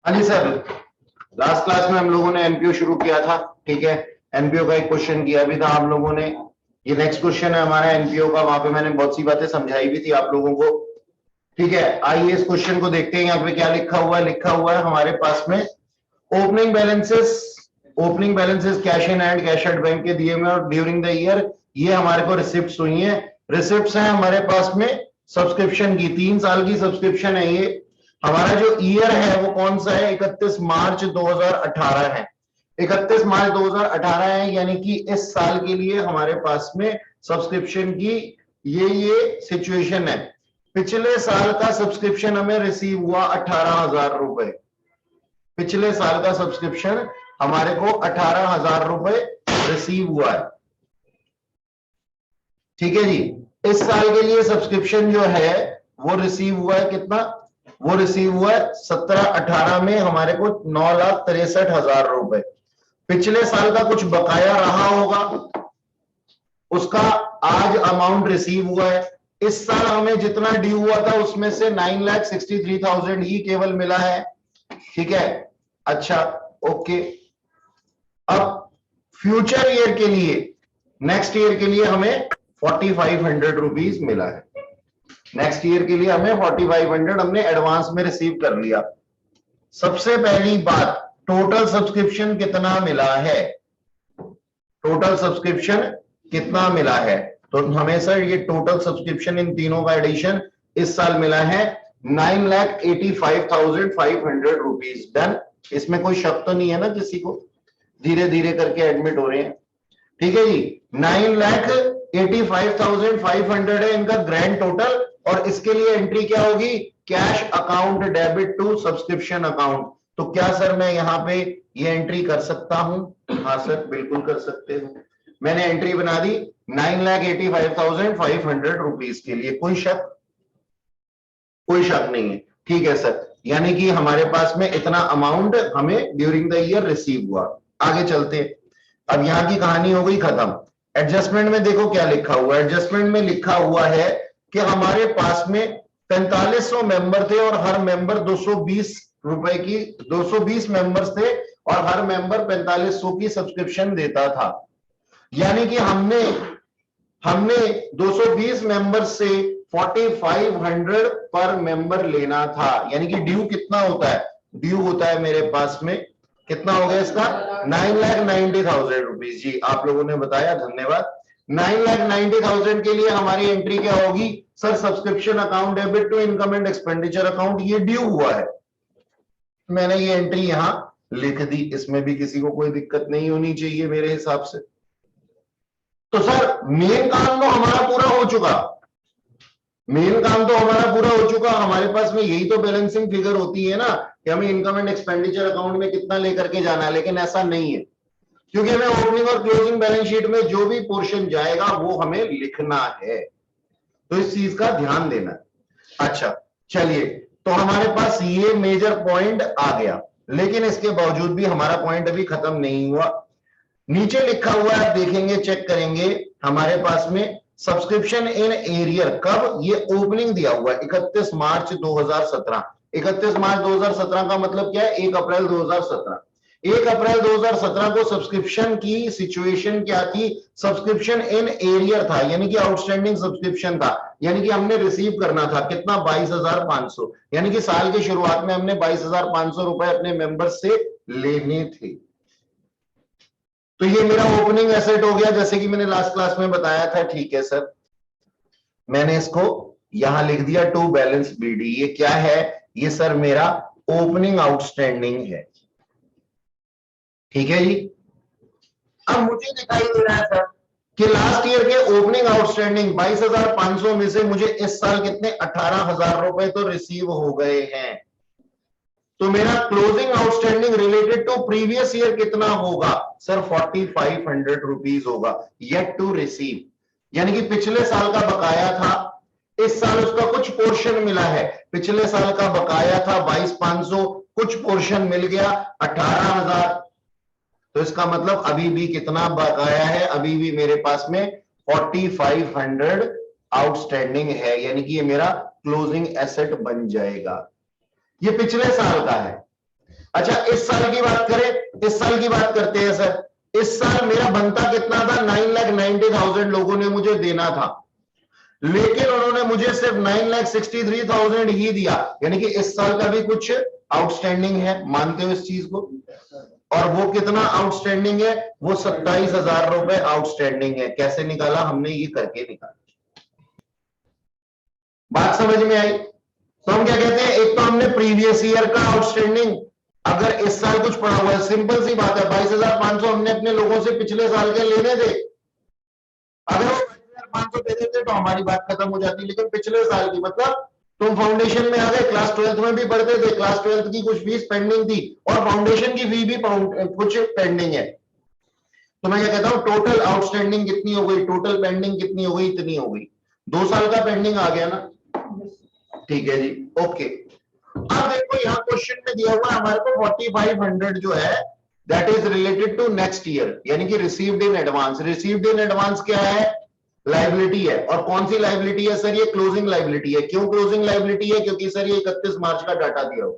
हाँ जी sir, last class में हम लोगों ने एनपीओ शुरू किया था। ठीक है, एनपीओ का एक क्वेश्चन किया भी था हम लोगों ने। ये नेक्स्ट क्वेश्चन है हमारा एनपीओ का। वहां पे मैंने बहुत सी बातें समझाई भी थी आप लोगों को। ठीक है, आइए इस क्वेश्चन को देखते हैं। यहाँ पे क्या लिखा हुआ है? लिखा हुआ है हमारे पास में opening balances cash in hand, cash at bank के दिए हुए और ड्यूरिंग द ईयर ये हमारे को रिसिप्ट्स हुई हैं। रिसिप्ट्स हैं हमारे पास में सब्सक्रिप्शन की, 3 साल की सब्सक्रिप्शन है ये। हमारा जो ईयर है वो कौन सा है? 31 मार्च 2018 है। 31 मार्च 2018 है, यानी कि इस साल के लिए हमारे पास में सब्सक्रिप्शन की ये सिचुएशन है। पिछले साल का सब्सक्रिप्शन हमें रिसीव हुआ 18,000 रुपए। पिछले साल का सब्सक्रिप्शन हमारे को 18,000 रुपए रिसीव हुआ है। ठीक है जी, इस साल के लिए सब्सक्रिप्शन जो है वो रिसीव हुआ है कितना? वो रिसीव हुआ है 17-18 में हमारे को 9,63,000 रुपए। पिछले साल का कुछ बकाया रहा होगा, उसका आज अमाउंट रिसीव हुआ है। इस साल हमें जितना ड्यू हुआ था उसमें से 9,63,000 ही केवल मिला है। ठीक है, अच्छा ओके। अब फ्यूचर ईयर के लिए, नेक्स्ट ईयर के लिए हमें 4,500 रुपीज मिला है। नेक्स्ट ईयर के लिए हमें 4,500 हमने एडवांस में रिसीव कर लिया। सबसे पहली बात, टोटल सब्सक्रिप्शन कितना मिला है? टोटल सब्सक्रिप्शन कितना मिला है? तो हमें सर ये टोटल सब्सक्रिप्शन इन तीनों का एडिशन इस साल मिला है 9,85,500 रुपीज। डन, इसमें कोई शक तो नहीं है ना किसी को? धीरे धीरे करके एडमिट हो रहे हैं। ठीक है जी, 9,85,500 है इनका ग्रैंड टोटल। और इसके लिए एंट्री क्या होगी? Cash account debit to subscription account. तो क्या सर मैं यहाँ पे ये एंट्री कर सकता हूं? हाँ सर, बिल्कुल कर सकते हो। मैंने एंट्री बना दी 9,85,500 रुपीज के लिए। कोई शक? कोई शक नहीं है। ठीक है सर, यानी कि हमारे पास में इतना अमाउंट हमें ड्यूरिंग द ईयर रिसीव हुआ। आगे चलते, अब यहां की कहानी हो गई खत्म। एडजस्टमेंट में देखो क्या लिखा हुआ है। एडजस्टमेंट में लिखा हुआ है कि हमारे पास में 4500 मेंबर थे और हर मेंबर 220 रुपए की, 220 मेंबर्स थे और हर मेंबर 4500 की सब्सक्रिप्शन देता था। यानी कि हमने 220 मेंबर से 4,500 पर मेंबर लेना था। यानी कि ड्यू कितना होता है? ड्यू होता है मेरे पास में कितना हो गया इसका? 9,90,000 रुपीज। जी आप लोगों ने बताया, धन्यवाद। 9,90,000 के लिए हमारी एंट्री क्या होगी? Sir subscription account debit to income and expenditure account, ये ड्यू हुआ है। मैंने ये एंट्री यहां लिख दी, इसमें भी किसी को कोई दिक्कत नहीं होनी चाहिए मेरे हिसाब से। तो सर मेन काम तो हमारा पूरा हो चुका। मेन काम तो हमारा पूरा हो चुका। हमारे पास में यही तो बैलेंसिंग फिगर होती है ना कि हमें इनकम एंड एक्सपेंडिचर अकाउंट में कितना लेकर के जाना है। लेकिन ऐसा नहीं है, क्योंकि हमें ओपनिंग और क्लोजिंग बैलेंस शीट में जो भी पोर्शन जाएगा वो हमें लिखना है। तो इस चीज का ध्यान देना है। अच्छा चलिए, तो हमारे पास ये मेजर पॉइंट आ गया। लेकिन इसके बावजूद भी हमारा पॉइंट अभी खत्म नहीं हुआ। नीचे लिखा हुआ है, आप देखेंगे, चेक करेंगे, हमारे पास में सब्सक्रिप्शन इन एरियर कब? ये ओपनिंग दिया हुआ है 31 मार्च 2017। 31 मार्च 2017 का मतलब क्या है? 1 अप्रैल 2017। 1 अप्रैल 2017 को सब्सक्रिप्शन की सिचुएशन क्या थी? सब्सक्रिप्शन इन एरियर था, यानी कि आउटस्टैंडिंग सब्सक्रिप्शन था। यानी कि हमने रिसीव करना था कितना? 22,500। यानी कि साल की शुरुआत में हमने 22,500 रुपए अपने मेंबर्स से लेने थे। तो ये मेरा ओपनिंग एसेट हो गया, जैसे कि मैंने लास्ट क्लास में बताया था। ठीक है सर, मैंने इसको यहां लिख दिया टू बैलेंस बीडी। ये क्या है? ये सर मेरा ओपनिंग आउटस्टैंडिंग है। ठीक है जी। अब मुझे दिखाई दे रहा है सर कि लास्ट ईयर के ओपनिंग आउटस्टैंडिंग 22,500 में से मुझे इस साल कितने? 18,000 रुपए तो रिसीव हो गए हैं। तो मेरा closing outstanding related to previous year कितना होगा? सर 4,500 रुपीज होगा, येट टू रिसीव। यानी कि पिछले साल का बकाया था, इस साल उसका कुछ पोर्शन मिला है। पिछले साल का बकाया था 22,500, कुछ पोर्शन मिल गया 18,000। तो इसका मतलब अभी भी कितना बकाया है? अभी भी मेरे पास में 4,500 आउटस्टैंडिंग है। यानी कि ये मेरा क्लोजिंग एसेट बन जाएगा। ये पिछले साल का है। अच्छा इस साल की बात करें, इस साल की बात करते हैं सर। इस साल मेरा बनता कितना था, 9,90,000 लोगों ने मुझे देना था, लेकिन उन्होंने मुझे सिर्फ 9,63,000 ही दिया, यानी कि इस साल का भी कुछ आउटस्टैंडिंग है, मानते हो इस चीज को? और वो कितना आउटस्टैंडिंग है, वो 27,000 रुपए आउटस्टैंडिंग है। कैसे निकाला हमने, ये करके निकाला। बात समझ में आई? तो हम क्या कहते हैं, एक तो हमने प्रीवियस ईयर का आउटस्टैंडिंग, अगर इस साल कुछ पड़ा हुआ है, सिंपल सी बात है, 22,500 हमने अपने लोगों से पिछले साल के लेने थे। अगर वो 22,500 दे देते तो हमारी बात खत्म हो जाती, लेकिन पिछले साल की, मतलब तुम फाउंडेशन में आ गए, क्लास 12th में भी पढ़ते थे, क्लास 12th की कुछ फीस पेंडिंग थी और फाउंडेशन की फी भी कुछ पेंडिंग है। तो मैं क्या कहता हूं, टोटल आउटस्टैंडिंग कितनी हो गई, टोटल पेंडिंग कितनी हो गई, इतनी हो गई। 2 साल का पेंडिंग आ गया ना, ठीक है जी, ओके। अब देखो यहाँ क्वेश्चन में दिया हुआ हमारे को 4,500 जो है, that is related to next year, यानी कि received in advance. Received in advance क्या है, लाइबिलिटी है। और कौन सी लाइबिलिटी है सर, ये क्लोजिंग लाइबिलिटी है। क्यों क्लोजिंग लाइबिलिटी है, क्योंकि सर ये 31 मार्च का डाटा दिया हुआ,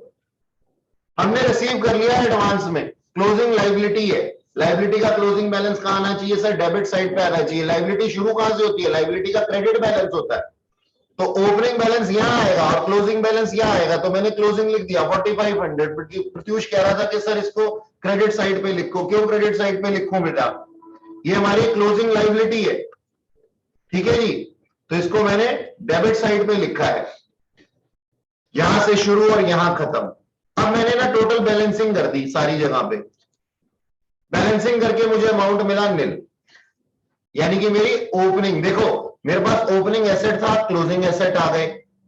हमने रिसीव कर लिया एडवांस में, क्लोजिंग लाइबिलिटी है। लाइबिलिटी का क्लोजिंग बैलेंस कहां आना चाहिए सर, डेबिट साइड पे आना चाहिए। लाइबिलिटी शुरू कहां से होती है, लाइबिलिटी का क्रेडिट बैलेंस होता है, तो ओपनिंग बैलेंस यहां आएगा और क्लोजिंग बैलेंस यहां आएगा, तो मैंने क्लोजिंग लिख दिया 4,500। प्रत्युष कह रहा था कि सर इसको क्रेडिट साइड पे लिखो। क्यों क्रेडिट साइड पे लिखो बेटा, ये हमारी क्लोजिंग लाइबिलिटी है, ठीक है जी, तो इसको मैंने डेबिट साइड पे लिखा है, यहां से शुरू और यहां खत्म। अब मैंने ना टोटल बैलेंसिंग कर दी सारी जगह पे, बैलेंसिंग करके मुझे अमाउंट मिला निल, यानी कि मेरी ओपनिंग, देखो मेरे पास ओपनिंग एसेट था, क्लोजिंग एसेट आ गए,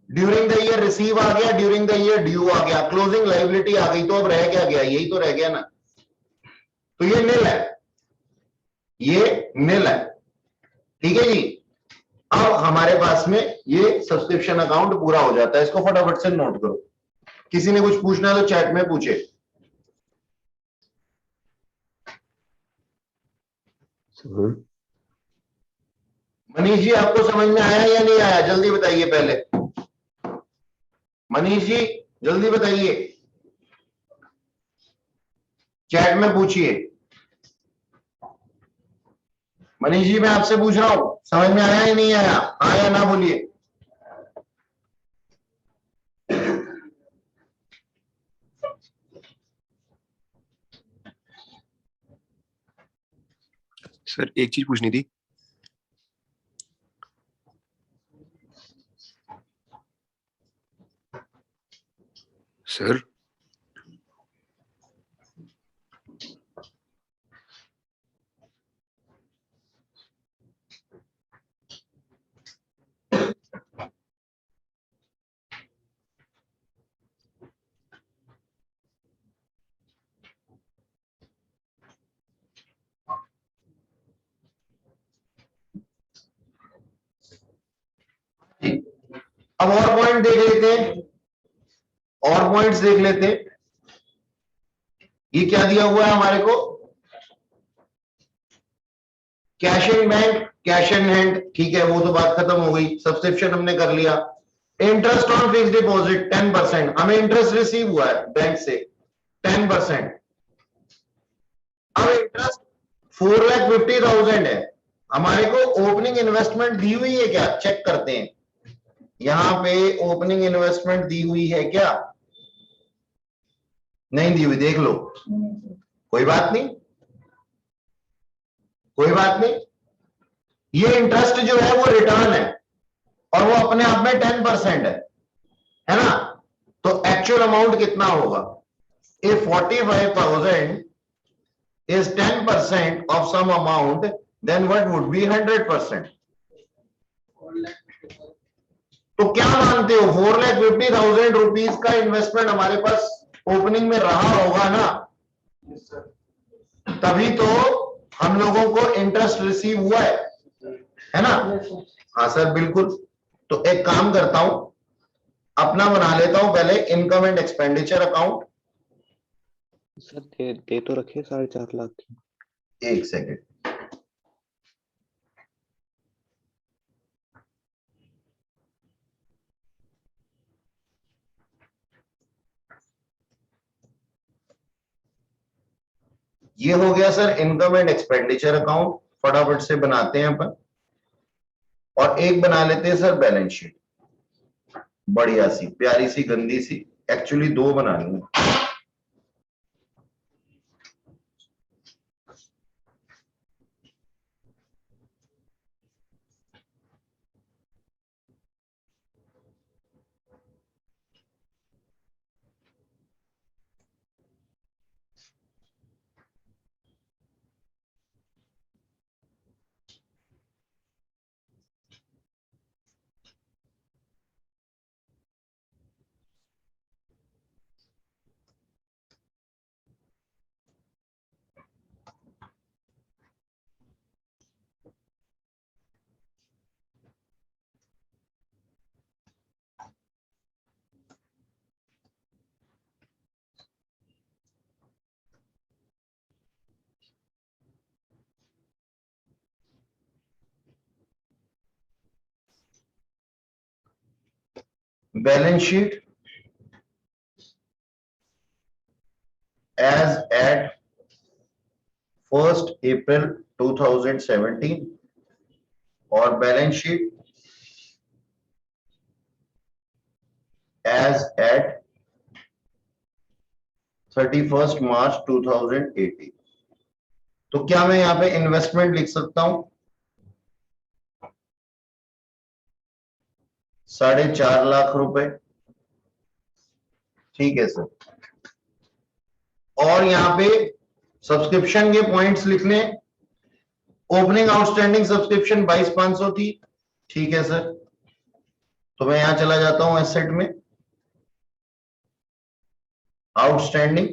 ड्यूरिंग द ईयर रिसीव आ गया, ड्यूरिंग द ईयर ड्यू आ गया, क्लोजिंग लाइबिलिटी आ गई, तो अब रह क्या गया, यही तो रह गया ना, तो ये निल है, ये निल है, ठीक है जी। अब हमारे पास में ये सब्सक्रिप्शन अकाउंट पूरा हो जाता है, इसको फटाफट से नोट करो। किसी ने कुछ पूछना है तो चैट में पूछे। मनीष जी आपको समझ में आया या नहीं आया, जल्दी बताइए पहले, मनीष जी जल्दी बताइए, चैट में पूछिए। मनीष जी मैं आपसे पूछ रहा हूं, समझ में आया या नहीं आया, आया ना बोलिए। सर एक चीज पूछनी थी। सर अब और पॉइंट देख लेते हैं, और पॉइंट्स देख लेते हैं। ये क्या दिया हुआ है हमारे को, cash in bank, cash in hand, ठीक है, वो तो बात खत्म हो गई, सब्सक्रिप्शन हमने कर लिया। इंटरेस्ट ऑन फिक्स डिपॉजिट 10%, हमें इंटरेस्ट रिसीव हुआ है बैंक से 10%। अब इंटरेस्ट 4,50,000 है, हमारे को ओपनिंग इन्वेस्टमेंट दी हुई है क्या, चेक करते हैं। यहां पे ओपनिंग इन्वेस्टमेंट दी हुई है क्या, नहीं दी हुई, देख लो, कोई बात नहीं, कोई बात नहीं, ये इंटरेस्ट जो है वो रिटर्न है और वो अपने आप में 10% है ना, तो एक्चुअल अमाउंट कितना होगा, if 45,000 is 10% of some amount, then what would be 100%? तो क्या मानते हो, 4,50,000 रुपीज का इन्वेस्टमेंट हमारे पास ओपनिंग में रहा होगा ना, तभी तो हम लोगों को इंटरेस्ट रिसीव हुआ है ना। हाँ सर बिल्कुल, तो एक काम करता हूं, अपना बना लेता हूं पहले income and expenditure account. Sir दे तो रखे 4.5 लाख की। एक सेकेंड, ये हो गया sir income and expenditure account, फटाफट से बनाते हैं अपन। और एक बना लेते हैं सर बैलेंस शीट, बढ़िया सी प्यारी सी गंदी सी, एक्चुअली दो बनानी है। Balance sheet as at 1st April 2017 और balance sheet as at 31st March 2018। तो क्या मैं यहां पे इन्वेस्टमेंट लिख सकता हूं? 4.5 लाख रुपए, ठीक है सर। और यहां पे सब्सक्रिप्शन के पॉइंट्स लिख लें। ओपनिंग आउटस्टैंडिंग सब्सक्रिप्शन 22,500 थी, ठीक है सर। तो मैं यहां चला जाता हूं एसेट में, आउटस्टैंडिंग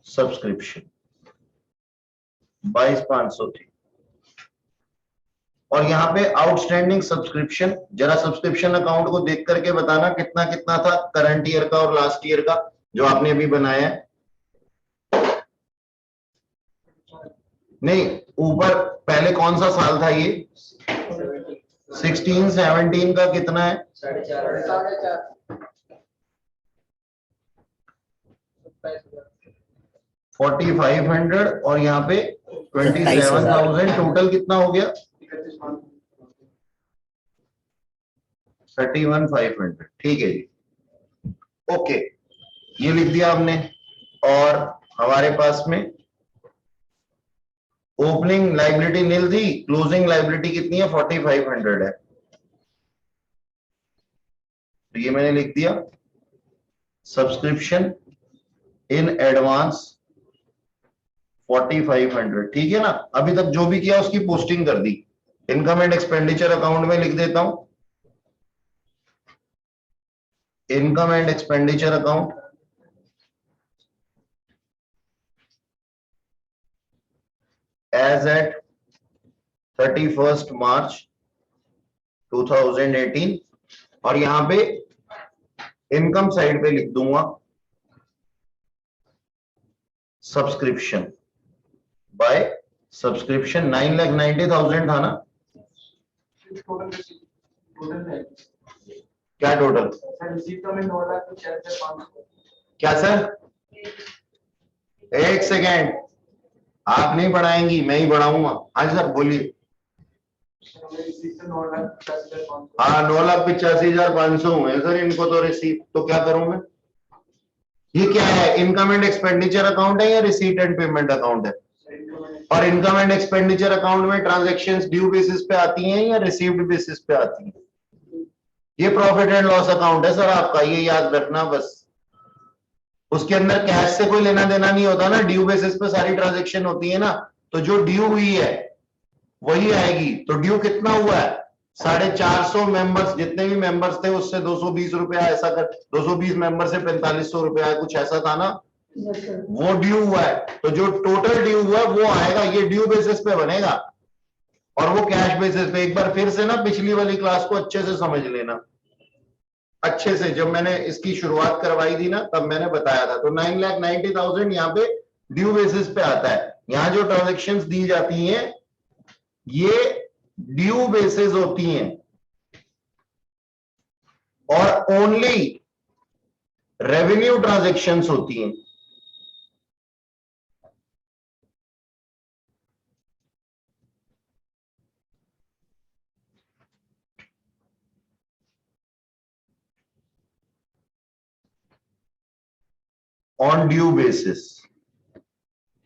सब्सक्रिप्शन 22,500 थी। और यहां पे आउटस्टैंडिंग सब्सक्रिप्शन, जरा सब्सक्रिप्शन अकाउंट को देख करके बताना कितना कितना था करंट ईयर का और लास्ट ईयर का, जो आपने अभी बनाया है। नहीं, ऊपर पहले कौन सा साल था ये? 16 17 का कितना है? 4,500 और यहाँ पे 27,000, टोटल कितना हो गया? 31,500, ठीक है जी, ओके, ये लिख दिया हमने। और हमारे पास में ओपनिंग लाइबिलिटी नील थी, क्लोजिंग लाइबिलिटी कितनी है? 4,500 है, तो ये मैंने लिख दिया। सब्सक्रिप्शन इन एडवांस 4,500, ठीक है ना। अभी तक जो भी किया उसकी पोस्टिंग कर दी। इनकम एंड एक्सपेंडिचर अकाउंट में लिख देता हूं, income and expenditure account as at 31st March 2018। और यहां पे इनकम साइड पे लिख दूंगा सब्सक्रिप्शन बाय सब्सक्रिप्शन 9,90,000 था ना? क्या टोटल? क्या सर? एक सेकेंड, आप नहीं पढ़ाएंगी, मैं ही पढ़ाऊंगा। हाँ सर बोलिए। हाँ, 9,85,500 है सर इनको तो रिसीट। तो क्या करूं मैं? ये क्या है, इनकम एंड एक्सपेंडिचर अकाउंट है या रिसीट एंड पेमेंट अकाउंट है? और इनकम एंड एक्सपेंडिचर अकाउंट में ट्रांजैक्शंस ड्यू बेसिस पे आती हैं या रिसीव्ड बेसिस पे आती हैं? ये प्रॉफिट एंड लॉस अकाउंट है सर आपका, ये याद रखना बस। उसके अंदर कैश से कोई लेना देना नहीं होता ना, ड्यू बेसिस पे सारी ट्रांजैक्शन होती है ना। तो जो ड्यू हुई है वही आएगी। तो ड्यू कितना हुआ है? 450 मेंबर्स, जितने भी मेंबर्स थे उससे 220 रुपया, ऐसा कर 220 मेंबर से 4500 रुपया, कुछ ऐसा था ना, वो ड्यू हुआ है। तो जो टोटल ड्यू हुआ है वो आएगा, ये ड्यू बेसिस पे बनेगा और वो कैश बेसिस पे। एक बार फिर से ना पिछली वाली क्लास को अच्छे से समझ लेना, अच्छे से। जब मैंने इसकी शुरुआत करवाई थी ना तब मैंने बताया था। तो 9,90,000 यहाँ पे ड्यू बेसिस पे आता है। यहाँ जो ट्रांजेक्शन्स दी जाती हैं ये ड्यू बेसिस होती हैं और ओनली रेवेन्यू ट्रांजैक्शंस होती हैं। On due basis.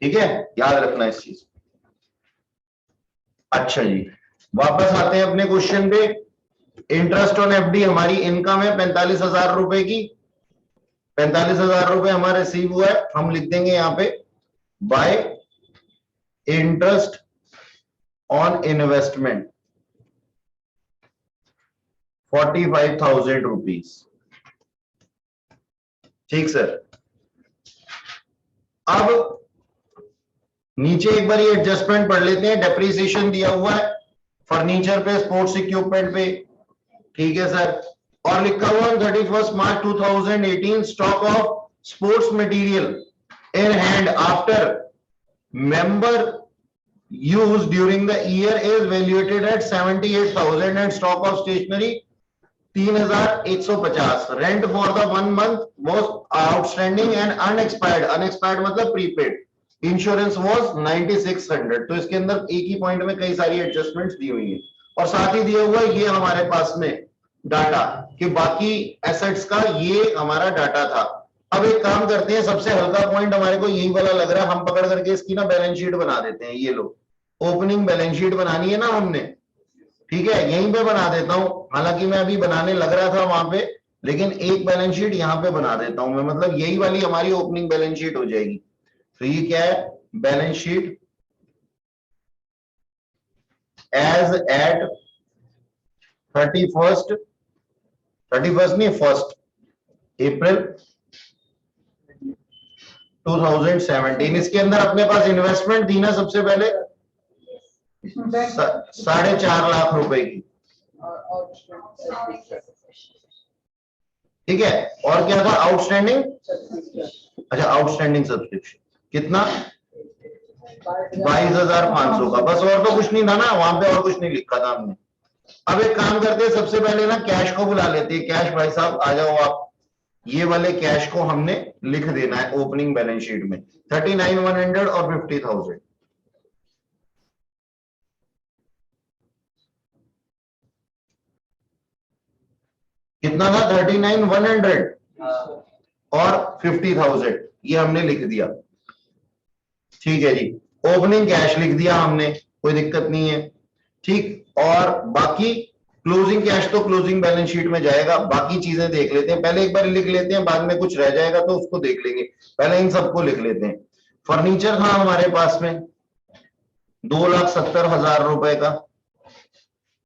ठीक है, याद रखना इस चीज। अच्छा जी, वापस आते हैं अपने क्वेश्चन पे। इंटरेस्ट ऑन एफडी हमारी इनकम है 45,000 रुपए की। 45,000 रुपए हमारा रिसीव हुआ है, हम लिख देंगे यहां पे bye interest on investment 45,000 rupees. ठीक सर। अब नीचे एक बार ये एडजस्टमेंट पढ़ लेते हैं। डेप्रिसिएशन दिया हुआ है फर्नीचर पे, स्पोर्ट्स इक्विपमेंट पे। ठीक है सर। और लिखा हुआ है 31 March 2018 stock of sports material in hand after member use during the year is valuated at 78,000 and stock of stationery 3,150। Rent for the 1 month was outstanding and unexpired. Unexpired मतलब prepaid. Insurance was 9600। तो इसके अंदर एक ही point में कई सारी adjustments दी हुई है। और साथ ही दिया हुआ है ये हमारे पास में डाटा कि बाकी एसेट्स का ये हमारा डाटा था। अब एक काम करते हैं, सबसे हल्का पॉइंट हमारे को यही वाला लग रहा है, हम पकड़ करके इसकी ना बैलेंस शीट बना देते हैं। ये लो, ओपनिंग बैलेंस शीट बनानी है ना हमने। ठीक है, यहीं पे बना देता हूं। हालांकि मैं अभी बनाने लग रहा था वहां पे, लेकिन एक बैलेंस शीट यहां पे बना देता हूं मैं। मतलब यही वाली हमारी ओपनिंग बैलेंस शीट हो जाएगी। तो ये क्या है, balance sheet as at 31st नहीं, 1 अप्रैल 2017। इसके अंदर अपने पास इन्वेस्टमेंट थी ना सबसे पहले 4.5 लाख रुपए की। ठीक है, और क्या था आउटस्टैंडिंग? अच्छा, आउटस्टैंडिंग सब्सक्रिप्शन कितना? 22,500 का। बस और तो कुछ नहीं था ना वहां पे, और कुछ नहीं लिखा था हमने। अब एक काम करते हैं, सबसे पहले ना कैश को बुला लेते हैं। कैश भाई साहब आ जाओ आप। ये वाले कैश को हमने लिख देना है ओपनिंग बैलेंस शीट में। 39,100 और 50,000। कितना था? 39,100 और 50,000। ये हमने लिख दिया। ठीक है जी, ओपनिंग कैश लिख दिया हमने, कोई दिक्कत नहीं है। ठीक, और बाकी क्लोजिंग कैश तो क्लोजिंग बैलेंस शीट में जाएगा। बाकी चीजें देख लेते हैं, पहले एक बार लिख लेते हैं, बाद में कुछ रह जाएगा तो उसको देख लेंगे। पहले इन सबको लिख लेते हैं। फर्नीचर था हमारे पास में 2,70,000 रुपए का।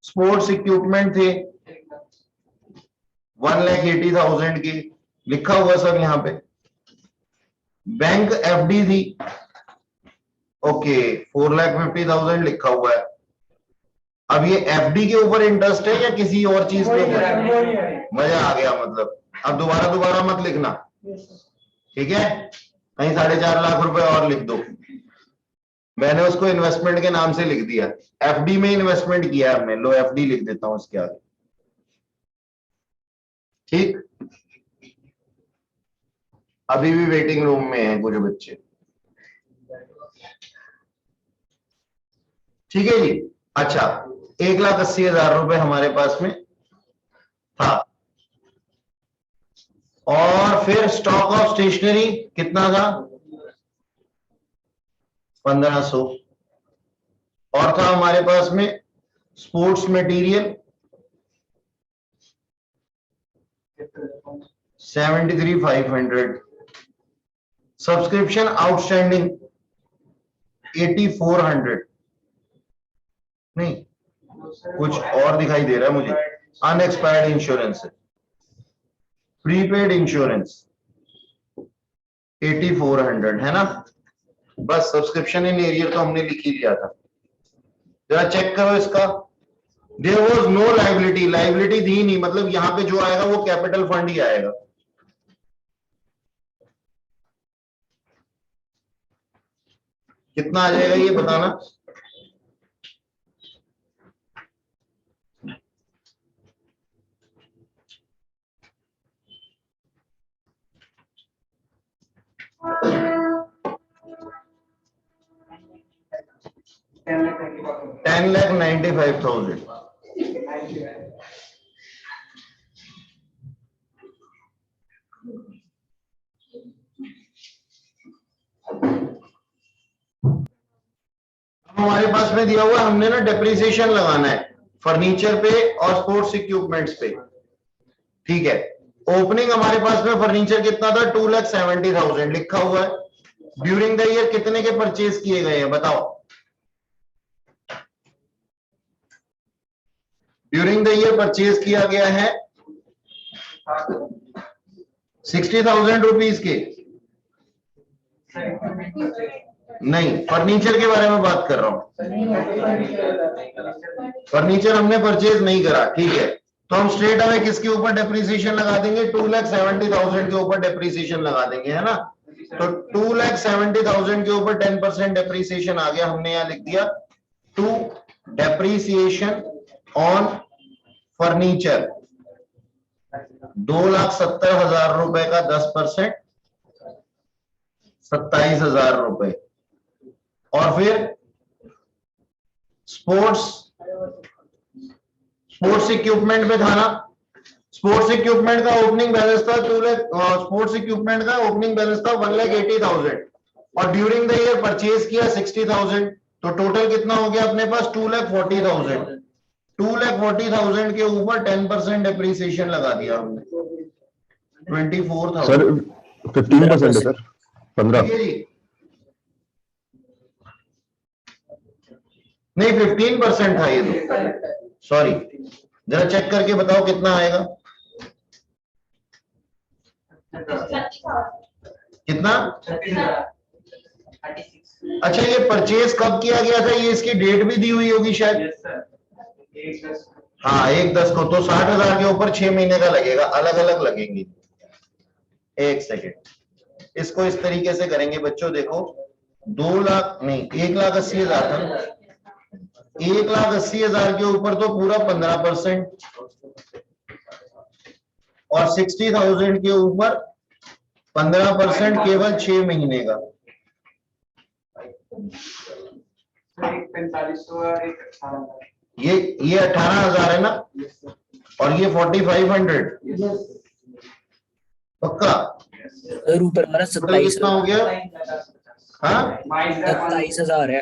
स्पोर्ट्स इक्विपमेंट थे 1,80,000 की, लिखा हुआ सब यहाँ पे। बैंक एफडी थी, ओके, 4,50,000 लिखा हुआ है। अब ये एफडी के ऊपर इंटरेस्ट है या किसी और चीज पे ऊपर? मजा आ गया मतलब। अब दोबारा मत लिखना, ठीक है? कहीं 4.5 लाख रुपए और लिख दो। मैंने उसको इन्वेस्टमेंट के नाम से लिख दिया, एफडी में इन्वेस्टमेंट किया है हमने। लो, एफडी लिख देता हूं उसके आगे। ठीक, अभी भी वेटिंग रूम में हैं कुछ बच्चे। ठीक है जी। अच्छा, 1,80,000 रुपए हमारे पास में था। और फिर स्टॉक ऑफ स्टेशनरी कितना था? 1,500। और था हमारे पास में स्पोर्ट्स मटेरियल 73,500। Subscription outstanding 8,400। नहीं, कुछ और दिखाई दे रहा है मुझे। अनएक्सपायर्ड इंश्योरेंस है, प्रीपेड इंश्योरेंस 8,400 है ना। बस सब्सक्रिप्शन इन एरियर तो हमने लिख ही लिया था। जरा चेक करो इसका। There was no liability, liability थी नहीं, मतलब यहां पे जो आएगा वो कैपिटल फंड ही आएगा। कितना आ जाएगा ये बताना। $10,95,000। हमारे पास में दिया हुआ, हमने ना डेप्रिसिएशन लगाना है फर्नीचर पे और स्पोर्ट्स इक्विपमेंट्स पे, ठीक है। ओपनिंग हमारे पास में फर्नीचर कितना था, 2,70,000 लिखा हुआ है। ड्यूरिंग द ईयर कितने के परचेज किए गए हैं बताओ। ड्यूरिंग द ईयर परचेज किया गया है 60,000 रुपीज के, नहीं फर्नीचर के बारे में बात कर रहा हूं। फर्नीचर हमने परचेज नहीं करा, ठीक है। तो हम स्ट्रेट अवे किसके ऊपर डेप्रिसिएशन लगा देंगे, 2,70,000 के ऊपर डेप्रिसिएशन लगा देंगे, है ना। तो 2,70,000 के ऊपर 10% डेप्रिसिएशन आ गया, हमने यहां लिख दिया टू डेप्रिसिएशन ऑन फर्नीचर 2,70,000 रुपए का 10%, 27,000 रुपए। और फिर स्पोर्ट्स इक्विपमेंट पे था ना, स्पोर्ट्स इक्विपमेंट का ओपनिंग बैलेंस था 2 लाख, स्पोर्ट्स इक्विपमेंट का ओपनिंग बैलेंस था 1,80,000 और ड्यूरिंग द ईयर परचेज किया 60,000, तो टोटल कितना हो गया अपने पास 2,40,000। 2,40,000 के ऊपर 10% डेप्रिसिएशन लगा दिया हमने, 24,000 सर 15% है सर, 15 नहीं 15% था ये तो, सॉरी जरा चेक करके बताओ कितना आएगा, कितना। अच्छा ये परचेज कब किया गया था, ये इसकी डेट भी दी हुई होगी शायद। हाँ 1/10 को, तो 60,000 के ऊपर 6 महीने का लगेगा, अलग अलग लगेंगे। एक सेकेंड, इसको इस तरीके से करेंगे बच्चों, देखो 2 लाख नहीं 1,80,000 था, 1,80,000 के ऊपर तो पूरा 15% और 60,000 के ऊपर 15% केवल 6 महीने का। ये 18,000 है ना, और ये 4,500 पक्का। सर ऊपर हमारा टोटल कितना हो गया, हाँ 27,000 है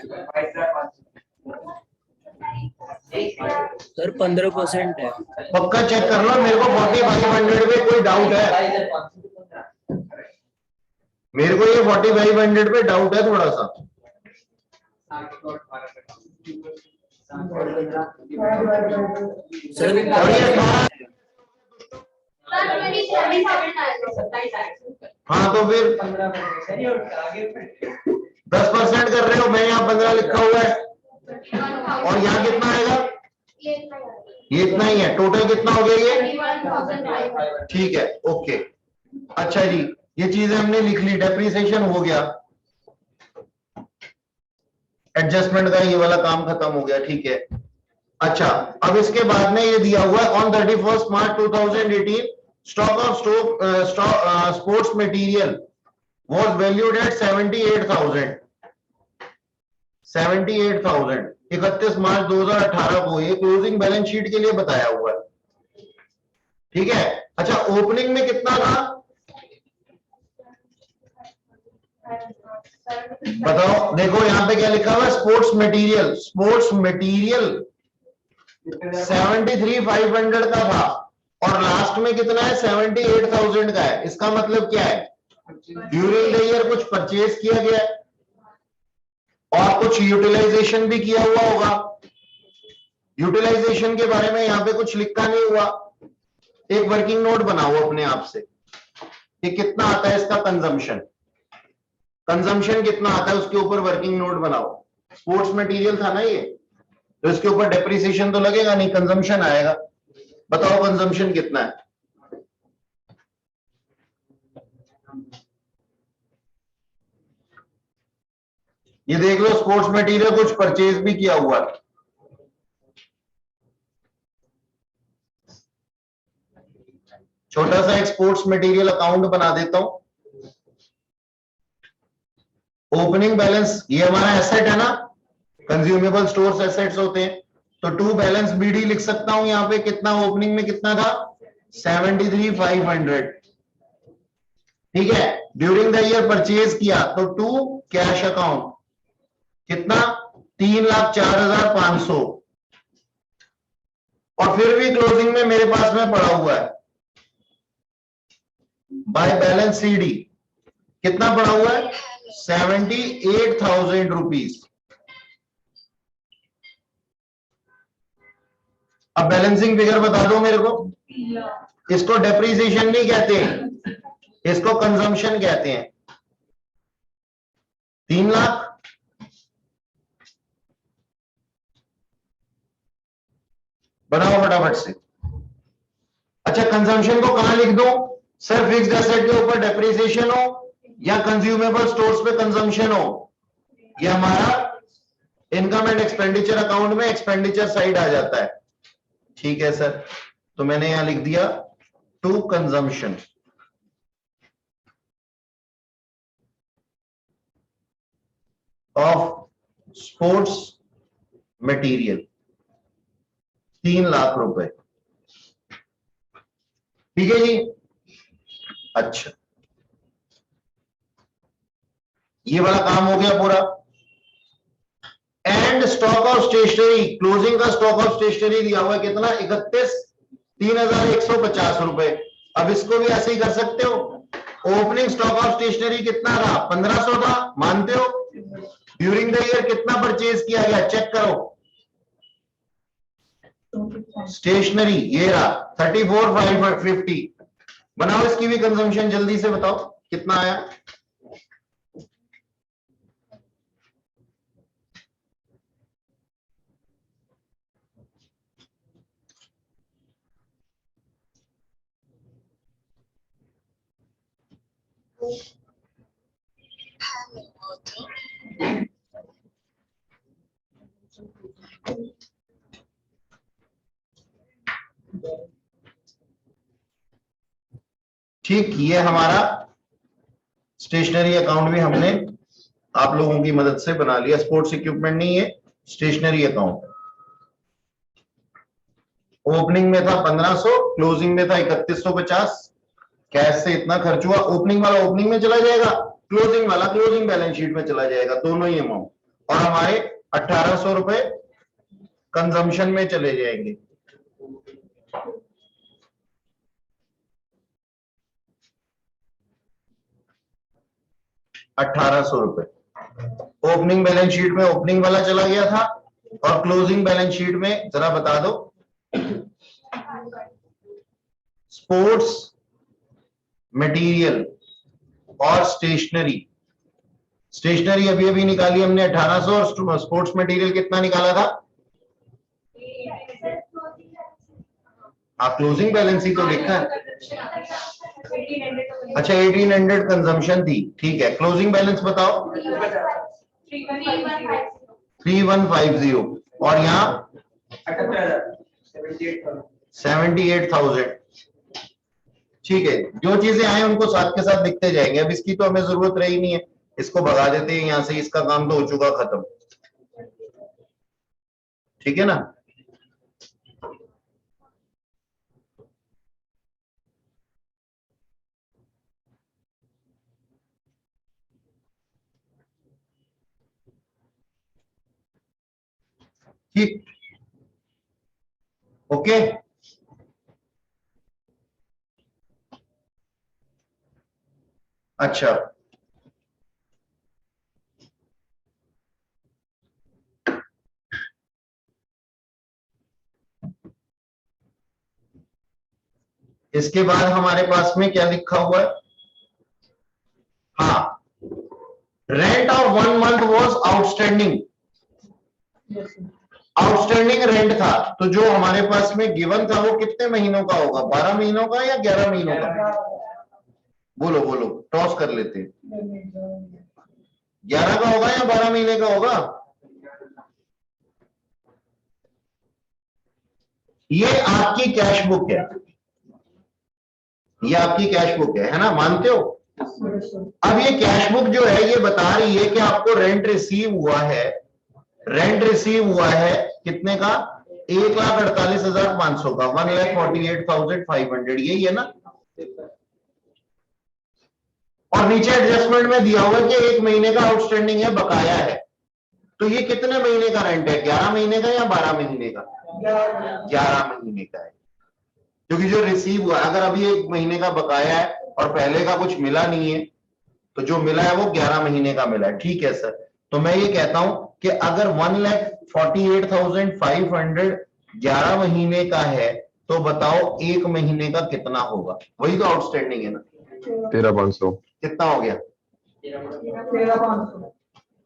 सर, 15% है। पक्का चेक कर लो, मेरे को 4,500 पे कोई डाउट है, मेरे को ये 4,500 पे डाउट है थोड़ा सा। सर और ये हाँ तो फिर 10% कर रहे हो, मैं यहाँ 15 लिखा हुआ है, और यहाँ कितना आएगा, ये इतना ही है। टोटल कितना हो गया ये, ठीक है ओके। अच्छा जी ये चीजें हमने लिख ली, डेप्रिसिएशन हो गया, एडजस्टमेंट का ये वाला काम खत्म हो गया, ठीक है। अच्छा अब इसके बाद में ये दिया हुआ है on 31 March 2018 stock of sports material was valued at 78,000। 31 March 2018 को ये क्लोजिंग बैलेंस शीट के लिए बताया हुआ है, ठीक है। अच्छा ओपनिंग में कितना था बताओ, देखो यहाँ पे क्या लिखा हुआ है, स्पोर्ट्स मटेरियल 73,500 का था और लास्ट में कितना है 78,000 का है। इसका मतलब क्या है, ड्यूरिंग द ईयर कुछ परचेज किया गया है और कुछ यूटिलाइजेशन भी किया हुआ होगा। यूटिलाइजेशन के बारे में यहाँ पे कुछ लिखा नहीं हुआ, एक वर्किंग नोट बनाओ अपने आप से कि कितना आता है इसका कंजम्पशन कितना आता है, उसके ऊपर वर्किंग नोट बनाओ। स्पोर्ट्स मटेरियल था ना ये, तो इसके ऊपर डेप्रिसिएशन तो लगेगा नहीं, कंजम्पशन आएगा। बताओ कंजम्पशन कितना है, ये देख लो। स्पोर्ट्स मटेरियल कुछ परचेज भी किया हुआ है, छोटा सा एक स्पोर्ट्स मटेरियल अकाउंट बना देता हूं। ओपनिंग बैलेंस ये हमारा एसेट है ना, कंज्यूमेबल स्टोर्स एसेट्स होते हैं, तो टू बैलेंस बीडी लिख सकता हूं यहाँ पे। कितना ओपनिंग में कितना था 73,500, ठीक है। ड्यूरिंग द ईयर परचेज किया तो टू कैश अकाउंट कितना 3,04,500 और फिर भी क्लोजिंग में मेरे पास में पड़ा हुआ है बाय बैलेंस सीडी कितना पड़ा हुआ है 78,000 रुपीज। अब बैलेंसिंग फिगर बता दो मेरे को। इसको डेप्रिसिएशन नहीं कहते, इसको कंजम्पशन कहते हैं। 3 लाख बनाओ फटाफट से। अच्छा, कंजम्पशन को कहां लिख दो सर? फिक्स्ड एसेट के ऊपर डेप्रिसिएशन हो या कंज्यूमेबल स्टोर्स पे कंजम्पशन हो, ये हमारा इनकम एंड एक्सपेंडिचर अकाउंट में एक्सपेंडिचर साइड आ जाता है। ठीक है सर, तो मैंने यहां लिख दिया to consumption of sports material 3 lakh रुपए। ठीक है जी। अच्छा, ये वाला काम हो गया पूरा। And stock of stationery, closing का स्टॉक ऑफ स्टेशनरी दिया हुआ है कितना 3,150 रुपए। अब इसको भी ऐसे ही कर सकते हो। ओपनिंग स्टॉक ऑफ स्टेशनरी कितना था 1500 था, मानते हो? ड्यूरिंग द ईयर कितना परचेज किया गया चेक करो। स्टेशनरी ये रहा 34,550। बनाओ इसकी भी कंजम्पशन, जल्दी से बताओ कितना आया। ठीक, ये हमारा स्टेशनरी अकाउंट भी हमने आप लोगों की मदद से बना लिया। स्पोर्ट्स इक्विपमेंट नहीं है, स्टेशनरी अकाउंट। ओपनिंग में था 1500, क्लोजिंग में था 3150। कैश से इतना खर्च हुआ, ओपनिंग वाला ओपनिंग में चला जाएगा, क्लोजिंग वाला क्लोजिंग बैलेंस शीट में चला जाएगा, दोनों ही अमाउंट। और हमारे 1800 रुपए कंजम्पशन में चले जाएंगे। ₹1800 ओपनिंग बैलेंस शीट में ओपनिंग वाला चला गया था, और क्लोजिंग बैलेंस शीट में जरा बता दो स्पोर्ट्स मटेरियल और स्टेशनरी। स्टेशनरी अभी अभी निकाली हमने 1800 और स्पोर्ट्स मटेरियल कितना निकाला था? क्लोजिंग बैलेंस ही तो लिखा है। अच्छा, 1800 कंजम्पशन थी, ठीक है। क्लोजिंग बैलेंस बताओ 3150 और यहाँ 78,000। ठीक है, जो चीजें आए उनको साथ के साथ लिखते जाएंगे। अब इसकी तो हमें जरूरत रही नहीं है, इसको भगा देते हैं यहां से, इसका काम तो हो चुका खत्म। ठीक है ना। ठीक, ओके। अच्छा, इसके बाद हमारे पास में क्या लिखा हुआ है? हाँ, rent of 1 month was outstanding. Outstanding rent था, तो जो हमारे पास में गिवन था वो कितने महीनों का होगा? 12 महीनों का या 11 महीनों का? बोलो बोलो, टॉस कर लेते हैं। 11 का होगा या 12 महीने का होगा? ये आपकी कैश बुक है, ये आपकी कैश बुक है ना, मानते हो? अब ये कैश बुक जो है ये बता रही है कि आपको रेंट रिसीव हुआ है। रेंट रिसीव हुआ है कितने का? 1,48,500 का, 1,48,500, यही है ना। और नीचे एडजस्टमेंट में दिया हुआ कि 1 महीने का आउटस्टैंडिंग है, बकाया है। तो ये कितने महीने का रेंट है, 11 महीने का या 12 महीने का? 11 महीने का है, क्योंकि जो रिसीव हुआ, अगर अभी 1 महीने का बकाया है और पहले का कुछ मिला नहीं है, तो जो मिला है वो 11 महीने का मिला है। ठीक है सर, तो मैं ये कहता हूं कि अगर 1,48,500 11 महीने का है, तो बताओ 1 महीने का कितना होगा? वही तो आउटस्टैंडिंग है ना। 13,500। कितना हो गया?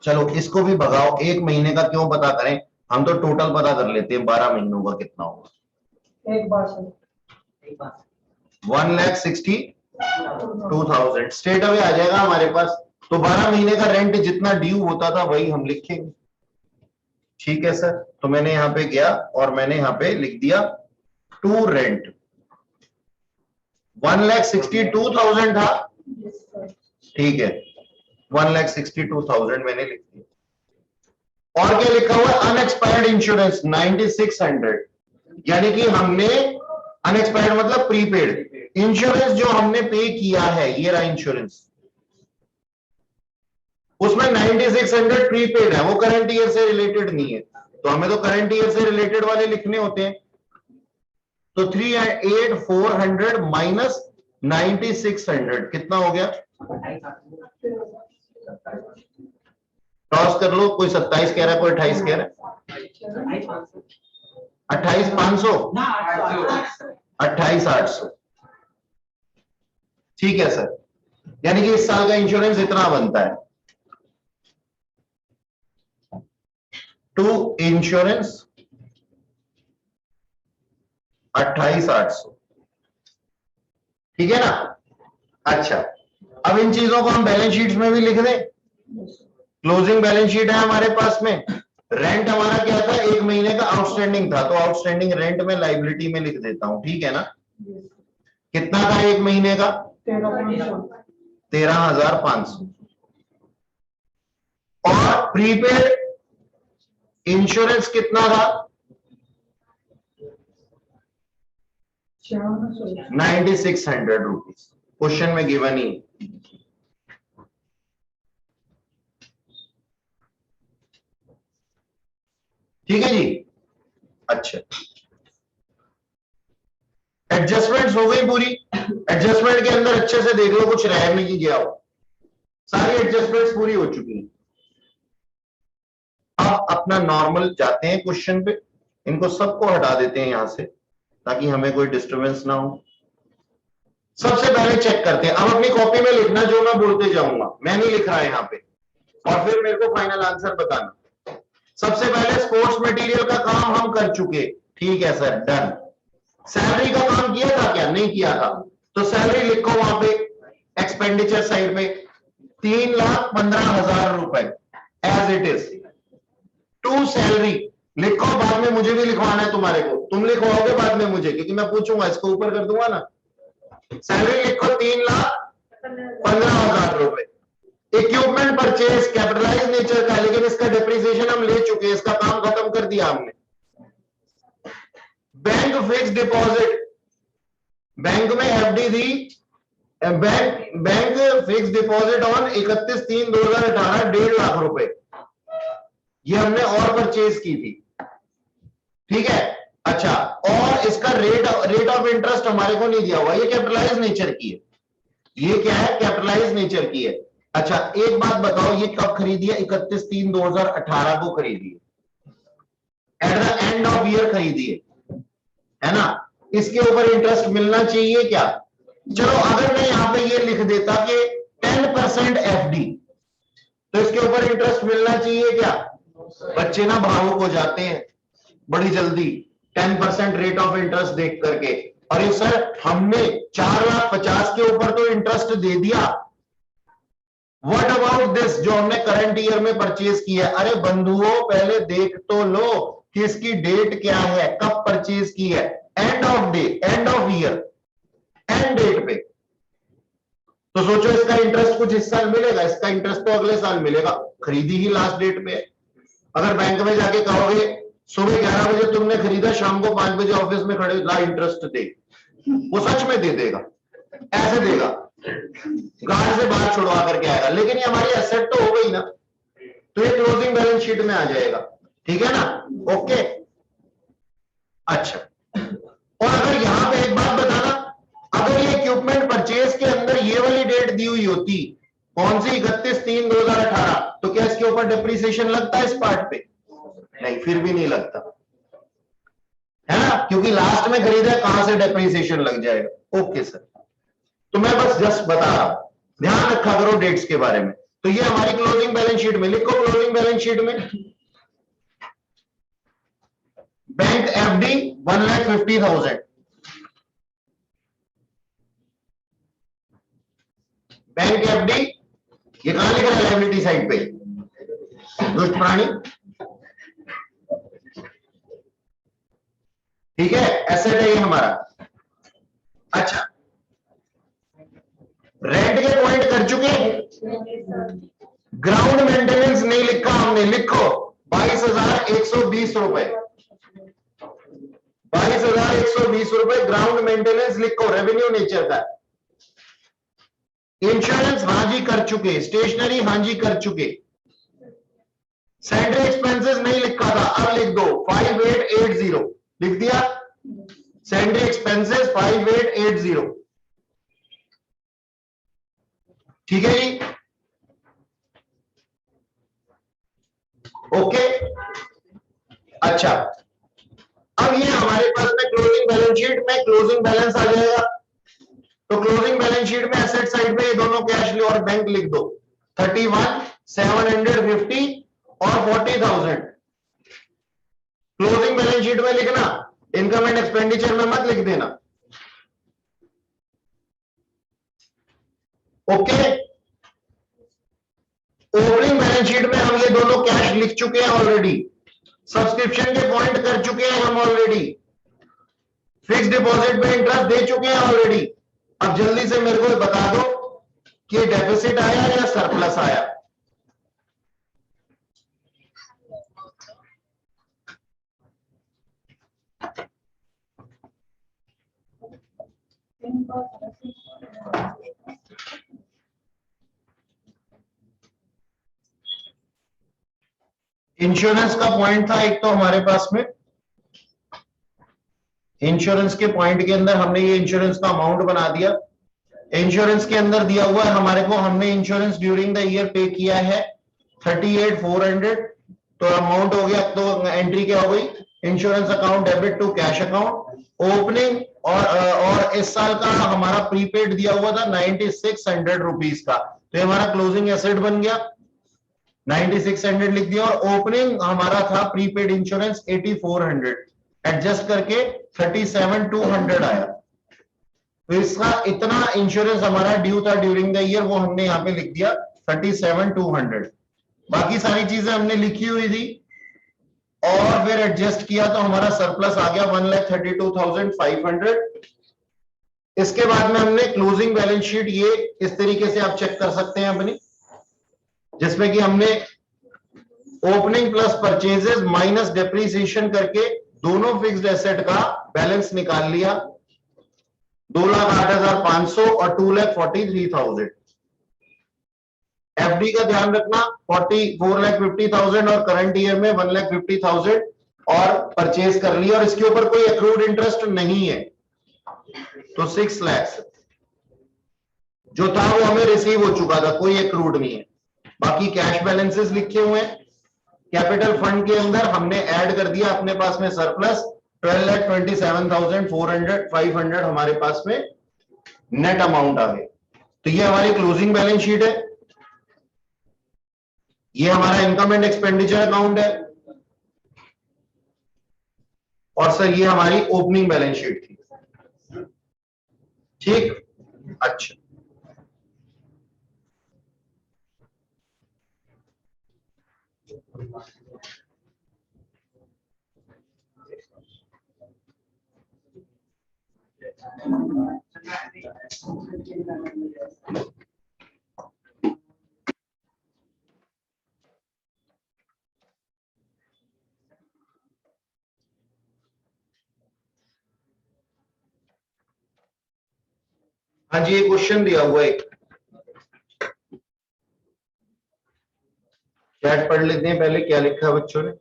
चलो इसको भी भगाओ, 1 महीने का क्यों पता करें, हम तो टोटल पता कर लेते हैं 12 महीनों का कितना होगा। 1,62,000 स्ट्रेट अवे आ जाएगा हमारे पास। तो 12 महीने का रेंट जितना ड्यू होता था वही हम लिखेंगे। ठीक है सर, तो मैंने यहां पे गया और मैंने यहां पे लिख दिया टू रेंट। 1,62,000 था, ठीक है, 1,62,000 मैंने लिख दिया। और क्या लिखा हुआ है? अनएक्सपायर्ड इंश्योरेंस 9,600, यानी कि हमने अनएक्सपायर्ड मतलब प्रीपेड इंश्योरेंस जो हमने पे किया है, ये रहा इंश्योरेंस, उसमें 9,600 प्रीपेड है, वो करंट ईयर से रिलेटेड नहीं है, तो हमें तो करंट ईयर से रिलेटेड वाले लिखने होते हैं। तो 3,8,400 माइनस 9,600 कितना हो गया? टॉस कर लो, कोई 27 कह रहा है, कोई 28 कह रहा है। 28,500, 28,800, ठीक है सर, यानी कि इस साल का इंश्योरेंस इतना बनता है। टू इंश्योरेंस 28,800, ठीक है ना। अच्छा, अब इन चीजों को हम बैलेंस शीट्स में भी लिख दें। क्लोजिंग बैलेंस शीट है हमारे पास में। रेंट हमारा क्या था? 1 महीने का आउटस्टैंडिंग था, तो आउटस्टैंडिंग रेंट में लाइबिलिटी में लिख देता हूं, ठीक है ना। कितना था 1 महीने का? 13,500। और प्रीपेड इंश्योरेंस कितना था? 9,600 रुपीज। क्वेश्चन में गिवन ही। ठीक है जी। अच्छा, एडजस्टमेंट्स हो गई पूरी। एडजस्टमेंट के अंदर अच्छे से देख लो, कुछ रह नहीं गया हो, सारी एडजस्टमेंट्स पूरी हो चुकी हैं। अब अपना नॉर्मल जाते हैं क्वेश्चन पे, इनको सबको हटा देते हैं यहां से ताकि हमें कोई डिस्टरबेंस ना हो। सबसे पहले चेक करते हैं, अब अपनी कॉपी में लिखना जो मैं बोलते जाऊंगा, मैं नहीं लिख रहा यहां पे, और फिर मेरे को फाइनल आंसर बताना। सबसे पहले स्पोर्ट्स मटेरियल का काम हम कर चुके, ठीक है सर, डन। सैलरी का काम किया था क्या? नहीं किया था, तो सैलरी लिखो वहां पे एक्सपेंडिचर साइड में 3,15,000 रुपए as it is. To salary लिखो, बाद में मुझे भी लिखवाना है तुम्हारे को, तुम लिखवाओगे बाद में मुझे, क्योंकि मैं पूछूंगा, इसको ऊपर कर दूंगा ना। सैलरी लिखो 3,15,000 रुपए। इक्विपमेंट परचेज कैपिटलाइज नेचर का, लेकिन इसका डिप्रिसिएशन हम ले चुके हैं, इसका काम खत्म कर दिया हमने। बैंक फिक्स डिपॉजिट, बैंक में एफडी थी, bank fix deposit on 31/3/2018 1.5 lakh रुपए, ये हमने और परचेज की थी, ठीक है। अच्छा, और इसका रेट ऑफ इंटरेस्ट हमारे को नहीं दिया हुआ, ये कैपिटलाइज नेचर की है, ये क्या है? कैपिटलाइज नेचर की है। अच्छा, एक बात बताओ, ये कब खरीदी है? 31/3/2018 को खरीदी है, at the end of year खरीदी है ना। इसके ऊपर इंटरेस्ट मिलना चाहिए क्या? चलो, अगर मैं यहां पे ये लिख देता कि 10% एफडी, तो इसके ऊपर इंटरेस्ट मिलना चाहिए क्या? बच्चे ना भावुक हो जाते हैं बड़ी जल्दी 10% रेट ऑफ इंटरेस्ट देख करके, अरे सर हमने 4,50,000 के ऊपर तो इंटरेस्ट दे दिया, व्हाट अबाउट दिस जो हमने करंट ईयर में परचेज किया? अरे बंधुओं, पहले देख तो लो कि इसकी डेट क्या है, कब परचेज की है, end of day, end of year, end date पे। तो सोचो इसका इंटरेस्ट कुछ इस साल मिलेगा, इसका इंटरेस्ट तो अगले साल मिलेगा, खरीदी ही लास्ट डेट पे है। अगर बैंक में जाके कहोगे सुबह 11 बजे तुमने खरीदा, शाम को 5 बजे ऑफिस में खड़े ला इंटरेस्ट दे, वो सच में दे देगा, ऐसे देगा, गार्ड से बाहर छुड़वा करके आएगा, लेकिन ये हमारी एसेट तो हो गई ना। तो ये क्लोजिंग बैलेंस शीट में आ जाएगा, ठीक है ना? ओके, अच्छा। और अगर यहां पे एक बात बताना, अगर ये इक्विपमेंट परचेज के अंदर ये वाली डेट दी हुई होती, कौन सी, 31/3/2018, तो क्या इसके ऊपर डिप्रिसिएशन लगता है इस पार्ट पे? नहीं, फिर भी नहीं लगता, है ना, क्योंकि लास्ट में खरीदा है, कहां से डिप्रिसिएशन लग जाएगा। ओके सर, तो मैं बस जस्ट बता रहा हूं, ध्यान रखा करो डेट्स के बारे में। तो ये हमारी क्लोजिंग बैलेंस शीट में लिखो, क्लोजिंग बैलेंस शीट में बैंक एफडी 1,50,000, बैंक एफडी, ये कहां लिख रहा है, लायबिलिटी साइड पे, दुष्ट प्राणी, ठीक है, एसेट है ये हमारा। अच्छा, रेंट के पॉइंट कर चुके, ग्राउंड मेंटेनेंस नहीं लिखा हमने, लिखो 22,120 रुपए, 22,120 रुपए ग्राउंड मेंटेनेंस लिखो, रेवेन्यू नेचर का। इंश्योरेंस हां जी कर चुके, स्टेशनरी हां जी कर चुके, सैलरी एक्सपेंसेस नहीं लिखा था, अब लिख दो 5880, लिख दिया, सैलरी एक्सपेंसेस 5880, ठीक है जी, ओके। अच्छा, अब ये हमारे पास में क्लोजिंग बैलेंस शीट में क्लोजिंग बैलेंस आ जाएगा, तो क्लोजिंग बैलेंस शीट में एसेट साइड में ये दोनों कैश लो और बैंक लिख दो, 31,750 और 40,000 क्लोजिंग बैलेंस शीट में लिखना, इनकम एंड एक्सपेंडिचर में मत लिख देना, ओके। ओपनिंग बैलेंस शीट में हम ये दोनों कैश लिख चुके हैं ऑलरेडी, सब्सक्रिप्शन के पॉइंट कर चुके हैं हम ऑलरेडी, फिक्स डिपॉजिट पे इंटरेस्ट दे चुके हैं ऑलरेडी। अब जल्दी से मेरे को बता दो कि डेफिसिट आया या सरप्लस आया, इंश्योरेंस का पॉइंट था एक तो हमारे पास में, इंश्योरेंस के पॉइंट के अंदर हमने ये इंश्योरेंस का अमाउंट बना दिया, इंश्योरेंस के अंदर दिया हुआ है हमारे को, हमने इंश्योरेंस ड्यूरिंग द ईयर पे किया है 38,400, तो अमाउंट हो गया, तो एंट्री क्या हो गई, insurance account debit to cash account, opening और इस साल का हमारा प्रीपेड दिया हुआ था 9600 रुपीज का, तो ये हमारा क्लोजिंग एसेट बन गया, 9600 लिख दिया, और ओपनिंग हमारा था प्रीपेड इंश्योरेंस 8400, एडजस्ट करके 37,200 आया, तो इसका इतना इंश्योरेंस हमारा ड्यू था ड्यूरिंग द ईयर, वो हमने यहाँ पे लिख दिया 37,200, बाकी सारी चीजें हमने लिखी हुई थी और फिर एडजस्ट किया तो हमारा सरप्लस आ गया 1,32,500। इसके बाद में हमने क्लोजिंग बैलेंस शीट ये इस तरीके से आप चेक कर सकते हैं अपनी, जिसमें कि हमने opening plus purchases minus depreciation करके दोनों फिक्स्ड एसेट का बैलेंस निकाल लिया, 2,08,500 और 2,43,000। एफडी का ध्यान रखना 4,50,000 और करंट ईयर में 1,50,000 और परचेज कर लिया, और इसके ऊपर कोई एक्रूड इंटरेस्ट नहीं है, तो 6 लाख जो था वो हमें रिसीव हो चुका था, कोई एक्रूड नहीं है। बाकी कैश बैलेंसेस लिखे हुए हैं, कैपिटल फंड के अंदर हमने ऐड कर दिया अपने पास में सरप्लस 12,27,500 हमारे पास में नेट अमाउंट आ गए, तो ये हमारी क्लोजिंग बैलेंस शीट है, ये हमारा इनकम एंड एक्सपेंडिचर अकाउंट है, और सर ये हमारी ओपनिंग बैलेंस शीट थी, ठीक, अच्छा। हाँ जी, ये क्वेश्चन दिया हुआ है, चैट पढ़ लेते हैं पहले क्या लिखा है बच्चों ने।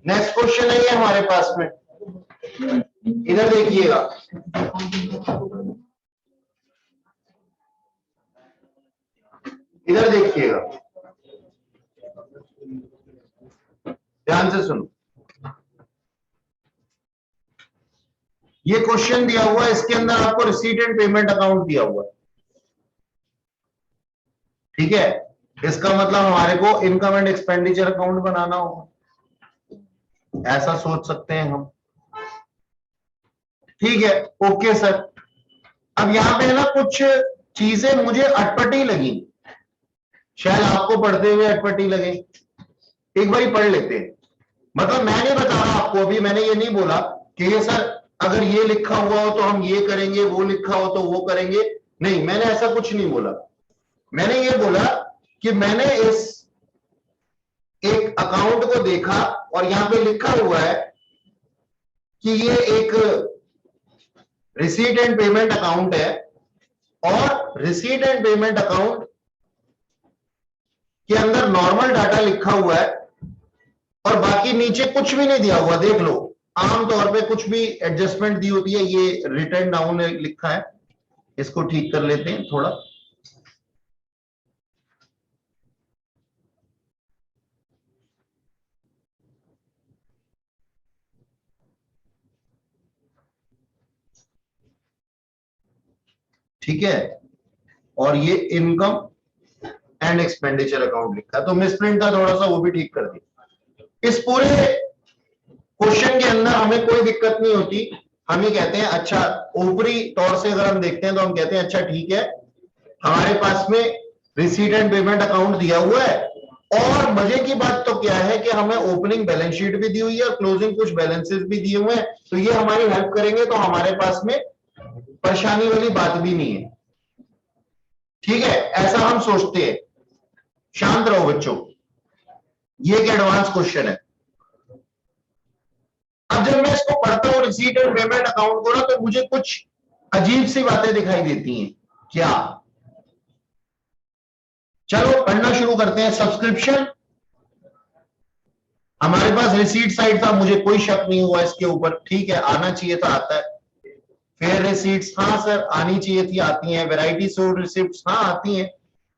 नेक्स्ट क्वेश्चन है ये हमारे पास में, इधर देखिएगा। इधर देखिएगा, ध्यान से सुनो। ये क्वेश्चन दिया हुआ है, इसके अंदर आपको रिसीट एंड पेमेंट अकाउंट दिया हुआ है, ठीक है। इसका मतलब हमारे को इनकम एंड एक्सपेंडिचर अकाउंट बनाना होगा, ऐसा सोच सकते हैं हम, ठीक है। ओके सर, अब यहां पे ना कुछ चीजें मुझे अटपटी लगी, शायद आपको पढ़ते हुए अटपटी लगे, एक बार पढ़ लेते हैं। मतलब मैं नहीं बता रहा आपको, अभी मैंने ये नहीं बोला कि ये सर अगर ये लिखा हुआ हो तो हम ये करेंगे, वो लिखा हो तो वो करेंगे, नहीं, मैंने ऐसा कुछ नहीं बोला। मैंने ये बोला कि मैंने इस एक अकाउंट को देखा और यहां पे लिखा हुआ है कि ये एक रिसीट एंड पेमेंट अकाउंट है, और रिसीट एंड पेमेंट अकाउंट के अंदर नॉर्मल डाटा लिखा हुआ है और बाकी नीचे कुछ भी नहीं दिया हुआ। देख लो, आमतौर पे कुछ भी एडजस्टमेंट दी होती है, ये रिटर्न डाउन लिखा है, इसको ठीक कर लेते हैं थोड़ा। ठीक है, और ये इनकम एंड एक्सपेंडिचर अकाउंट लिखा है, तो मिसप्रिंट था थोड़ा सा, वो भी ठीक कर दिया। इस पूरे क्वेश्चन के अंदर हमें कोई दिक्कत नहीं होती, हम ही कहते हैं अच्छा, ऊपरी तौर से अगर हम देखते हैं तो हम कहते हैं अच्छा ठीक है, हमारे पास में रिसीट एंड पेमेंट अकाउंट दिया हुआ है, और मजे की बात तो क्या है कि हमें ओपनिंग बैलेंस शीट भी दी हुई है और क्लोजिंग कुछ बैलेंसेस भी दिए हुए हैं, तो ये हमारी हेल्प करेंगे, तो हमारे पास में परेशानी वाली बात भी नहीं है, ठीक है। ऐसा हम सोचते हैं। शांत रहो बच्चों, ये एक एडवांस क्वेश्चन है। अब जब मैं इसको पढ़ता हूं रिसीट एंड पेमेंट अकाउंट को ना, तो मुझे कुछ अजीब सी बातें दिखाई देती हैं। क्या? चलो पढ़ना शुरू करते हैं। सब्सक्रिप्शन, हमारे पास रिसीट साइड था, मुझे कोई शक नहीं हुआ इसके ऊपर, ठीक है, आना चाहिए था, आता है। फेयर रिसीट्स, हाँ सर आनी चाहिए थी, आती हैं। वैरायटी सोल्ड रिसिप्ट्स, हाँ आती हैं।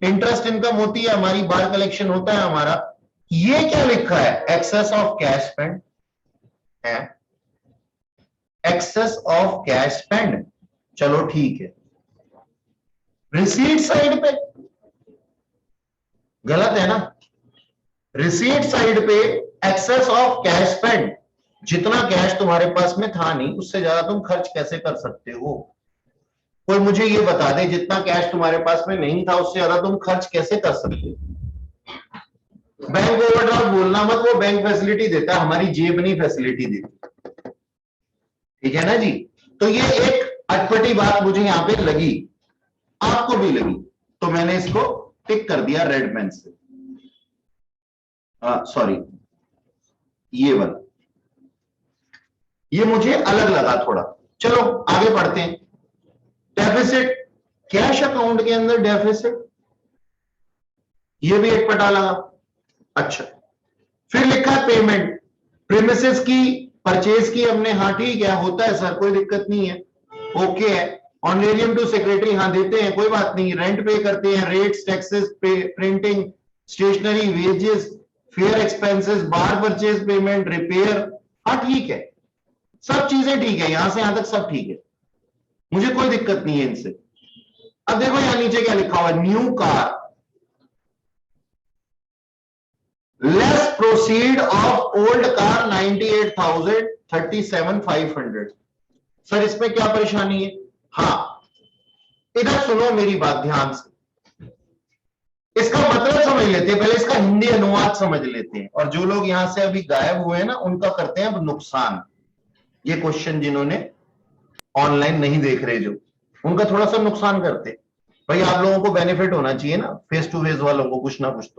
इंटरेस्ट इनकम होती है हमारी, बार कलेक्शन होता है हमारा। ये क्या लिखा है? एक्सेस ऑफ कैश स्पेंड है, एक्सेस ऑफ कैश स्पेंड, चलो ठीक है। रिसीट साइड पे गलत है ना, रिसीट साइड पे एक्सेस ऑफ कैश स्पेंड, जितना कैश तुम्हारे पास में था नहीं उससे ज्यादा तुम खर्च कैसे कर सकते हो? कोई मुझे ये बता दे, जितना कैश तुम्हारे पास में नहीं था उससे ज्यादा तुम खर्च कैसे कर सकते हो? बैंक ओवरड्राफ्ट बोलना मत, वो बैंक फैसिलिटी देता है, हमारी जेब नहीं फैसिलिटी देती, ठीक है ना जी। तो ये एक अटपटी बात मुझे यहां पे लगी, आपको भी लगी, तो मैंने इसको टिक कर दिया रेड पेन से। सॉरी, ये वाला, ये मुझे अलग लगा थोड़ा। चलो आगे बढ़ते हैं। डेफिसिट, कैश अकाउंट के अंदर डेफिसिट, ये भी एक पटा लगा। अच्छा, फिर लिखा है पेमेंट, प्रीमिसेस की परचेज की हमने, हाँ ठीक है, होता है सर, कोई दिक्कत नहीं है, ओके है। ऑनरेरियम टू सेक्रेटरी, हाँ देते हैं, कोई बात नहीं। रेंट पे करते हैं, rates, taxes, printing, stationery, wages, fare expenses, बार परचेज पेमेंट, रिपेयर, हाँ ठीक है, सब चीजें ठीक है, यहां से यहां तक सब ठीक है, मुझे कोई दिक्कत नहीं है इनसे। अब देखो यहां नीचे क्या लिखा हुआ है, new car, less proceed of old car 98,000, 37,500। Sir इसमें क्या परेशानी है? हाँ, इधर सुनो मेरी बात ध्यान से, इसका मतलब समझ लेते हैं, पहले इसका हिंदी अनुवाद समझ लेते हैं, और जो लोग यहां से अभी गायब हुए हैं ना, उनका करते हैं अब नुकसान। ये क्वेश्चन जिन्होंने ऑनलाइन नहीं देख रहे, जो उनका थोड़ा सा नुकसान करते, भाई आप लोगों को बेनिफिट होना चाहिए ना, फेस टू फेस वालों को कुछ ना कुछ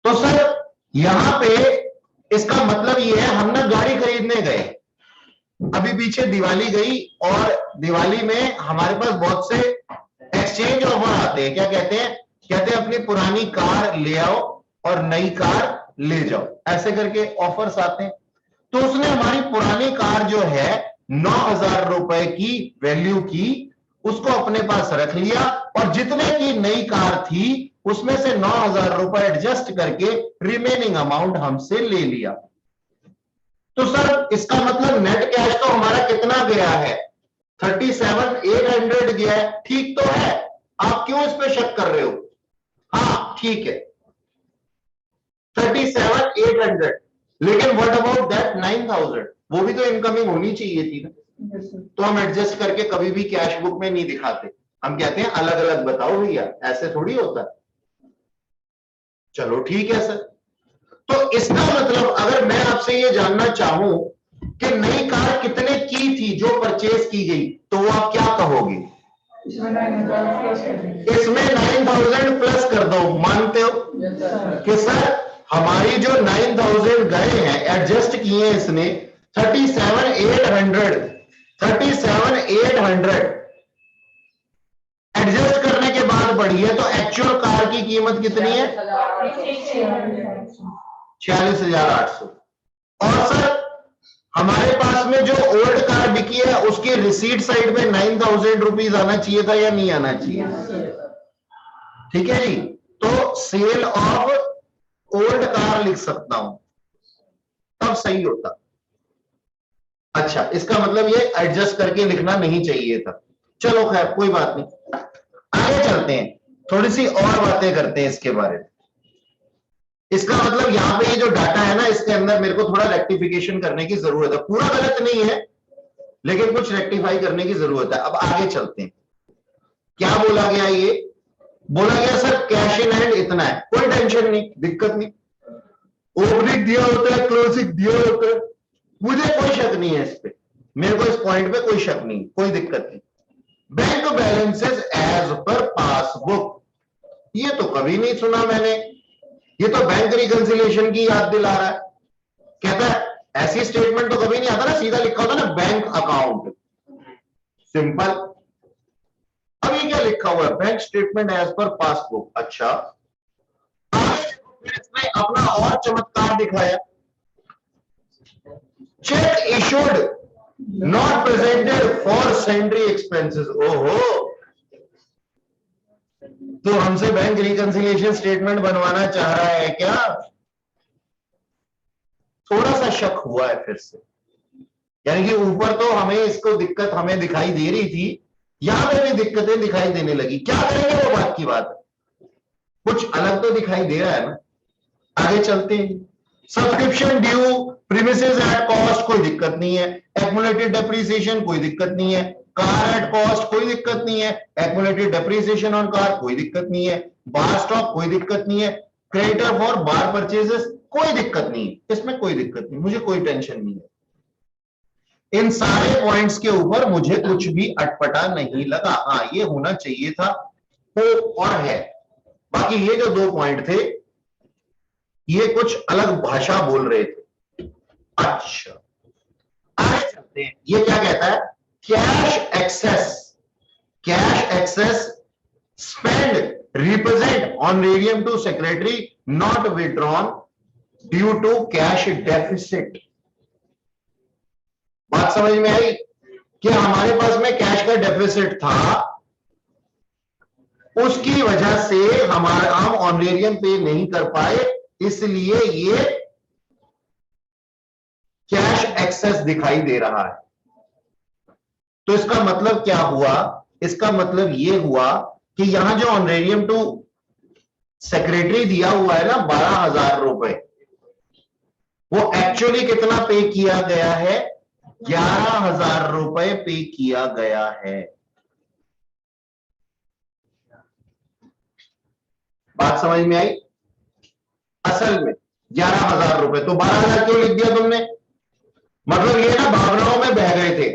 तो सर यहां पे इसका मतलब ये है, हम ना गाड़ी खरीदने गए, अभी पीछे दिवाली गई और दिवाली में हमारे पास बहुत से एक्सचेंज ऑफर आते हैं। क्या कहते हैं? कहते हैं अपनी पुरानी कार ले आओ और नई कार ले जाओ, ऐसे करके ऑफर्स आते हैं। तो उसने हमारी पुरानी कार जो है 9,000 रुपए की वैल्यू की, उसको अपने पास रख लिया और जितने की नई कार थी उसमें से 9,000 रुपए एडजस्ट करके रिमेनिंग अमाउंट हमसे ले लिया। तो सर इसका मतलब नेट कैश तो हमारा कितना गया है? 37,800 गया है। ठीक तो है, आप क्यों इस पे शक कर रहे हो? हाँ ठीक है 37,800, लेकिन व्हाट अबाउट दैट 9,000? वो भी तो इनकमिंग होनी चाहिए थी ना। तो हम एडजस्ट करके कभी भी कैश बुक में नहीं दिखाते, हम कहते हैं अलग अलग बताओ भैया, ऐसे थोड़ी होता है। चलो ठीक है सर। तो इसका मतलब अगर मैं आपसे ये जानना चाहूं कि नई कार कितने की थी जो परचेज की गई, तो वो आप क्या कहोगे? इसमें 9,000 प्लस कर दो। मानते हो कि सर हमारी जो 9,000 गए हैं एडजस्ट किए हैं इसने 37,800 एडजस्ट करने के बाद बढ़ी है, तो एक्चुअल कार की कीमत कितनी है? 46,800। और सर हमारे पास में जो ओल्ड कार बिकी है उसकी रिसीट साइड में 9,000 रुपीज आना चाहिए था या नहीं आना चाहिए? ठीक है जी। तो सेल ऑफ ओल्ड कार लिख सकता हूं, तब सही होता। अच्छा, इसका मतलब ये एडजस्ट करके लिखना नहीं चाहिए था। चलो खैर कोई बात नहीं, आगे चलते हैं, थोड़ी सी और बातें करते हैं इसके बारे में। इसका मतलब यहां पे ये जो डाटा है ना, इसके अंदर मेरे को थोड़ा रेक्टिफिकेशन करने की जरूरत है। पूरा गलत नहीं है लेकिन कुछ रेक्टिफाई करने की जरूरत है। अब आगे चलते हैं। क्या बोला गया? ये बोला गया सर कैश इन हैंड इतना है, कोई टेंशन नहीं, दिक्कत नहीं। ओपनिंग दिया होता है, क्लोजिंग दिया होता है, मुझे कोई शक नहीं है इस पे, मेरे को इस पॉइंट पे कोई शक नहीं, कोई दिक्कत नहीं। Bank balances as per passbook, ये तो कभी नहीं सुना मैंने, ये तो बैंक रिकंसिलिएशन की याद दिला रहा है। कहता है ऐसी स्टेटमेंट तो कभी नहीं आता ना, सीधा लिखा होता ना बैंक अकाउंट, सिंपल। अब ये क्या लिखा हुआ है? Bank statement as per passbook. अच्छा, इसने अपना और चमत्कार दिखाया, cheque issued not presented for sundry expenses. ओहो, तो हमसे बैंक रिकंसिलिएशन स्टेटमेंट बनवाना चाह रहा है क्या? थोड़ा सा शक हुआ है फिर से, यानी कि ऊपर तो हमें इसको दिक्कत हमें दिखाई दे रही थी, यहां पे भी दिक्कतें दिखाई देने लगी। क्या करेंगे वो बात की बात है, कुछ अलग तो दिखाई दे रहा है ना। आगे चलते हैं। Subscription due premises at cost, कोई दिक्कत नहीं है। एक्युमुलेटेड डेप्रिसिएशन, कोई दिक्कत नहीं है। कार एट कॉस्ट, कोई दिक्कत नहीं है। एक्युमुलेटेड डेप्रिसिएशन ऑन कार, कोई दिक्कत नहीं है। बार स्टॉक, कोई दिक्कत नहीं है। क्रेडिटर फॉर बार परचेजेस, कोई दिक्कत नहीं है, इसमें कोई दिक्कत नहीं, मुझे कोई टेंशन नहीं है। इन सारे पॉइंट्स के ऊपर मुझे कुछ भी अटपटा नहीं लगा। हाँ, ये होना चाहिए था, हो और है। बाकी ये जो 2 पॉइंट थे ये कुछ अलग भाषा बोल रहे थे। अच्छा, आगे चलते हैं। ये क्या कहता है? Cash excess spend represent honorarium to secretary not withdrawn due to cash deficit. बात समझ में आई कि हमारे पास में कैश का डेफिसिट था, उसकी वजह से हम ऑनरेरियम पे नहीं कर पाए, इसलिए ये कैश एक्सेस दिखाई दे रहा है। तो इसका मतलब क्या हुआ? इसका मतलब ये हुआ कि यहां जो ऑनरेरियम टू सेक्रेटरी दिया हुआ है ना 12,000 रुपए, वो एक्चुअली कितना पे किया गया है? 11,000 रुपए पे किया गया है। बात समझ में आई? असल में 11,000 रुपए, तो 12,000 क्यों लिख दिया तुमने? मतलब ये ना भावनाओं में बह गए थे,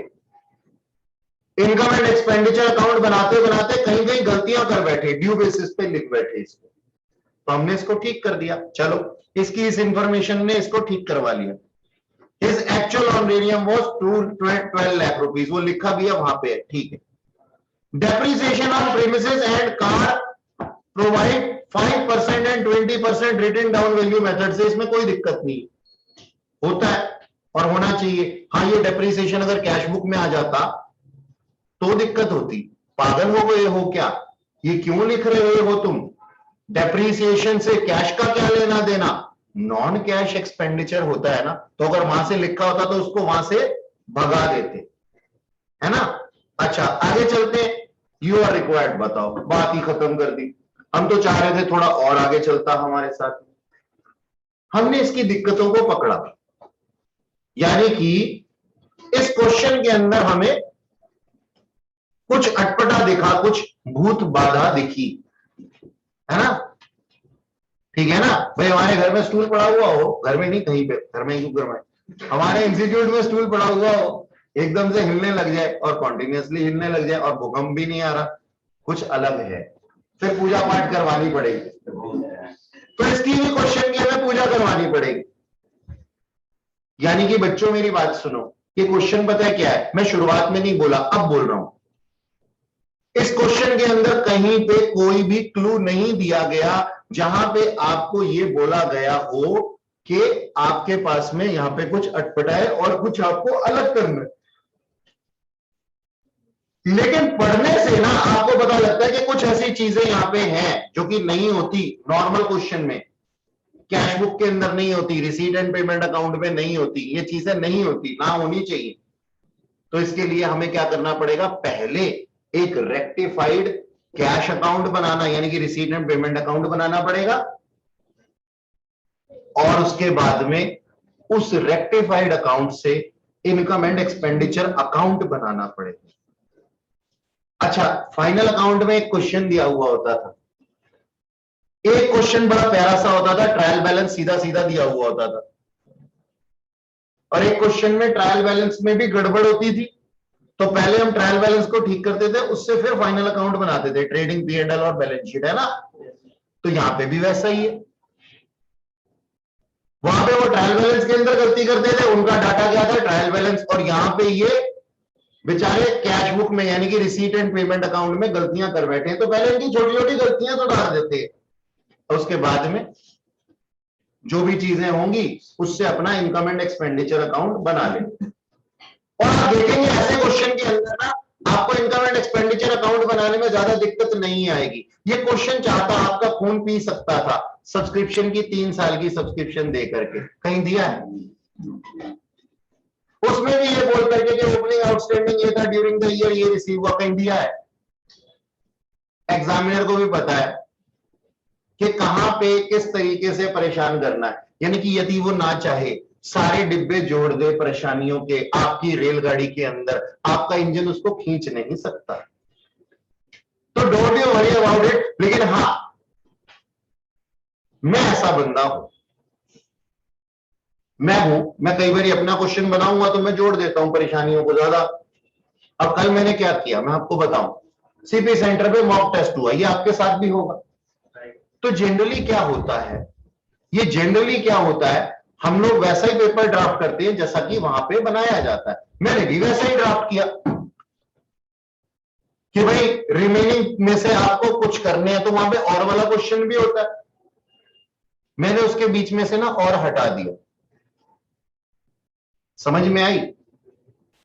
इनकम एंड एक्सपेंडिचर अकाउंट बनाते बनाते कहीं कहीं गलतियां कर बैठे, ड्यू बेसिस पे लिख बैठे इसको, तो हमने इसको ठीक कर दिया। चलो, इसकी इस इंफॉर्मेशन ने इसको ठीक करवा लिया। His actual honorarium was 12 lakh rupees, वो लिखा भी है वहां पे है, ठीक है। Depreciation on premises and car provide 5% and 20% written down value method से, इसमें कोई दिक्कत नहीं होता है और होना चाहिए। हाँ, ये डेप्रिसिएशन अगर कैश बुक में आ जाता तो दिक्कत होती। पागल हो गए हो क्या, ये क्यों लिख रहे हो तुम? डेप्रिसिएशन से कैश का क्या लेना देना? नॉन कैश एक्सपेंडिचर होता है ना, तो अगर वहां से लिखा होता तो उसको वहां से भगा देते, है ना। अच्छा, आगे चलते हैं। यू आर रिक्वायर्ड, बताओ, बात ही खत्म कर दी। हम तो चाह रहे थे थोड़ा और आगे चलता हमारे साथ। हमने इसकी दिक्कतों को पकड़ा, यानी कि इस क्वेश्चन के अंदर हमें कुछ अटपटा दिखा, कुछ भूत बाधा दिखी, है ना। ठीक है ना भाई, हमारे घर में स्टूल पड़ा हुआ हो, घर में नहीं कहीं पे, घर में ही क्यों करवाएं, हमारे इंस्टीट्यूट में स्टूल पड़ा हुआ हो, एकदम से हिलने लग जाए और कॉन्टिन्यूअसली हिलने लग जाए और भूकंप भी नहीं आ रहा, कुछ अलग है, फिर पूजा पाठ करवानी पड़ेगी। तो इसकी भी क्वेश्चन की हमें पूजा करवानी पड़ेगी। यानी कि बच्चों मेरी बात सुनो, ये क्वेश्चन पता है क्या है, मैं शुरुआत में नहीं बोला, अब बोल रहा हूं। इस क्वेश्चन के अंदर कहीं पे कोई भी क्लू नहीं दिया गया जहां पे आपको ये बोला गया हो कि आपके पास में यहां पे कुछ अटपटा है और कुछ आपको अलग करना है। लेकिन पढ़ने से ना आपको पता लगता है कि कुछ ऐसी चीजें यहां पे हैं जो कि नहीं होती नॉर्मल क्वेश्चन में, कैश बुक के अंदर नहीं होती, रिसीट एंड पेमेंट अकाउंट में नहीं होती, ये चीजें नहीं होती, ना होनी चाहिए। तो इसके लिए हमें क्या करना पड़ेगा, पहले एक रेक्टिफाइड कैश अकाउंट बनाना, यानी कि रिसीट एंड पेमेंट अकाउंट बनाना पड़ेगा, और उसके बाद में उस रेक्टिफाइड अकाउंट से इनकम एंड एक्सपेंडिचर अकाउंट बनाना पड़ेगा। अच्छा, फाइनल अकाउंट में एक क्वेश्चन दिया हुआ होता था, एक क्वेश्चन बड़ा प्यारा सा होता था, ट्रायल बैलेंस सीधा सीधा दिया हुआ होता था, और एक क्वेश्चन में ट्रायल बैलेंस में भी गड़बड़ होती थी। तो पहले हम ट्रायल बैलेंस को ठीक करते थे, उससे फिर फाइनल अकाउंट बनाते थे, ट्रेडिंग P&L और बैलेंस शीट, है ना। तो यहां पे भी वैसा ही है, वहां पे वो ट्रायल बैलेंस के अंदर गलती करते थे, उनका डाटा क्या था, ट्रायल बैलेंस, और यहां पे ये बेचारे कैश बुक में यानी कि रिसीट एंड पेमेंट अकाउंट में गलतियां कर बैठे हैं। तो पहले इनकी छोटी छोटी गलतियां सुधार देते हैं, और उसके बाद में जो भी चीजें होंगी उससे अपना इनकम एंड एक्सपेंडिचर अकाउंट बना ले। और आप देखेंगे ऐसे क्वेश्चन के अंदर ना आपको इनकम एंड एक्सपेंडिचर अकाउंट बनाने में ज्यादा दिक्कत नहीं आएगी। ये क्वेश्चन चाहता आपका खून पी सकता था, सब्सक्रिप्शन की 3 साल की सब्सक्रिप्शन दे करके, कहीं दिया है? उसमें भी ये बोल करके कि ओपनिंग आउटस्टैंडिंग ये था, ड्यूरिंग द ईयर ये रिसीव हुआ, कहीं दिया है? एग्जामिनर को भी पता है कि कहां पे किस तरीके से परेशान करना है, यानी कि यदि वो ना चाहे सारे डिब्बे जोड़ दे परेशानियों के आपकी रेलगाड़ी के अंदर, आपका इंजन उसको खींच नहीं सकता। तो don't you worry about it. लेकिन हाँ, मैं ऐसा बंदा हूं, मैं कई बार अपना क्वेश्चन बनाऊंगा तो मैं जोड़ देता हूं परेशानियों को ज्यादा। अब कल मैंने क्या किया मैं आपको बताऊं, सीपी सेंटर पे मॉक टेस्ट हुआ, ये आपके साथ भी होगा। तो जनरली क्या होता है, ये जनरली क्या होता है, हम लोग वैसा ही पेपर ड्राफ्ट करते हैं जैसा कि वहां पे बनाया जाता है। मैंने भी वैसा ही ड्राफ्ट किया कि भाई रिमेनिंग में से आपको कुछ करने हैं, तो वहां पे और वाला क्वेश्चन भी होता है, मैंने उसके बीच में से ना और हटा दिया। समझ में आई?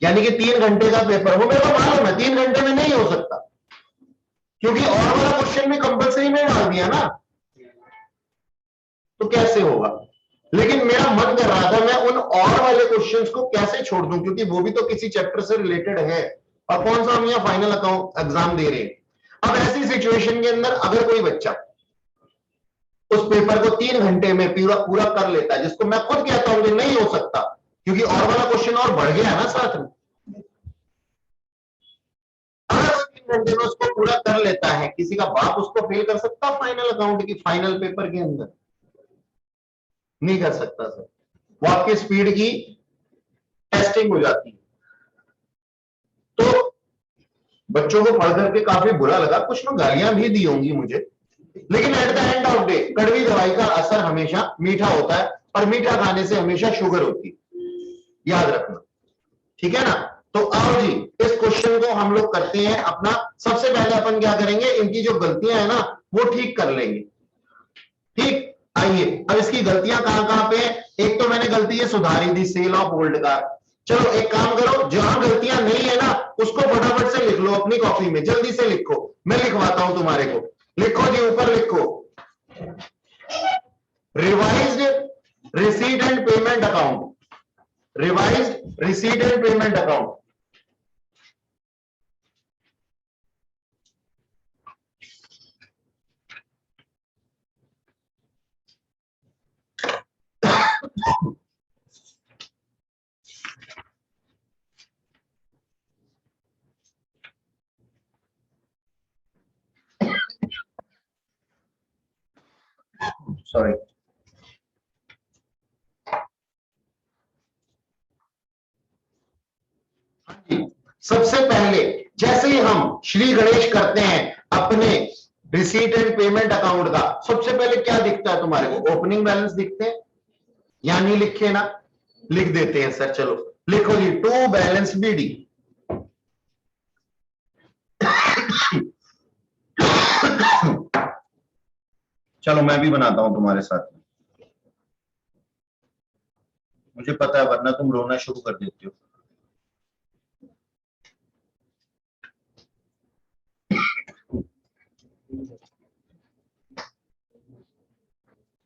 यानी कि 3 घंटे का पेपर हो, मेरे को मालूम है 3 घंटे में नहीं हो सकता, क्योंकि और वाला क्वेश्चन भी कंपलसरी में डाल दिया ना, तो कैसे होगा। लेकिन मेरा मन कर रहा था मैं उन और वाले क्वेश्चंस को कैसे छोड़ दूं, क्योंकि वो भी तो किसी चैप्टर से रिलेटेड है, और कौन सा हम यहाँ फाइनल अकाउंट एग्जाम दे रहे हैं। अब ऐसी सिचुएशन के अंदर अगर कोई बच्चा उस पेपर को 3 घंटे में पूरा कर लेता है, जिसको मैं खुद कहता हूं कि नहीं हो सकता, क्योंकि और वाला क्वेश्चन और बढ़ गया ना साथ में, अगर 3 घंटे में उसको पूरा कर लेता है, किसी का बाप उसको फेल कर सकता फाइनल अकाउंट की फाइनल पेपर के अंदर? नहीं कर सकता सर, वो आपकी स्पीड की टेस्टिंग हो जाती है। तो बच्चों को पढ़ करके काफी बुरा लगा, कुछ लोग गालियां भी दी होंगी मुझे, लेकिन at the end of day कड़वी दवाई का असर हमेशा मीठा होता है, और मीठा खाने से हमेशा शुगर होती है। याद रखना, ठीक है ना। तो आओ जी इस क्वेश्चन को हम लोग करते हैं अपना। सबसे पहले अपन क्या करेंगे, इनकी जो गलतियां है ना वो ठीक कर लेंगे। ठीक, आइए अब इसकी गलतियां कहां कहां पे है। एक तो मैंने गलती ये सुधारी दी, सेल ऑफ ओल्ड कार। चलो एक काम करो, जहां गलतियां नहीं है ना उसको फटाफट से लिख लो अपनी कॉपी में, जल्दी से लिखो, मैं लिखवाता हूं तुम्हारे को। लिखो जी, ऊपर लिखो, revised receipt and payment account, revised receipt and payment account. Sorry, सबसे पहले जैसे ही हम श्री गणेश करते हैं अपने रिसीट एंड पेमेंट अकाउंट का, सबसे पहले क्या दिखता है तुम्हारे को, ओपनिंग बैलेंस दिखते हैं या नहीं लिखे ना, लिख देते हैं सर। चलो लिखो जी, टू बैलेंस बीडी। चलो मैं भी बनाता हूं तुम्हारे साथ में, मुझे पता है वरना तुम रोना शुरू कर देते हो।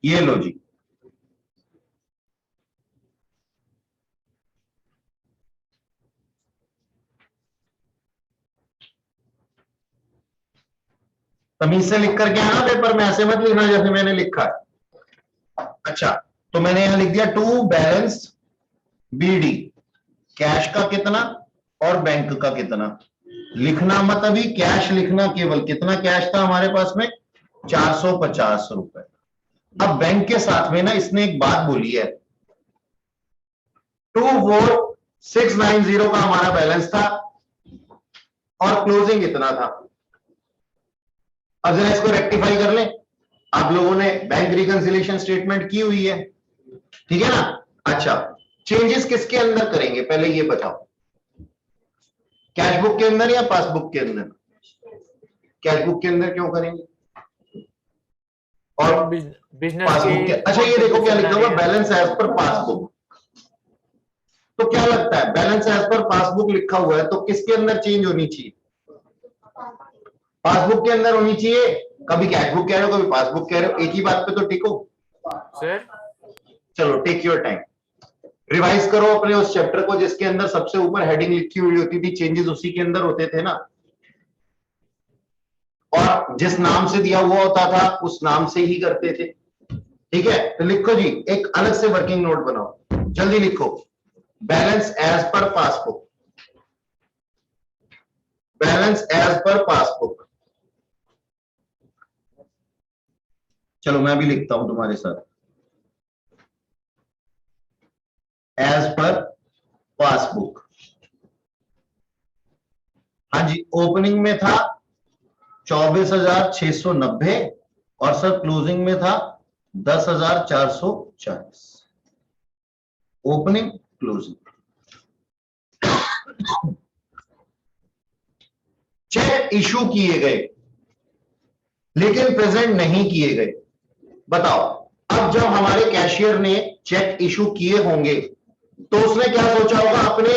ये लो जी, तमीज से लिख करके आना पेपर में, ऐसे मत लिखना जैसे मैंने लिखा है। अच्छा, तो मैंने यहां लिख दिया टू बैलेंस बीडी, कैश का कितना और बैंक का कितना। लिखना मत अभी, कैश लिखना केवल, कितना कैश था हमारे पास में, 450 रुपए। अब बैंक के साथ में ना इसने एक बात बोली है, 24690 का हमारा बैलेंस था और क्लोजिंग इतना था। अब जरा इसको रेक्टिफाई कर लें, आप लोगों ने बैंक रिकंसिलिएशन स्टेटमेंट की हुई है, ठीक है ना। अच्छा, चेंजेस किसके अंदर करेंगे पहले ये बताओ, कैश बुक के अंदर या पासबुक के अंदर? कैश बुक के अंदर क्यों करेंगे, और बिजनेस पासबुक के, अच्छा ये देखो क्या लिखा हुआ, बैलेंस एज पर पासबुक। तो क्या लगता है, बैलेंस एज पर पासबुक लिखा हुआ है तो किसके अंदर चेंज होनी चाहिए, पासबुक के अंदर होनी चाहिए। कभी कैश बुक कह रहे हो, कभी पासबुक कह रहे हो, एक ही बात पे तो टिको सर। चलो टेक योर टाइम, रिवाइज करो अपने उस चैप्टर को जिसके अंदर सबसे ऊपर हेडिंग लिखी हुई होती थी, चेंजेस उसी के अंदर होते थे ना, और जिस नाम से दिया हुआ होता था उस नाम से ही करते थे, ठीक है। तो लिखो जी, एक अलग से वर्किंग नोट बनाओ, जल्दी लिखो, balance as per passbook, balance as per passbook. चलो मैं भी लिखता हूं तुम्हारे साथ, एज पर पासबुक। हाँ जी, ओपनिंग में था 24,690 और सर क्लोजिंग में था 10,440, ओपनिंग क्लोजिंग। चेक इशू किए गए लेकिन प्रेजेंट नहीं किए गए, बताओ। अब जब हमारे कैशियर ने चेक इशू किए होंगे तो उसने क्या सोचा होगा, अपने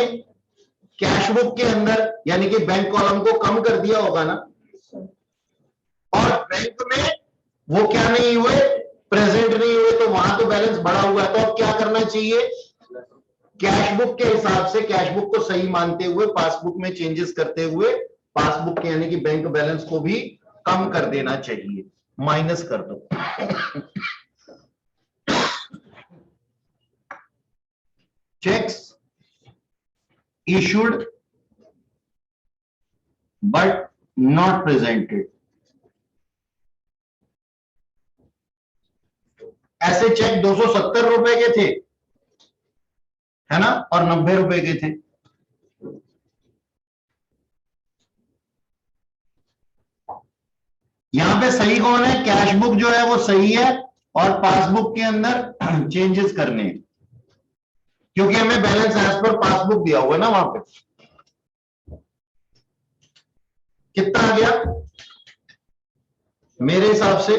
कैश बुक के अंदर यानी कि बैंक कॉलम को कम कर दिया होगा ना, और बैंक में वो क्या नहीं हुए, प्रेजेंट नहीं हुए, तो वहां तो बैलेंस बढ़ा हुआ है। तो अब क्या करना चाहिए, कैश बुक के हिसाब से कैश बुक को सही मानते हुए पासबुक में चेंजेस करते हुए पासबुक के यानी कि बैंक बैलेंस को भी कम कर देना चाहिए, माइनस कर दो। Cheques issued but not presented, ऐसे चेक 270 रुपए के थे, है ना, और 90 रुपए के थे। यहां पे सही कौन है, कैश बुक जो है वो सही है और पासबुक के अंदर चेंजेस करने हैं। क्योंकि हमें बैलेंस एज पर पासबुक दिया हुआ है ना वहां पे। कितना आ गया मेरे हिसाब से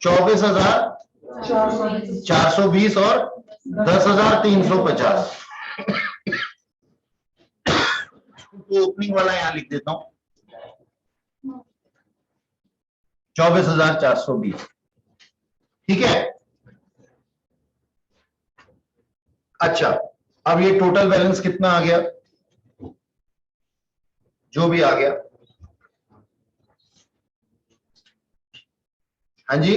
24,420 और 10,350। तो ओपनिंग वाला यहां लिख देता हूं 24,420। ठीक है। अच्छा अब ये टोटल बैलेंस कितना आ गया, जो भी आ गया, हाँ जी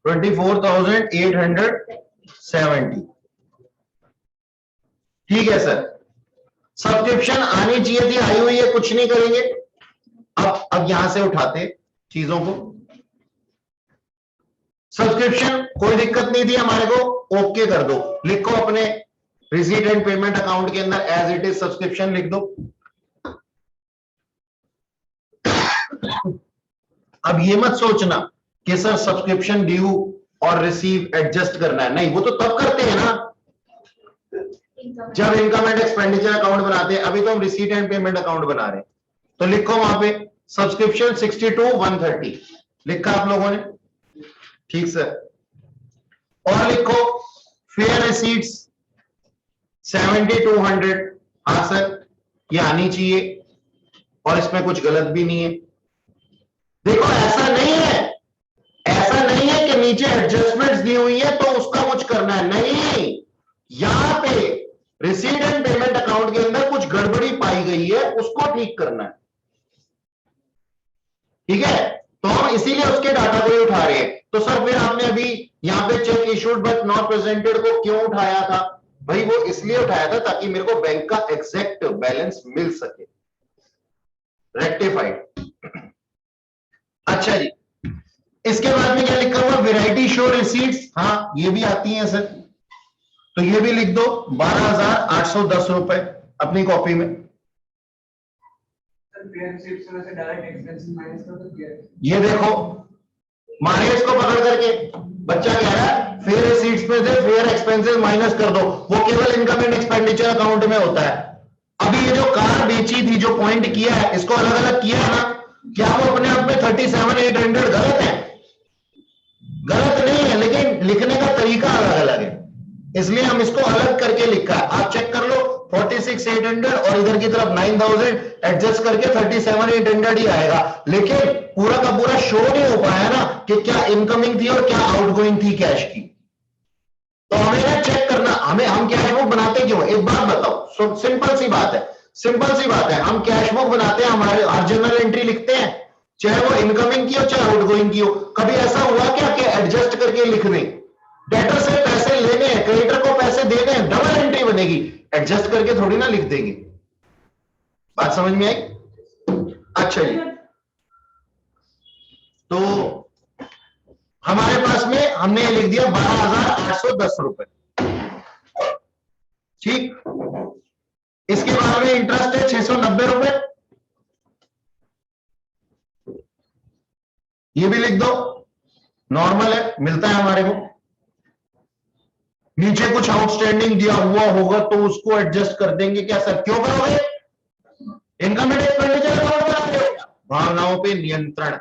24,870। ठीक है सर, सब्सक्रिप्शन आनी चाहिए थी, आई हुई है, कुछ नहीं करेंगे। अब यहां से उठाते चीजों को। सब्सक्रिप्शन कोई दिक्कत नहीं थी हमारे को, ओके कर दो, लिखो अपने रिसीट एंड पेमेंट अकाउंट के अंदर एज इट इज सब्सक्रिप्शन लिख दो। अब ये मत सोचना कि सर सब्सक्रिप्शन ड्यू और रिसीव एडजस्ट करना है, नहीं, वो तो तब करते हैं ना जब इनकम एंड एक्सपेंडिचर अकाउंट बनाते हैं। अभी तो हम रिसीट एंड पेमेंट अकाउंट बना रहे हैं, तो लिखो वहां पे सब्सक्रिप्शन 62,130 लिखा आप लोगों ने, ठीक सर। और लिखो फेयर रिसीट्स 7200, हाँ सर ये आनी चाहिए और इसमें कुछ गलत भी नहीं है। देखो ऐसा नहीं है कि नीचे एडजस्टमेंट्स दी हुई है तो उसका कुछ करना है, नहीं, यहां पे रिसीट एंड पेमेंट अकाउंट के अंदर कुछ गड़बड़ी पाई गई है, उसको ठीक करना है। ठीक है, तो हम इसीलिए उसके डाटा को ही उठा रहे हैं। तो सर फिर आपने अभी यहां पे check issued but not presented को क्यों उठाया था? भाई वो इसलिए उठाया था ताकि मेरे को बैंक का एग्जैक्ट बैलेंस मिल सके, रेक्टिफाइड। अच्छा जी, इसके बाद में क्या लिखा हुआ, वैरायटी शो रिसीट्स, हाँ ये भी आती है सर, तो ये भी लिख दो 12,810 रुपए अपनी कॉपी में। ये देखो मारे इसको पकड़ करके, बच्चा कह रहा है फेयर रिसीट्स में से फेयर एक्सपेंसेस माइनस कर दो, वो केवल इनकम एंड एक्सपेंडिचर अकाउंट में होता है। अभी ये जो कार बेची थी, जो पॉइंट किया है, इसको अलग अलग किया है ना, क्या वो अपने आप में 37,800 गलत है? गलत नहीं है, लेकिन लिखने का तरीका अलग अलग है, इसलिए हम इसको अलग करके लिखा है। आप चेक कर लो 46,800 और इधर की तरफ 9,000 एडजस्ट करके 37,800 ही आएगा, लेकिन पूरा का पूरा शो नहीं हो पाया ना कि क्या इनकमिंग थी और क्या आउटगोइंग थी कैश की। तो हमें ना चेक करना, हम कैश बुक बनाते क्यों? एक बात बताओ, सिंपल सी बात है, हम कैश बुक बनाते हैं, हमारे हर जर्नल एंट्री लिखते हैं, चाहे वो इनकमिंग की हो चाहे आउटगोइंग की हो। कभी ऐसा हुआ क्या कि एडजस्ट करके लिख दें? डेटर से पैसे लेने हैं, क्रेडिटर को पैसे देने हैं, डबल एंट्री बनेगी, एडजस्ट करके थोड़ी ना लिख देंगे। बात समझ में आई? अच्छा जी, तो हमारे पास में हमने लिख दिया 12,810 रुपए, ठीक। इसके बाद में इंटरेस्ट है 690 रुपए, ये भी लिख दो, नॉर्मल है, मिलता है हमारे को। नीचे कुछ आउटस्टैंडिंग दिया हुआ होगा तो उसको एडजस्ट कर देंगे। क्या सर, क्यों करोगे? इनकम एंड एक्सपेंडिचर अकाउंट बना रहे हो, भावनाओं पे नियंत्रण,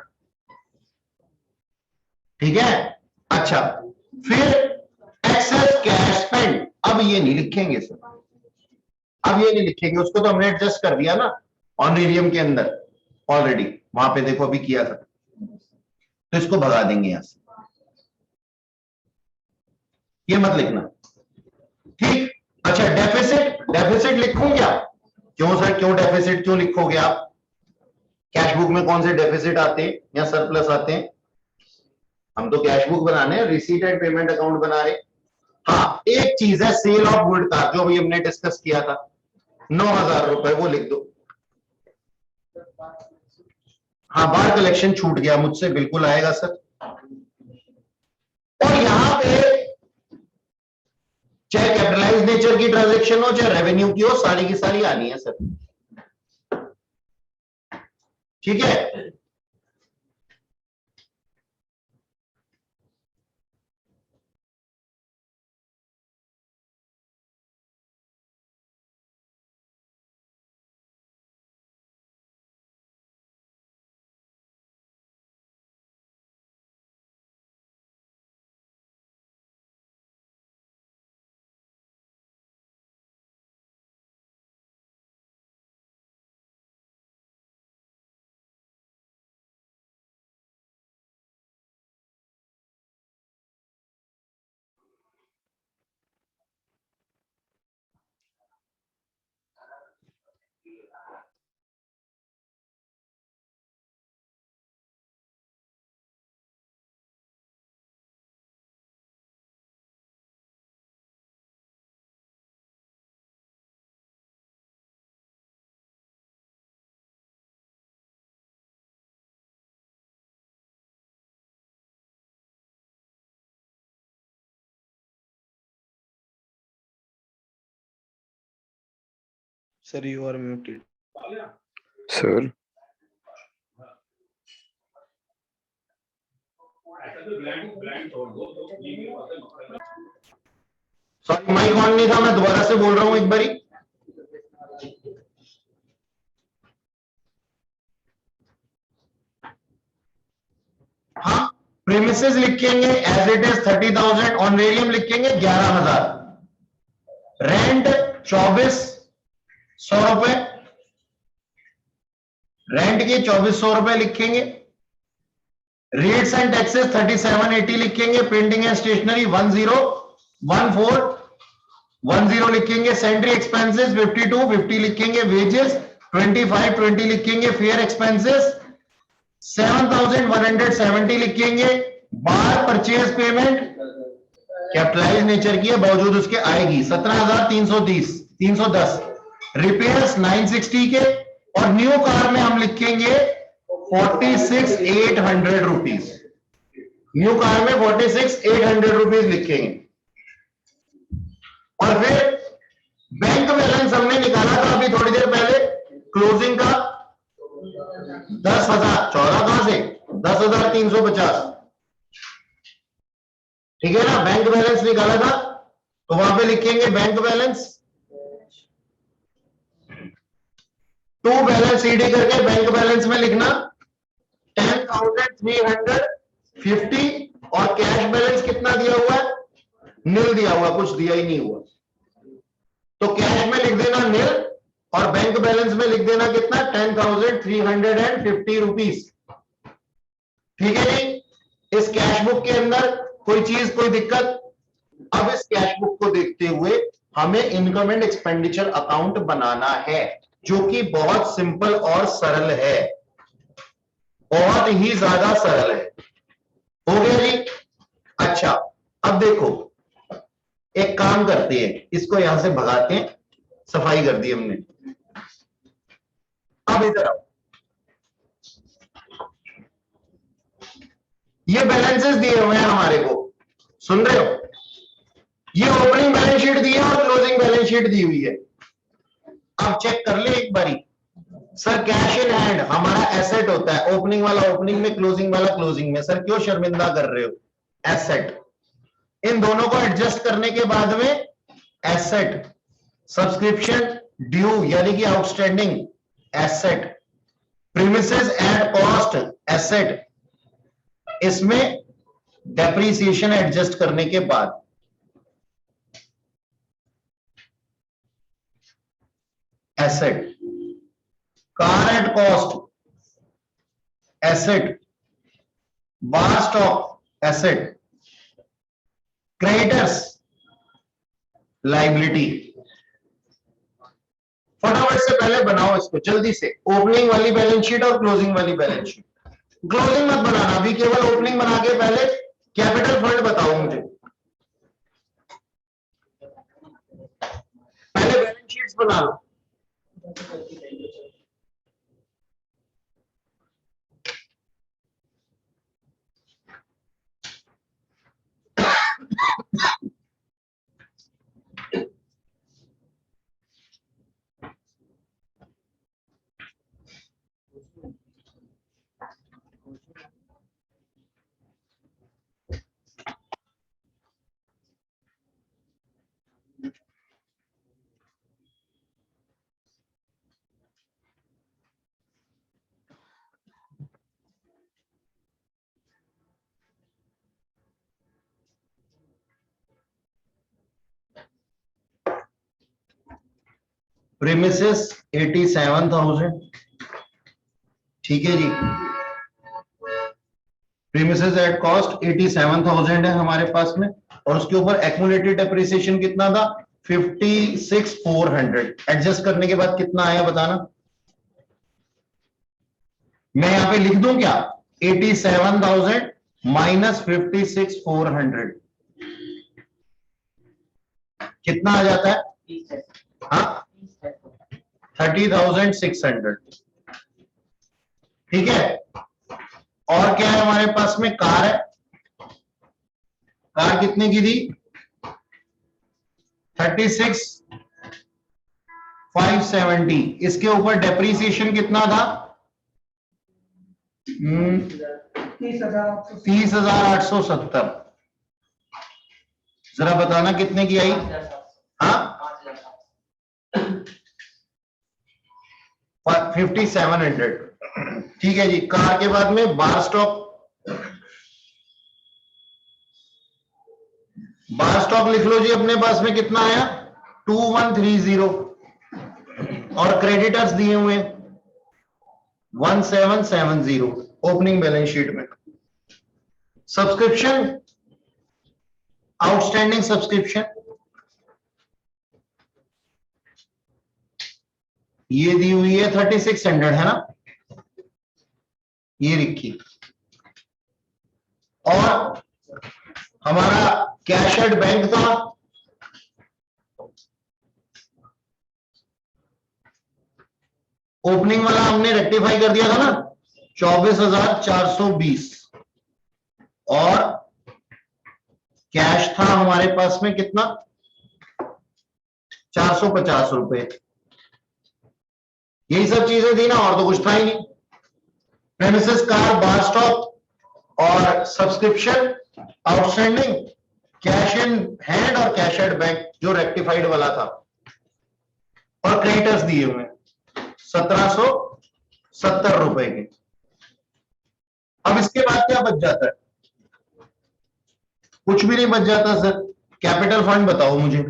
ठीक है। अच्छा, फिर एक्सेस कैश स्पेंड, अब ये नहीं लिखेंगे सर, अब ये नहीं लिखेंगे, उसको तो हमने एडजस्ट कर दिया ना ऑनरेरियम के अंदर ऑलरेडी, वहां पे देखो अभी किया था, तो इसको भगा देंगे यहां से, ये मत लिखना, ठीक। अच्छा, डेफिसिट लिखूं क्या? क्यों सर, क्यों डेफिसिट क्यों लिखोगे आप? कैश बुक में कौन से डेफिसिट आते हैं या सरप्लस आते हैं? हम तो कैश बुक बनाने हैं, रिसीट एंड पेमेंट अकाउंट बना रहे। हाँ, एक चीज है सेल ऑफ गुड का, जो भी हमने डिस्कस किया था, 9,000 रुपए, वो लिख दो। हाँ, बार कलेक्शन छूट गया मुझसे, बिल्कुल आएगा सर। और यहां पे चाहे कैपिटलाइज नेचर की ट्रांजैक्शन हो चाहे रेवेन्यू की हो, सारी की सारी आनी है सर, ठीक है। Sir, you are muted. Sir sorry mic on नहीं था, मैं दोबारा से बोल रहा हूं एक बारी। हाँ, प्रीमिसेस लिखेंगे एज इट इज 30,000, ऑनरेरियम लिखेंगे 11,000, रेंट 2400 रुपए, रेंट के 2400 रुपए लिखेंगे, रेट्स एंड टैक्सेस 3780 लिखेंगे, प्रिंटिंग एंड स्टेशनरी 101410 लिखेंगे, सैलरी एक्सपेंसेस 5250 लिखेंगे, वेजेस 2520 लिखेंगे, फेयर एक्सपेंसेस 7170 लिखेंगे, बार परचेज पेमेंट कैपिटलाइज नेचर की है बावजूद उसके आएगी 17,310, रिपेयर्स 960 के, और न्यू कार में हम लिखेंगे 46,800 रुपीज, न्यू कार में 46,800 रुपीज लिखेंगे। और फिर बैंक बैलेंस हमने निकाला था अभी थोड़ी देर पहले, क्लोजिंग का 10,000, 14 कहां से 10,350, ठीक है ना, बैंक बैलेंस निकाला था, तो वहां पे लिखेंगे bank balance, to balance CD करके बैंक बैलेंस में लिखना 10,350, और कैश बैलेंस कितना दिया हुआ है, नील दिया हुआ, कुछ दिया ही नहीं हुआ, तो कैश में लिख देना नील, और बैंक बैलेंस में लिख देना कितना 10,350 रुपीज, ठीक है जी। इस कैश बुक के अंदर कोई चीज, कोई दिक्कत? अब इस कैश बुक को देखते हुए हमें इनकम एंड एक्सपेंडिचर अकाउंट बनाना है, जो कि बहुत सिंपल और सरल है, बहुत ही ज्यादा सरल है। हो गया जी? अच्छा, अब देखो एक काम करते हैं, इसको यहां से भगाते हैं, सफाई कर दी हमने। अब इधर आओ, ये बैलेंसेस दिए हुए हैं हमारे को, सुन रहे हो? ये ओपनिंग बैलेंस शीट दी है और क्लोजिंग बैलेंस शीट दी हुई है। अब चेक कर ले एक बारी, सर कैश इन हैंड हमारा एसेट होता है, ओपनिंग वाला ओपनिंग में, क्लोजिंग वाला क्लोजिंग में। सर क्यों शर्मिंदा कर रहे हो? एसेट, इन दोनों को एडजस्ट करने के बाद में एसेट, सब्सक्रिप्शन ड्यू यानी कि outstanding asset, premises at cost asset, इसमें डेप्रीसिएशन एडजस्ट करने के बाद asset, car at cost asset, bar stock asset, creditors liability. फटाफट से पहले बनाओ इसको जल्दी से, ओपनिंग वाली बैलेंस शीट और क्लोजिंग वाली बैलेंस शीट। क्लोजिंग मत बनाना अभी, केवल ओपनिंग बना के पहले कैपिटल फंड बताओ मुझे, पहले बैलेंस शीट्स बना लो। प्रीमिसेस 87,000, ठीक है जी। प्रीमिसेस एट कॉस्ट 87,000 है हमारे पास में, और उसके ऊपर एक्यूमुलेटेड डेप्रिसिएशन कितना था 56,400। एडजस्ट करने के बाद कितना आया बताना, मैं यहां पे लिख दूं क्या, 87,000 माइनस 56,400 कितना आ जाता है? हाँ, 30,600, ठीक है। और क्या है हमारे पास में, कार है, कार कितने की थी 36 570। इसके ऊपर डेप्रीसिएशन कितना था? 30,870। जरा बताना कितने की आई? हाँ 5700। ठीक है जी। कार के बाद में बार स्टॉक। बार स्टॉक लिख लो जी अपने पास में कितना आया? 2130। और क्रेडिटर्स दिए हुए 1770 ओपनिंग बैलेंस शीट में। सब्सक्रिप्शन, आउटस्टैंडिंग सब्सक्रिप्शन ये दी हुई है 3600, है ना, ये लिखी। और हमारा कैश एट बैंक था ओपनिंग वाला, हमने रेक्टिफाई कर दिया था ना, 24,420। और कैश था हमारे पास में कितना? 450 रुपए। यही सब चीजें थी ना, और तो कुछ था ही नहीं। प्रेमिसेस, कार, बार स्टॉक और subscription, outstanding, cash in hand और कैश एट बैंक जो रेक्टिफाइड वाला था, और क्रेडिटर्स दिए हुए 1770 रुपए के। अब इसके बाद क्या बच जाता है? कुछ भी नहीं बच जाता सर। कैपिटल फंड बताओ मुझे।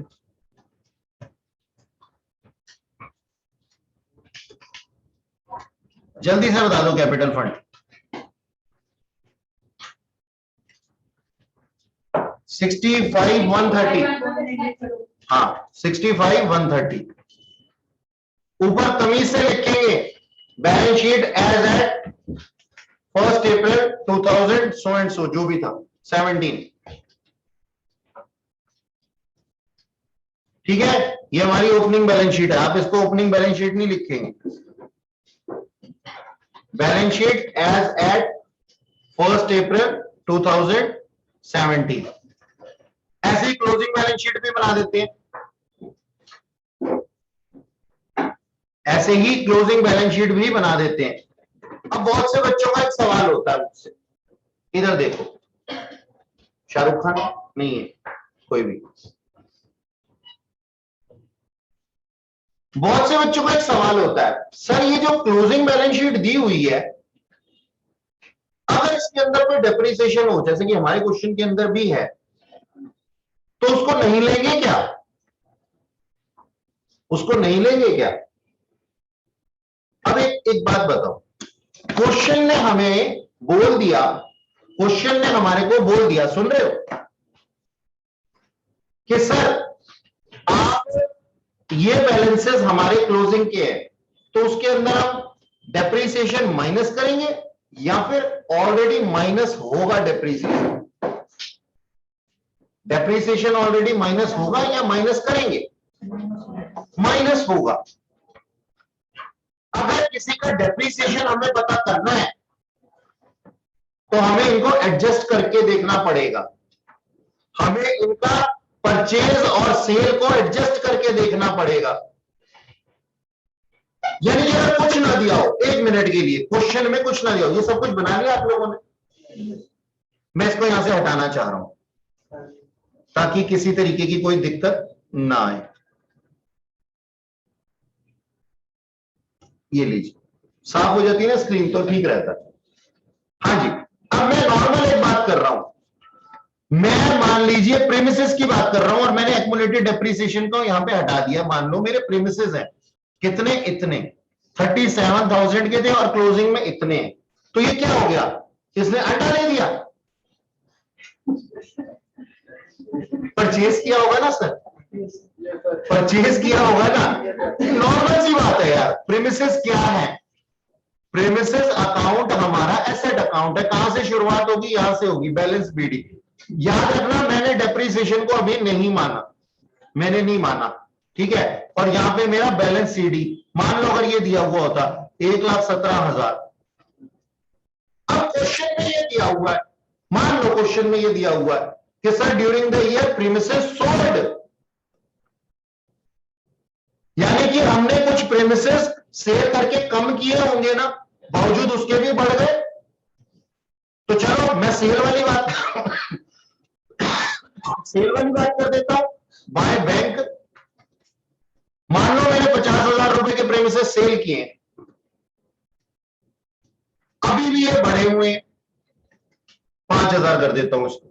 जल्दी से बता दो कैपिटल फंड। 65,130। हाँ 65,130। ऊपर तमीज से लिखेंगे balance sheet as at 1 April 2000 so and so, जो भी था 17। ठीक है, ये हमारी ओपनिंग बैलेंस शीट है। आप इसको ओपनिंग बैलेंस शीट नहीं लिखेंगे, बैलेंस शीट एज एट 1 अप्रैल 2017। ऐसे ही क्लोजिंग बैलेंस शीट भी बना देते हैं। ऐसे ही क्लोजिंग बैलेंस शीट भी बना देते हैं। अब बहुत से बच्चों का एक सवाल होता है मुझसे, इधर देखो, शाहरुख खान नहीं है कोई भी। बहुत से बच्चों का एक सवाल होता है, सर ये जो क्लोजिंग बैलेंस शीट दी हुई है, अगर इसके अंदर कोई डेप्रिसिएशन हो, जैसे कि हमारे क्वेश्चन के अंदर भी है, तो उसको नहीं लेंगे क्या? उसको नहीं लेंगे क्या? अब एक बात बताओ, क्वेश्चन ने हमें बोल दिया, क्वेश्चन ने हमारे को बोल दिया, सुन रहे हो, कि सर आप ये बैलेंसेस हमारे क्लोजिंग के हैं, तो उसके अंदर हम डेप्रिसिएशन माइनस करेंगे या फिर ऑलरेडी माइनस होगा डेप्रिसिएशन? डेप्रिसिएशन ऑलरेडी माइनस होगा या माइनस करेंगे? माइनस होगा। अगर किसी का डेप्रिसिएशन हमें पता करना है तो हमें इनको एडजस्ट करके देखना पड़ेगा। हमें इनका परचेज और सेल को एडजस्ट करके देखना पड़ेगा। यानी कि अगर कुछ ना दिया हो, 1 मिनट के लिए क्वेश्चन में कुछ ना दिया हो, ये सब कुछ बना लिया आप लोगों ने, मैं इसको यहां से हटाना चाह रहा हूं ताकि किसी तरीके की कोई दिक्कत ना आए। ये लीजिए, साफ हो जाती है ना स्क्रीन तो ठीक रहता है। हाँ जी, अब मैं नॉर्मल एक बात कर रहा हूं, मैं मान लीजिए प्रीमिसेस की बात कर रहा हूं और मैंने एक्युमुलेटेड डेप्रिसिएशन को यहां पे हटा दिया। मान लो मेरे प्रीमिसेस हैं कितने? इतने 37,000 के थे और क्लोजिंग में इतने हैं, तो ये क्या हो गया? इसने अंडा ले दिया, परचेज किया होगा ना सर, परचेज किया होगा ना, नॉर्मल सी बात है यार। प्रीमिसेस क्या है? प्रीमिसेस अकाउंट हमारा एसेट अकाउंट है। कहां से शुरुआत होगी? यहां से होगी, बैलेंस बीडी। याद रखना, मैंने डेप्रिसिएशन को अभी नहीं माना, मैंने नहीं माना, ठीक है। और यहां पे मेरा बैलेंस सीडी, मान लो अगर ये दिया हुआ होता 1,17,000। अब क्वेश्चन में ये दिया हुआ है, मान लो क्वेश्चन में ये दिया हुआ है कि sir during the year premises sold, यानी यानी कि हमने कुछ प्रेमिसेस सेल करके कम किए होंगे ना, बावजूद उसके भी बढ़ गए। तो चलो मैं सेल वाली बात कर देता हूं। बाय बैंक, मान लो मैंने 50,000 रुपए के प्रेमिसेस सेल किए, अभी भी ये बढ़े हुए हैं, 5,000 कर देता हूं उसको।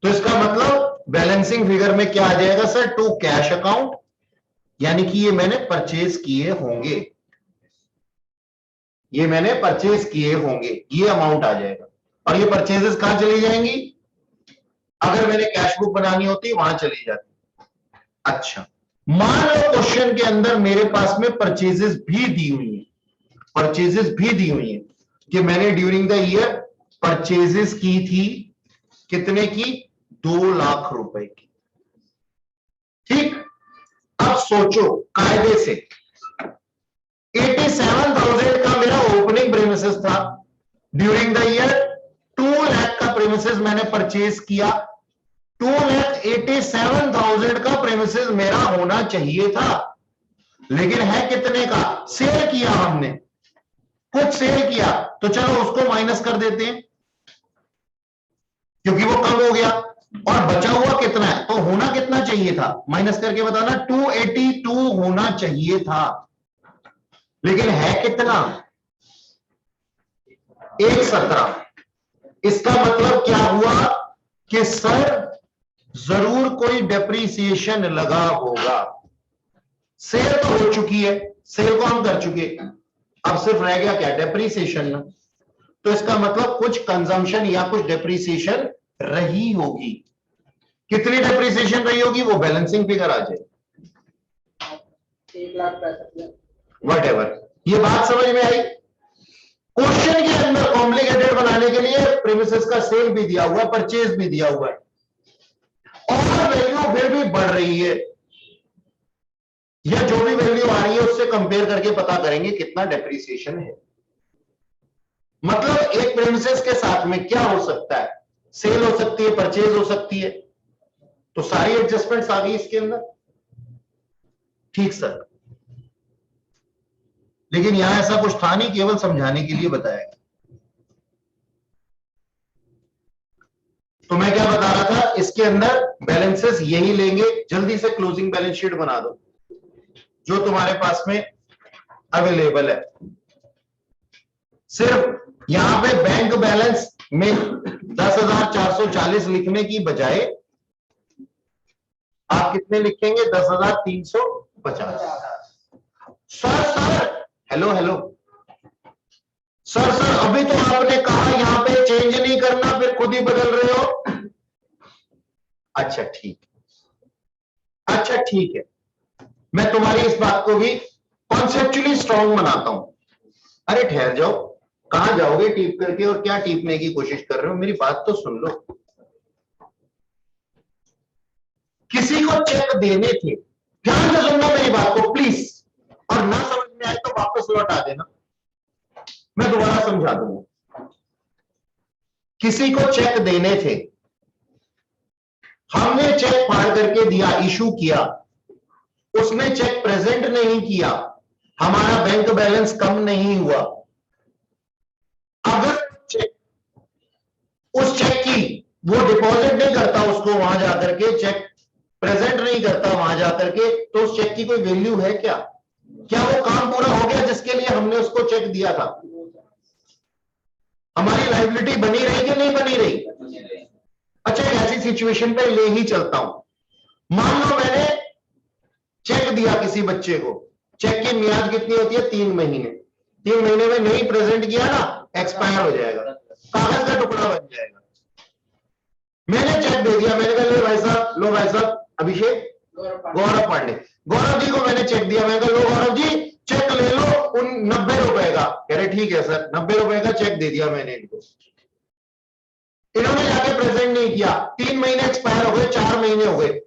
तो इसका मतलब बैलेंसिंग फिगर में क्या आ जाएगा सर? टू कैश अकाउंट, यानी कि ये मैंने परचेज किए होंगे, ये मैंने परचेज किए होंगे, ये अमाउंट आ जाएगा। और ये परचेजेस कहां चली जाएंगी? अगर मैंने कैश बुक बनानी होती वहां चली जाती। अच्छा, मान लो क्वेश्चन के अंदर मेरे पास में परचेजेस भी दी हुई है, परचेजेस भी दी हुई है कि मैंने ड्यूरिंग द ईयर परचेजेस की थी, कितने की? 2 लाख रुपए की। ठीक, अब सोचो कायदे से 87,000 का मेरा ओपनिंग प्रेमिसेस था, ड्यूरिंग द ईयर 2 लाख का प्रेमिसेस मैंने परचेज किया, 2,87,000 का प्रेमिसेस मेरा होना चाहिए था, लेकिन है कितने का? सेल किया हमने, कुछ सेल किया, तो चलो उसको माइनस कर देते हैं क्योंकि वो कम हो गया। और बचा हुआ कितना है? तो होना कितना चाहिए था? माइनस करके बताना। 282 होना चाहिए था, लेकिन है कितना? 117। इसका मतलब क्या हुआ कि सर जरूर कोई डेप्रीसिएशन लगा होगा। सेल तो हो चुकी है, सेल को हम कर चुके, अब सिर्फ रह गया क्या? डेप्रीसिएशन ना। तो इसका मतलब कुछ कंजम्पशन या कुछ डेप्रीसिएशन रही होगी। कितनी डेप्रीसिएशन रही होगी वो बैलेंसिंग फिगर आ जाए, 1,65,000। What ever. ये बात समझ में आई? क्वेश्चन के अंदर कॉम्प्लिकेटेड बनाने के लिए प्रीमिसेस का सेल भी दिया हुआ है, परचेज भी दिया हुआ है, और वैल्यू फिर भी बढ़ रही है, या जो भी वैल्यू आ रही है उससे कंपेयर करके पता करेंगे कितना डेप्रीसिएशन है। मतलब एक प्रीमिसेस के साथ में क्या हो सकता है? सेल हो सकती है, परचेज हो सकती है, तो सारी एडजस्टमेंट्स आ गई इसके अंदर। ठीक सर, लेकिन यहां ऐसा कुछ था नहीं, केवल समझाने के लिए बताया गया। तो मैं क्या बता रहा था, इसके अंदर बैलेंसेस यही लेंगे। जल्दी से क्लोजिंग बैलेंस शीट बना दो जो तुम्हारे पास में अवेलेबल है। सिर्फ यहां पे बैंक बैलेंस में 10,440 लिखने की बजाय आप कितने लिखेंगे? 10,350। सर हेलो सर अभी तो आपने कहा यहां पे चेंज नहीं करना, फिर खुद ही बदल रहे हो। अच्छा ठीक है, मैं तुम्हारी इस बात को भी कॉन्सेप्चुअली स्ट्रॉन्ग बनाता हूं। अरे ठहर जाओ, कहां जाओगे टीप करके, और क्या टीपने की कोशिश कर रहे हो? मेरी बात तो सुन लो। किसी को चेक देने थे, ध्यान से सुनना मेरी बात को प्लीज, और ना समझ में आए तो वापस लौटा देना, मैं दोबारा समझा दूंगा। किसी को चेक देने थे, हमने चेक फाड़ करके दिया, इशू किया, उसने चेक प्रेजेंट नहीं किया, हमारा बैंक बैलेंस कम नहीं हुआ। अगर चेक, उस चेक की वो डिपॉजिट नहीं करता, उसको वहां जाकर के चेक प्रेजेंट नहीं करता वहां जाकर के, तो उस चेक की कोई वैल्यू है क्या? क्या वो काम पूरा हो गया जिसके लिए हमने उसको चेक दिया था? हमारी लायबिलिटी बनी रही कि नहीं बनी रही? अच्छा, ऐसी सिचुएशन पे ले ही चलता हूं। मान लो मैंने चेक दिया किसी बच्चे को, चेक की मियाद कितनी होती है? 3 महीने। 3 महीने में नहीं प्रेजेंट किया ना, एक्सपायर हो जाएगा, कागज का टुकड़ा बन जाएगा। मैंने चेक दे दिया, मैंने कहा लो भाई साहब अभिषेक गौरव पांडे, गौरव जी को मैंने चेक दिया, मैंने कहा लो गौरव जी चेक ले लो 90 रुपए का। कह रहे ठीक है सर, 90 रुपए का चेक दे दिया मैंने इनको। इन्होंने जाके प्रेजेंट नहीं किया, 3 महीने एक्सपायर हो गए, 4 महीने हो गए,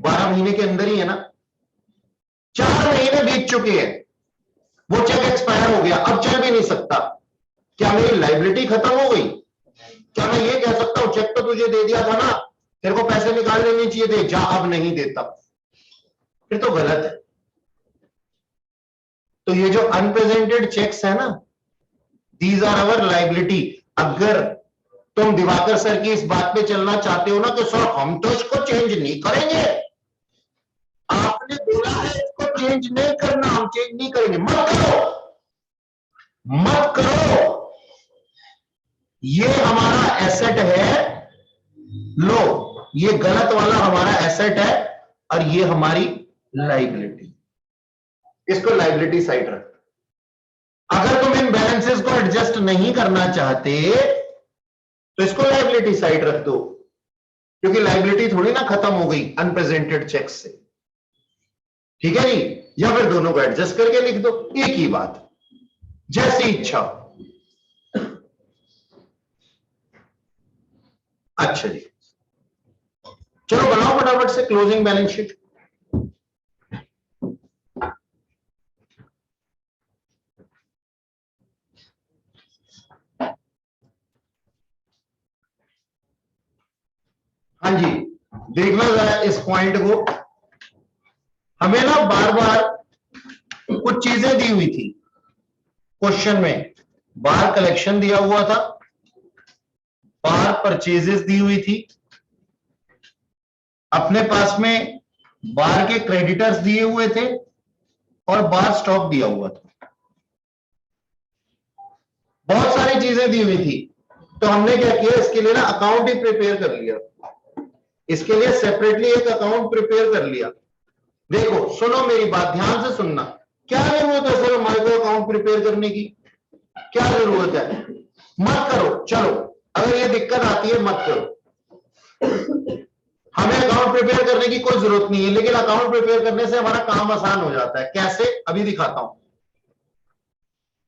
12 महीने के अंदर ही है ना, 4 महीने बीत चुके हैं, वो चेक एक्सपायर हो गया, अब चल भी नहीं सकता। क्या मेरी लायबिलिटी खत्म हो गई? क्या मैं ये कह सकता हूं चेक तो तुझे दे दिया था ना, तेरे को पैसे निकाल लेने चाहिए थे, जा अब नहीं देता, फिर तो गलत है। तो ये जो अनप्रेजेंटेड चेक्स है ना, दीज आर अवर लाइबिलिटी। अगर तुम दिवाकर सर की इस बात पे चलना चाहते हो ना कि सर हम तो इसको चेंज नहीं करेंगे, आपने बोला है इसको चेंज नहीं करना, हम चेंज नहीं करेंगे, मत करो, मत करो, ये हमारा एसेट है, लो ये गलत वाला हमारा एसेट है और ये हमारी लाइबिलिटी, इसको लाइबिलिटी साइड रख। अगर तुम इन बैलेंसेस को एडजस्ट नहीं करना चाहते तो इसको लाइबिलिटी साइड रख दो, क्योंकि लाइबिलिटी थोड़ी ना खत्म हो गई अनप्रेजेंटेड चेक से, ठीक है जी। या फिर दोनों को एडजस्ट करके लिख दो, एक ही बात, जैसी इच्छा। अच्छा जी, चलो बनाओ फटाफट से क्लोजिंग बैलेंस शीट। हाँ जी, देखना जरा इस पॉइंट को, हमें ना बार बार कुछ चीजें दी हुई थी क्वेश्चन में, बार कलेक्शन दिया हुआ था, बार परचेजेस दी हुई थी, अपने पास में बार के क्रेडिटर्स दिए हुए थे और बार स्टॉक दिया हुआ था, बहुत सारी चीजें दी हुई थी। तो हमने क्या किया, इसके लिए ना अकाउंट ही प्रिपेयर कर लिया, इसके लिए सेपरेटली एक अकाउंट प्रिपेयर कर लिया। देखो सुनो मेरी बात, ध्यान से सुनना, क्या जरूरत है सर हमारे को अकाउंट प्रिपेयर करने की, क्या जरूरत है, मत करो, चलो अगर ये दिक्कत आती है मत करो, हमें अकाउंट प्रिपेयर करने की कोई जरूरत नहीं है, लेकिन अकाउंट प्रिपेयर करने से हमारा काम आसान हो जाता है। कैसे, अभी दिखाता हूं।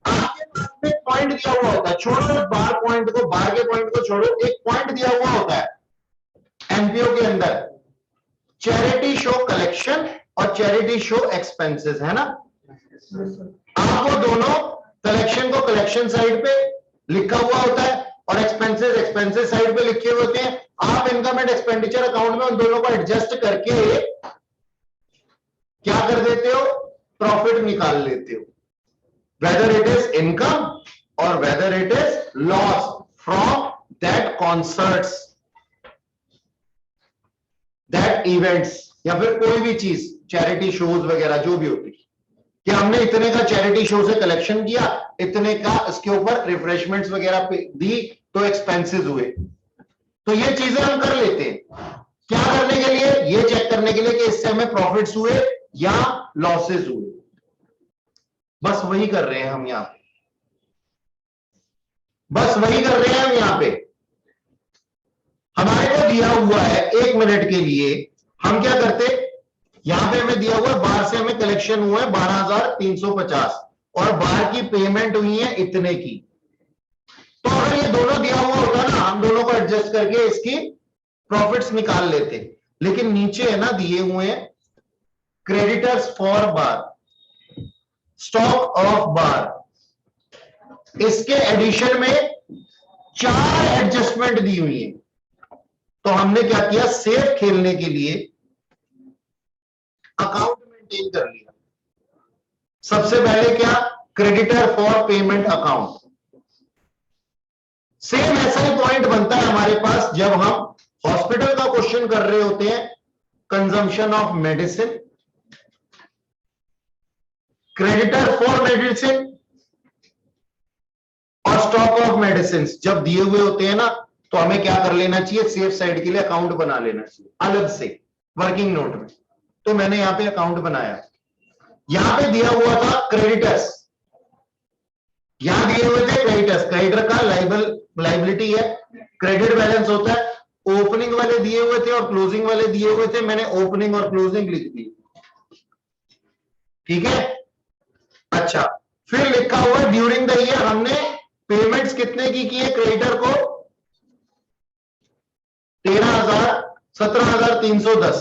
आपके पास में पॉइंट दिया हुआ होता है, छोड़ो बार पॉइंट को, बार के पॉइंट को छोड़ो, एक पॉइंट दिया हुआ होता है एनपीओ के अंदर, चैरिटी शो कलेक्शन और चैरिटी शो एक्सपेंसेस, है ना। आप वो दोनों कलेक्शन को कलेक्शन साइड पे लिखा हुआ होता है और एक्सपेंसेस एक्सपेंसेस साइड पे लिखे हुए होते हैं। आप इनकम एंड एक्सपेंडिचर अकाउंट में उन दोनों को एडजस्ट करके क्या कर देते हो, प्रॉफिट निकाल लेते हो, वेदर इट इज इनकम और whether it is loss from that concerts, that events, या फिर कोई भी चीज, चैरिटी शोज वगैरह जो भी होती है, कि हमने इतने का चैरिटी शो से कलेक्शन किया, इतने का इसके ऊपर रिफ्रेशमेंट्स वगैरह दी, तो एक्सपेंसेस हुए। तो ये चीजें हम कर लेते हैं, क्या करने के लिए, ये चेक करने के लिए कि इससे हमें प्रॉफिट्स हुए या लॉसेस हुए, बस वही कर रहे हैं हम यहां पे, बस वही कर रहे हैं हम यहां पे। हमारे को दिया हुआ है 1 मिनट के लिए, हम क्या करते, यहां पे हमें दिया हुआ है बाहर से हमें कलेक्शन हुआ है 12,350 और बाहर की पेमेंट हुई है इतने की। तो अगर ये दोनों दिया हुआ होता ना, हम दोनों को एडजस्ट करके इसकी प्रॉफिट्स निकाल लेते, लेकिन नीचे है ना दिए हुए हैं creditors for bar, stock of बार, इसके एडिशन में 4 एडजस्टमेंट दी हुई है। तो हमने क्या किया, सेफ खेलने के लिए अकाउंट मेंटेन कर लिया। सबसे पहले क्या, creditor for payment account, same ऐसा ही पॉइंट बनता है हमारे पास जब हम हॉस्पिटल का क्वेश्चन कर रहे होते हैं, consumption of medicine, creditor for medicine और स्टॉक ऑफ मेडिसिन जब दिए हुए होते हैं ना, तो हमें क्या कर लेना चाहिए, सेफ साइड के लिए अकाउंट बना लेना चाहिए अलग से वर्किंग नोट में। तो मैंने यहां पे अकाउंट बनाया, यहां पे दिया हुआ था क्रेडिटर्स, यहां दिए हुए थे क्रेडिटर्स, क्रेडिटर का लाइबिलिटी है, क्रेडिट बैलेंस होता है, ओपनिंग वाले दिए हुए थे और क्लोजिंग वाले दिए हुए थे, मैंने ओपनिंग और क्लोजिंग लिख दी, ठीक है। अच्छा, फिर लिखा हुआ ड्यूरिंग द ईयर हमने पेमेंट्स कितने की है क्रेडिटर को, 17,310,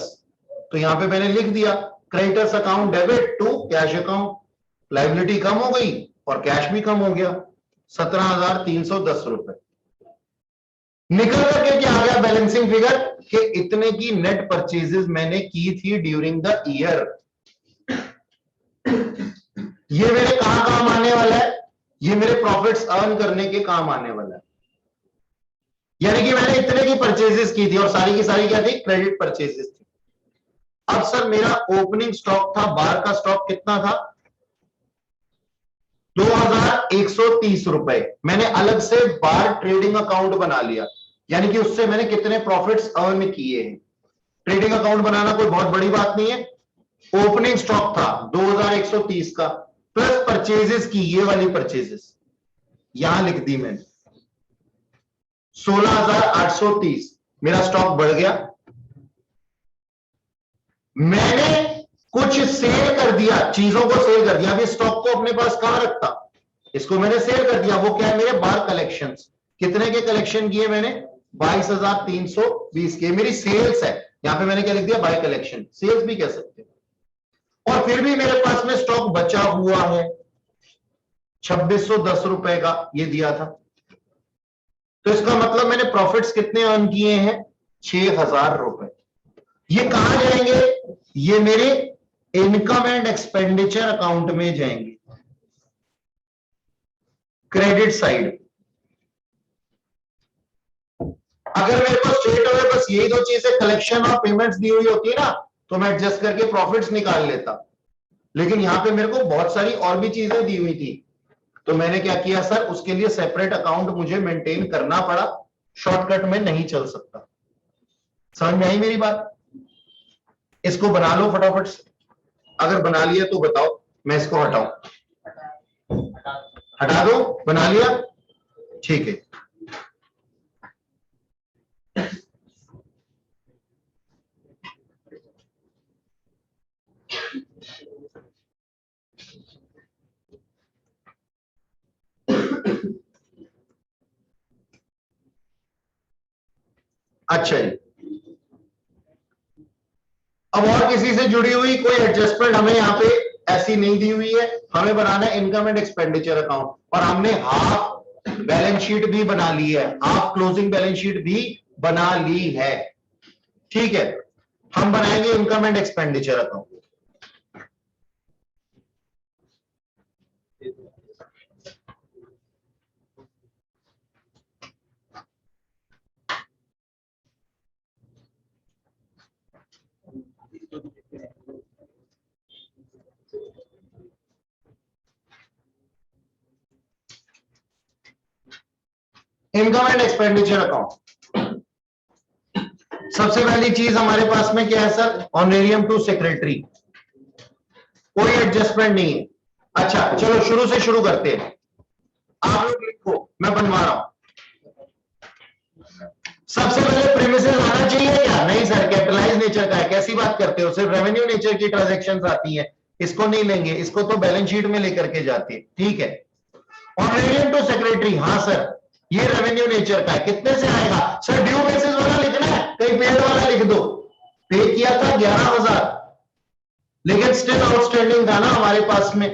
तो यहां पे मैंने लिख दिया creditors account debit to cash account, liability कम हो गई और कैश भी कम हो गया, 17,310 रुपए। निकल करके क्या आ गया बैलेंसिंग फिगर कि इतने की नेट परचेजेस मैंने की थी ड्यूरिंग द ईयर। ये मेरे कहां काम आने वाला है, ये मेरे प्रॉफिट्स अर्न करने के काम आने वाला है। यानी कि मैंने इतने की परचेजेस की थी और सारी की सारी क्या थी, क्रेडिट परचेजेस थी। अब सर मेरा ओपनिंग स्टॉक था, बार का स्टॉक कितना था, 2130 रुपए। मैंने अलग से बार ट्रेडिंग अकाउंट बना लिया, यानी कि उससे मैंने कितने प्रॉफिट्स अर्न किए हैं। ट्रेडिंग अकाउंट बनाना कोई बहुत बड़ी बात नहीं है। ओपनिंग स्टॉक था 2130 का, प्लस परचेजेस की ये वाली परचेजेस यहां लिख दी मैंने 16830। मेरा स्टॉक बढ़ गया, मैंने कुछ सेल कर दिया, चीजों को सेल कर दिया। अभी स्टॉक को अपने पास कहां रखता, इसको मैंने सेल कर दिया। वो क्या है, मेरे बार कलेक्शंस। कितने के कलेक्शन किए मैंने, 22,320 के मेरी सेल्स है। यहां पे मैंने क्या लिख दिया, बाय कलेक्शन, सेल्स भी कह सकते हो। और फिर भी मेरे पास में स्टॉक बचा हुआ है 2610 रुपए का, ये दिया था। तो इसका मतलब मैंने प्रॉफिट्स कितने अर्न किए हैं, 6000 रुपए। ये कहां जाएंगे, ये मेरे इनकम एंड एक्सपेंडिचर अकाउंट में जाएंगे, क्रेडिट साइड। अगर मेरे को स्ट्रेट अवे बस यही दो चीजें कलेक्शन और पेमेंट्स दी हुई होती है ना, तो मैं एडजस्ट करके प्रॉफिट्स निकाल लेता। लेकिन यहां पे मेरे को बहुत सारी और भी चीजें दी हुई थी, तो मैंने क्या किया सर, उसके लिए सेपरेट अकाउंट मुझे मेंटेन करना पड़ा, शॉर्टकट में नहीं चल सकता। समझ में आई मेरी बात? इसको बना लो फटाफट से, अगर बना लिया तो बताओ, मैं इसको हटाऊं, हटा दो, बना लिया, ठीक है। अच्छा जी, अब और किसी से जुड़ी हुई कोई एडजस्टमेंट हमें यहाँ पे ऐसी नहीं दी हुई है। हमें बनाना है इनकम एंड एक्सपेंडिचर अकाउंट, और हमने हाफ बैलेंस शीट भी बना ली है, हाफ क्लोजिंग बैलेंस शीट भी बना ली है। ठीक है, हम बनाएंगे income and expenditure account. Income and expenditure account, सबसे पहली चीज हमारे पास में क्या है सर, ऑनरेरियम टू सेक्रेटरी, कोई एडजस्टमेंट नहीं है। अच्छा चलो शुरू से शुरू करते हैं, आप लोग लिखो, मैं बनवा रहा हूं। सबसे पहले प्रीमिसेस आना चाहिए क्या, नहीं सर कैपिटलाइज नेचर का है, कैसी बात करते हो, सिर्फ रेवेन्यू नेचर की ट्रांजैक्शंस आती है, इसको नहीं लेंगे, इसको तो बैलेंस शीट में लेकर के जाती है। ठीक है, ऑनरेरियम टू सेक्रेटरी, हाँ सर ये रेवेन्यू नेचर का है, कितने से आएगा सर, ड्यू बेसिस वाला लिखना है, कहीं पेड वाला लिख दो। पे किया था 11,000, लेकिन स्टिल आउटस्टैंडिंग था ना हमारे पास में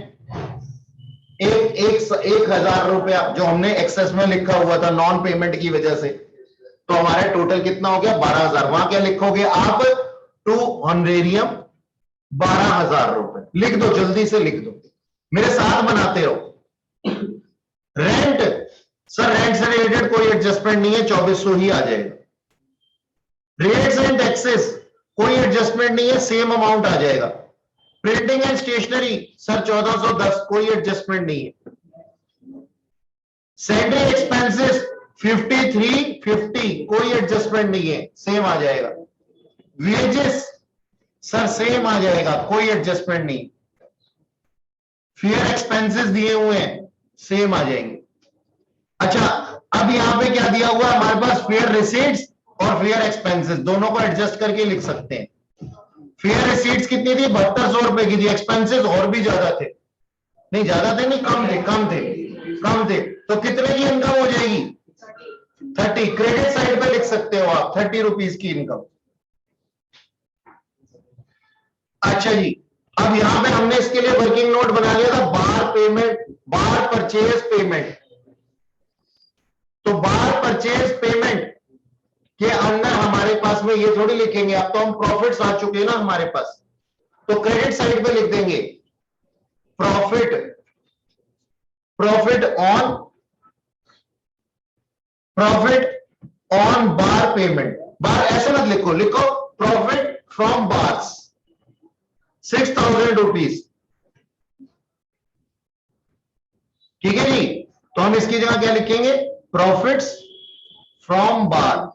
1,000 रुपया, जो हमने एक्सेस में लिखा हुआ था नॉन पेमेंट की वजह से। तो हमारा टोटल कितना हो गया, 12,000। वहां क्या लिखोगे आप, टू ऑनरेरियम 12,000 रुपए लिख दो, जल्दी से लिख दो, मेरे साथ बनाते रहो। रेंट, सर रेंट से रिलेटेड कोई एडजस्टमेंट नहीं है, 2400 ही आ जाएगा। रेट्स एंड टैक्सेस कोई एडजस्टमेंट नहीं है, सेम अमाउंट आ जाएगा। प्रिंटिंग एंड स्टेशनरी सर 1410, कोई एडजस्टमेंट नहीं है। सैलरी एक्सपेंसेस 5350, कोई एडजस्टमेंट नहीं है, सेम आ जाएगा। वेजेस सर सेम आ जाएगा, कोई एडजस्टमेंट नहीं। फेयर एक्सपेंसेस दिए हुए हैं, सेम आ जाएंगे। अच्छा अब यहां पे क्या दिया हुआ है हमारे पास, फेयर रिसीट्स और फेयर एक्सपेंसेस, दोनों को एडजस्ट करके लिख सकते हैं। फेयर रिसीट्स कितनी थी, 7200 रुपए की थी। एक्सपेंसेस और भी ज्यादा थे, नहीं ज्यादा थे, नहीं कम थे, कम थे, कम थे। तो कितने की इनकम हो जाएगी, 30। क्रेडिट साइड पे लिख सकते हो आप 30 रुपीज की इनकम। अच्छा जी, अब यहां पे हमने इसके लिए वर्किंग नोट बना लिया था, बार पेमेंट, बार परचेज पेमेंट। तो बार परचेज पेमेंट के अंदर हमारे पास में ये थोड़ी लिखेंगे, अब तो हम प्रॉफिट्स आ चुके हैं ना हमारे पास, तो क्रेडिट साइड पे लिख देंगे प्रॉफिट, प्रॉफिट ऑन बार पेमेंट। बार ऐसे मत लिखो, लिखो प्रॉफिट फ्रॉम बार्स 6,000 रुपीज। ठीक है जी, तो हम इसकी जगह क्या लिखेंगे, profits from bar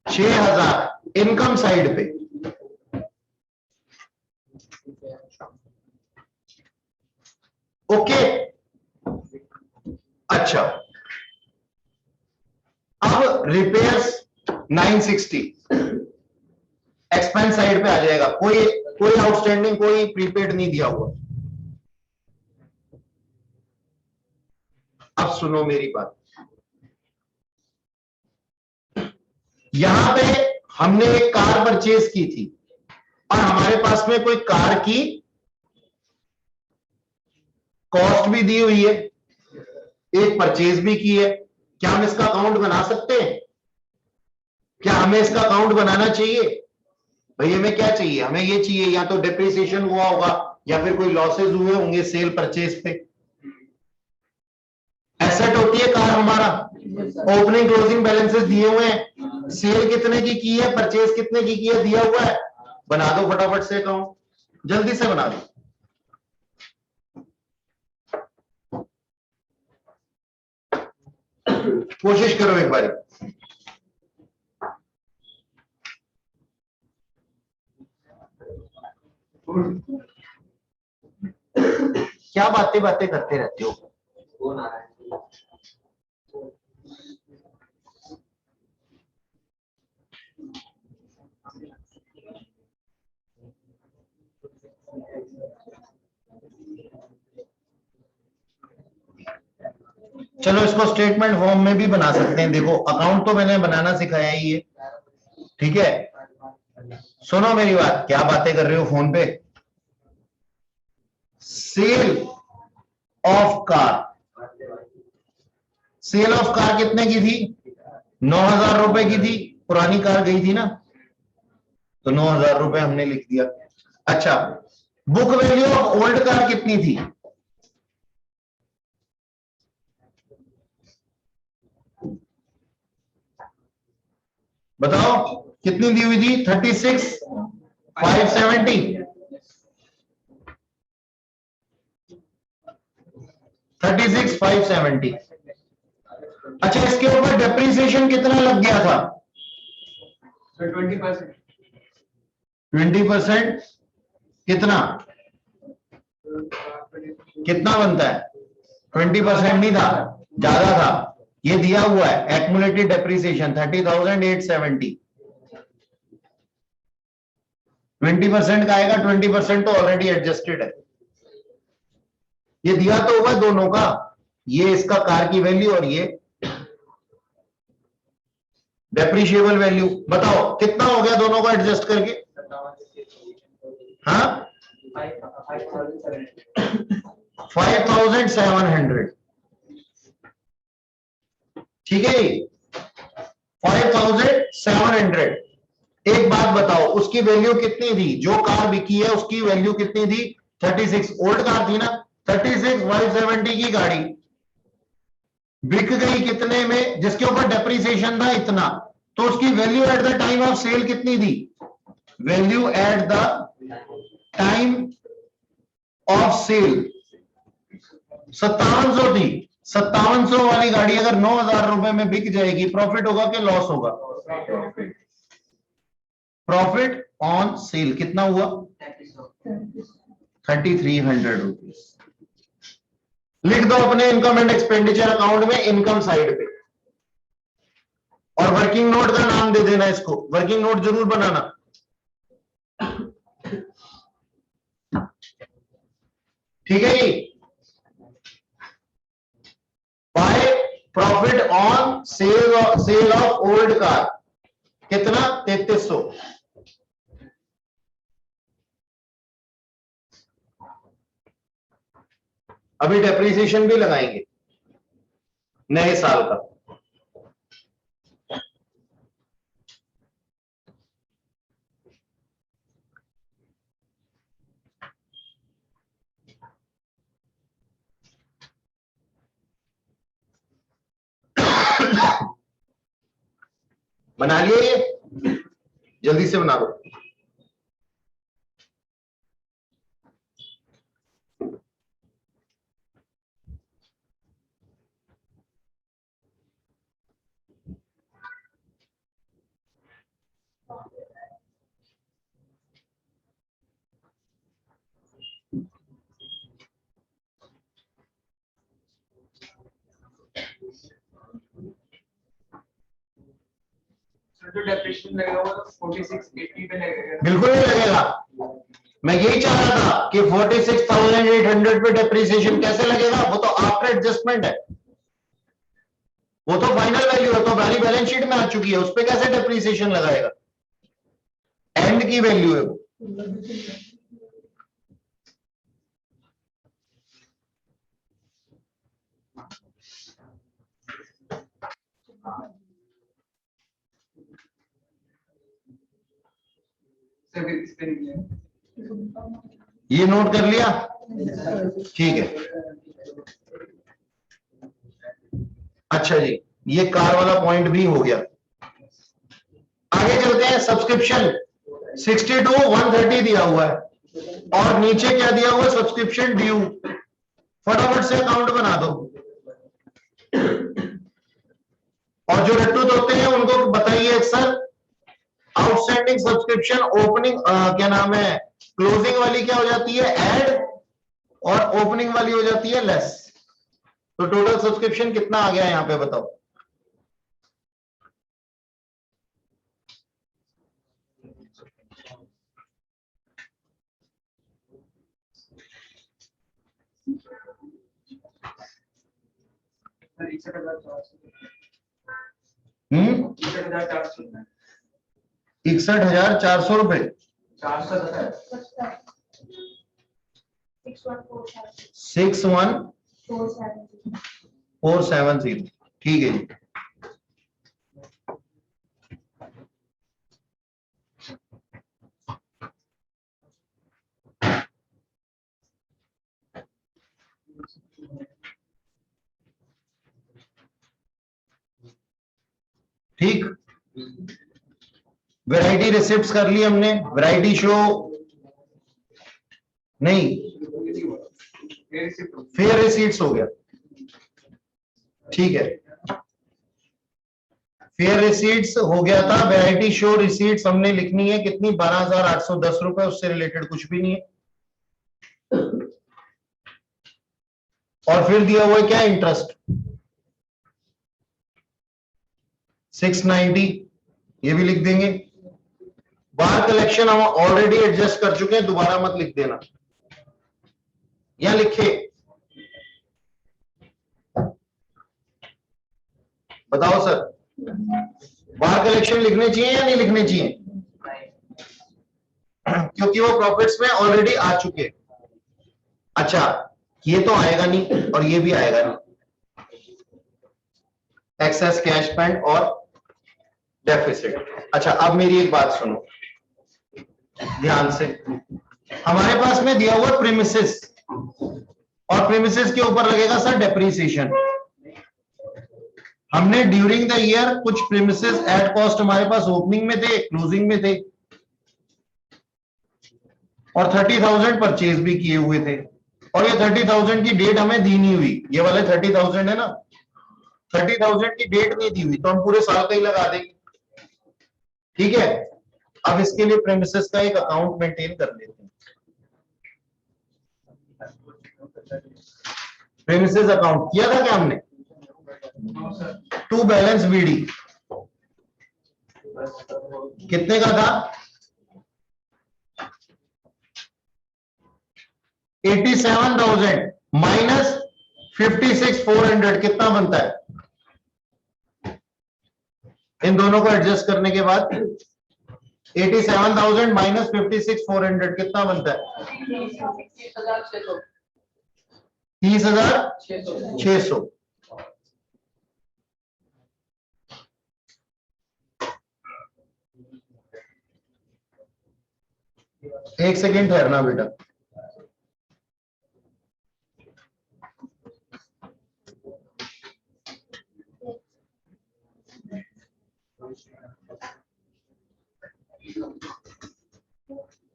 6,000 income side पे। ओके, अच्छा अब रिपेयर्स 960 एक्सपेंस साइड पे आ जाएगा, कोई कोई आउटस्टैंडिंग, कोई प्रीपेड नहीं दिया हुआ। अब सुनो मेरी बात, यहां पे हमने एक कार परचेज की थी और हमारे पास में कोई कार की कॉस्ट भी दी हुई है, एक परचेज भी की है। क्या हम इसका अकाउंट बना सकते हैं? क्या हमें इसका अकाउंट बनाना चाहिए? भाई हमें क्या चाहिए, हमें ये चाहिए या तो डिप्रिसिएशन हुआ होगा या फिर कोई लॉसेज हुए होंगे सेल परचेज पे। एसेट होती है कार हमारा, ओपनिंग क्लोजिंग बैलेंसेस दिए हुए हैं, सेल कितने की है, परचेज कितने की है, दिया हुआ है। बना दो फटाफट से अकाउंट, जल्दी से बना दो। कोशिश करो एक बार। क्या बातें बातें करते रहते हो? चलो इसको स्टेटमेंट फॉर्म में भी बना सकते हैं। देखो अकाउंट तो मैंने बनाना सिखाया ही है, ठीक है। सुनो मेरी बात, क्या बातें कर रहे हो फोन पे। Sale of car, sale of car कितने की थी, 9,000 रुपए की थी। पुरानी कार गई थी ना, तो 9,000 रुपए हमने लिख दिया। अच्छा, book value of old car कितनी थी? बताओ कितनी दी हुई थी? 36,570। 36,570। अच्छा, इसके ऊपर डेप्रिसिएशन कितना लग गया था? 20%। 20% कितना कितना बनता है? 20% नहीं था, ज्यादा था। ये दिया हुआ है एक्युमुलेटेड डेप्रिसिएशन 30,870। 20% का आएगा, 20% तो ऑलरेडी एडजस्टेड है। ये दिया तो हुआ दोनों का, ये इसका कार की वैल्यू और ये डेप्रिशिएबल वैल्यू। बताओ कितना हो गया दोनों को एडजस्ट करके? हाँ 5,700। ठीक है, 5,700। एक बात बताओ, उसकी वैल्यू कितनी थी? जो कार बिकी है उसकी वैल्यू कितनी थी? 36। ओल्ड कार थी ना, 36,570 की गाड़ी बिक गई कितने में, जिसके ऊपर डेप्रिसिएशन था इतना, तो उसकी value at the time of sale कितनी थी? Value at the time of sale 5700 थी। 5700 वाली गाड़ी अगर 9,000 रुपए में बिक जाएगी, प्रॉफिट होगा कि लॉस होगा? प्रॉफिट ऑन सेल कितना हुआ? 3,300 रुपीज। लिख दो अपने इनकम एंड एक्सपेंडिचर अकाउंट में इनकम साइड पे, और वर्किंग नोट का नाम दे देना इसको, वर्किंग नोट जरूर बनाना। ठीक है जी। By profit on sale of old car कितना? 3,300। अभी डेप्रिसिएशन भी लगाएंगे। नए साल का। बना लिए ये, जल्दी से बना दो। जो डेप्रिसिएशन लगेगा वो 4680 पे लगेगा। बिल्कुल नहीं लगेगा, मैं यही चाह रहा था कि 46,800 पे डेप्रिसिएशन कैसे लगेगा, वो तो आफ्टर एडजस्टमेंट है, वो तो फाइनल वैल्यू है, तो वाली बैलेंस शीट में आ चुकी है, उस पे कैसे डेप्रिसिएशन लगाएगा, एंड की वैल्यू है वो। सर इस पे नहीं है। ये नोट कर लिया, ठीक है। अच्छा जी, ये कार वाला पॉइंट भी हो गया। आगे चलते हैं, सब्सक्रिप्शन 62,130 दिया हुआ है और नीचे क्या दिया हुआ है, सब्सक्रिप्शन ड्यू। फटाफट से अकाउंट बना दो और जो रट्टू होते हैं उनको बताइए सर, आउटस्टैंडिंग सब्सक्रिप्शन ओपनिंग क्या नाम है, क्लोजिंग वाली क्या हो जाती है, ऐड, और ओपनिंग वाली हो जाती है लेस। तो टोटल सब्सक्रिप्शन कितना आ गया यहां पे बताओ। सर 61,400 61,400 रुपए, 400 61,470, ठीक है जी। ठीक, वैरायटी रिसिप्ट्स कर ली हमने, वैरायटी शो नहीं, फेयर रिसीट्स हो गया, ठीक है। फेयर रिसीट्स हो गया था, वैरायटी शो रिसीट्स हमने लिखनी है कितनी, 12,810 रुपए, उससे रिलेटेड कुछ भी नहीं है। और फिर दिया हुआ है क्या, इंटरेस्ट 690, ये भी लिख देंगे। बार कलेक्शन हम ऑलरेडी एडजस्ट कर चुके हैं, दोबारा मत लिख देना, या लिखे बताओ सर, बार कलेक्शन लिखने चाहिए या नहीं लिखने चाहिए, क्योंकि वो प्रॉफिट्स में ऑलरेडी आ चुके। अच्छा, ये तो आएगा नहीं और ये भी आएगा नहीं, एक्सेस कैश स्पेंड और डेफिसिट। अच्छा, अब मेरी एक बात सुनो ध्यान से, हमारे पास में दिया हुआ प्रीमिसेस, और प्रीमिसेस के ऊपर लगेगा सर डेप्रीसिएशन। हमने ड्यूरिंग द ईयर कुछ प्रीमिसेस एट कॉस्ट हमारे पास ओपनिंग में थे, क्लोजिंग में थे, और 30,000 परचेज भी किए हुए थे, और ये 30,000 की डेट हमें दी नहीं हुई, ये वाले 30,000 है ना, 30,000 की डेट नहीं दी हुई, तो हम पूरे साल का ही लगा देंगे, ठीक है। अब इसके लिए प्रीमिसेस का एक अकाउंट मेंटेन कर लेते हैं, प्रीमिसेस अकाउंट किया था क्या हमने, टू बैलेंस बीडी कितने का था, 87,000 माइनस 56,400 कितना बनता है, इन दोनों को एडजस्ट करने के बाद 87,000 माइनस 56,400 कितना बनता है, 30,600। एक सेकेंड ठहरना बेटा।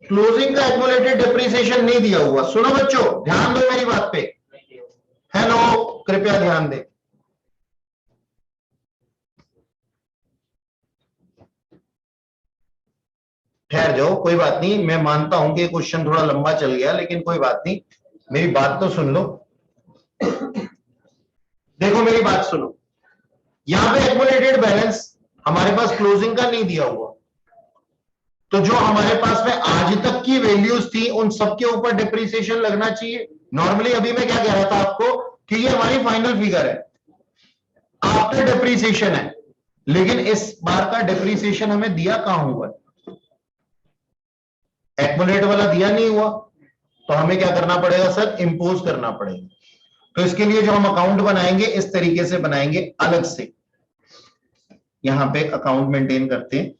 क्लोजिंग का एक्युमुलेटेड डिप्रिसिएशन नहीं दिया हुआ। सुनो बच्चों, ध्यान दो मेरी बात पे। हेलो, कृपया ध्यान दें। ठहर जाओ, कोई बात नहीं। मैं मानता हूं कि क्वेश्चन थोड़ा लंबा चल गया, लेकिन कोई बात नहीं, मेरी बात तो सुन लो। देखो मेरी बात सुनो, यहां पे एक्युमुलेटेड बैलेंस हमारे पास क्लोजिंग का नहीं दिया हुआ, तो जो हमारे पास में आज तक की वैल्यूज थी उन सबके ऊपर डिप्रिसिएशन लगना चाहिए। नॉर्मली अभी मैं क्या कह रहा था आपको कि ये हमारी फाइनल फिगर है, आफ्टर डिप्रिसिएशन है, लेकिन इस बार का डिप्रिसिएशन हमें दिया कहां हुआ, एक्युमुलेट वाला दिया नहीं हुआ, तो हमें क्या करना पड़ेगा सर, इंपोज करना पड़ेगा। तो इसके लिए जो हम अकाउंट बनाएंगे इस तरीके से बनाएंगे, अलग से यहां पे अकाउंट मेंटेन करते हैं।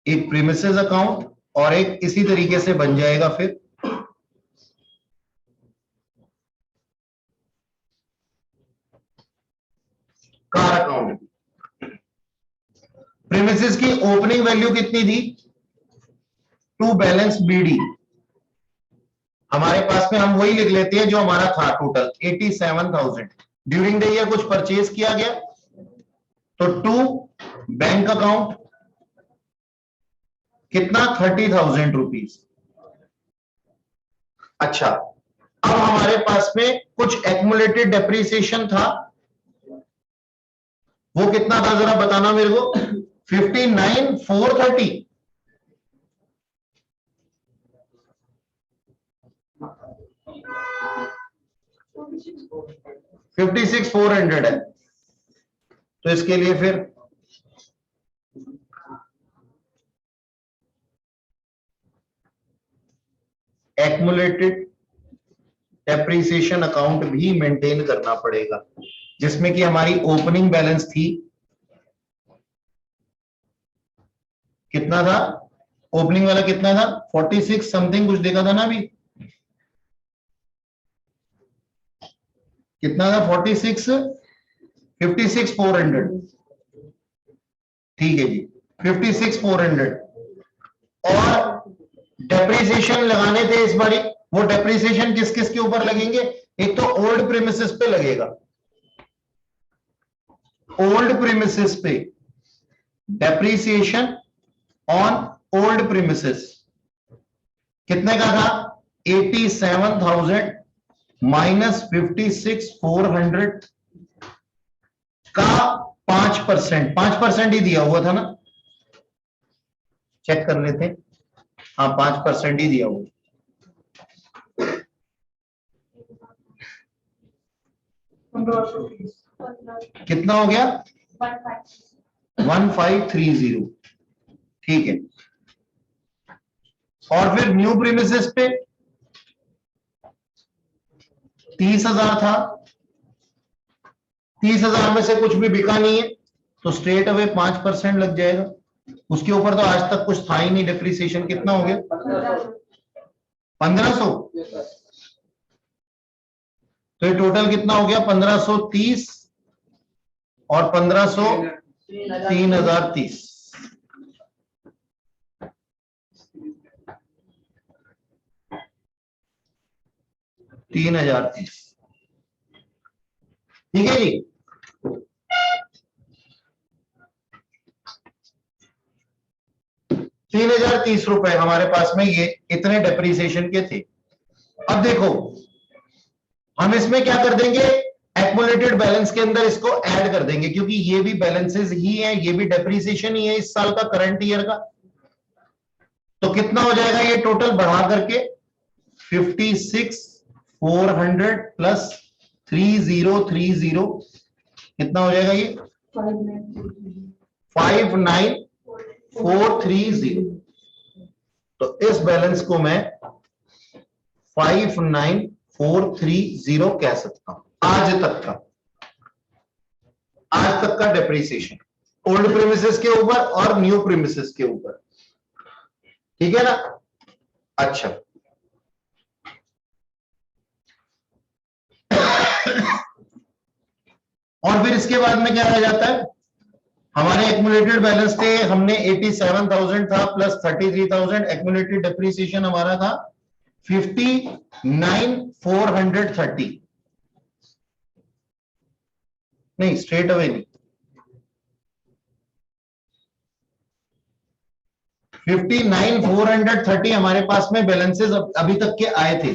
एक प्रीमिसेस अकाउंट और एक इसी तरीके से बन जाएगा फिर कार अकाउंट। प्रीमिसेस की ओपनिंग वैल्यू कितनी थी, टू बैलेंस बीडी। हमारे पास में हम वही लिख लेते हैं जो हमारा था, टोटल 87,000। ड्यूरिंग द ईयर कुछ परचेज किया गया, तो टू बैंक अकाउंट कितना, 30,000 रुपीज। अच्छा, अब हमारे पास में कुछ एक्युमुलेटेड डेप्रिसिएशन था, वो कितना था जरा बताना मेरे को, 59,430। $56,400 है, तो इसके लिए फिर एक्युमुलेटेड डेप्रिसिएशन अकाउंट भी मेंटेन करना पड़ेगा, जिसमें कि हमारी ओपनिंग बैलेंस थी, कितना था ओपनिंग वाला, कितना था 46 समथिंग कुछ देखा था ना अभी, कितना था 56,400। ठीक है जी, 56,400। और डेप्रिसिएशन लगाने थे इस बारी, वो डेप्रिसिएशन किस किस के ऊपर लगेंगे, एक तो ओल्ड प्रीमिसेस पे लगेगा, ओल्ड प्रीमिसेस पे डेप्रिसिएशन ऑन ओल्ड प्रीमिसेस कितने का था, 87,000 माइनस 56,400 का 5%, 5% ही दिया हुआ था ना, चेक कर लेते हैं। हाँ 5% ही दिया हुआ, कितना हो गया 1530। ठीक है, और फिर न्यू प्रीमिसेस पे 30,000 था, 30,000 में से कुछ भी बिका नहीं है, तो स्ट्रेट अवे 5% लग जाएगा। उसके ऊपर तो आज तक कुछ था ही नहीं डिप्रिसिएशन। कितना हो गया 1500, तो ये टोटल कितना हो गया 1530 और 1500 3030। ठीक है जी। ₹3,030 हमारे पास में ये इतने डेप्रिसिएशन के थे। अब देखो हम इसमें क्या कर देंगे, एक्युमुलेटेड बैलेंस के अंदर इसको ऐड कर देंगे, क्योंकि ये भी बैलेंसेस ही है, ये भी डेप्रिसिएशन ही है इस साल का, करंट ईयर का। तो कितना हो जाएगा ये टोटल बढ़ा करके 56,400 प्लस 3030 कितना हो जाएगा ये 59,430। तो इस बैलेंस को मैं 59,430 कह सकता हूं आज तक का। आज तक का डेप्रिसिएशन, ओल्ड प्रीमिसेस के ऊपर और न्यू प्रीमिसेस के ऊपर, ठीक है ना। अच्छा, और फिर इसके बाद में क्या रह जाता है, हमारे एक्यूमुलेटेड बैलेंस थे, हमने 87,000 था प्लस 33,000, एक्यूमुलेटेड डेप्रिसिएशन हमारा था 59,430, नहीं स्ट्रेट अवे नहीं, 59,430 हमारे पास में बैलेंसेस अभी तक के आए थे,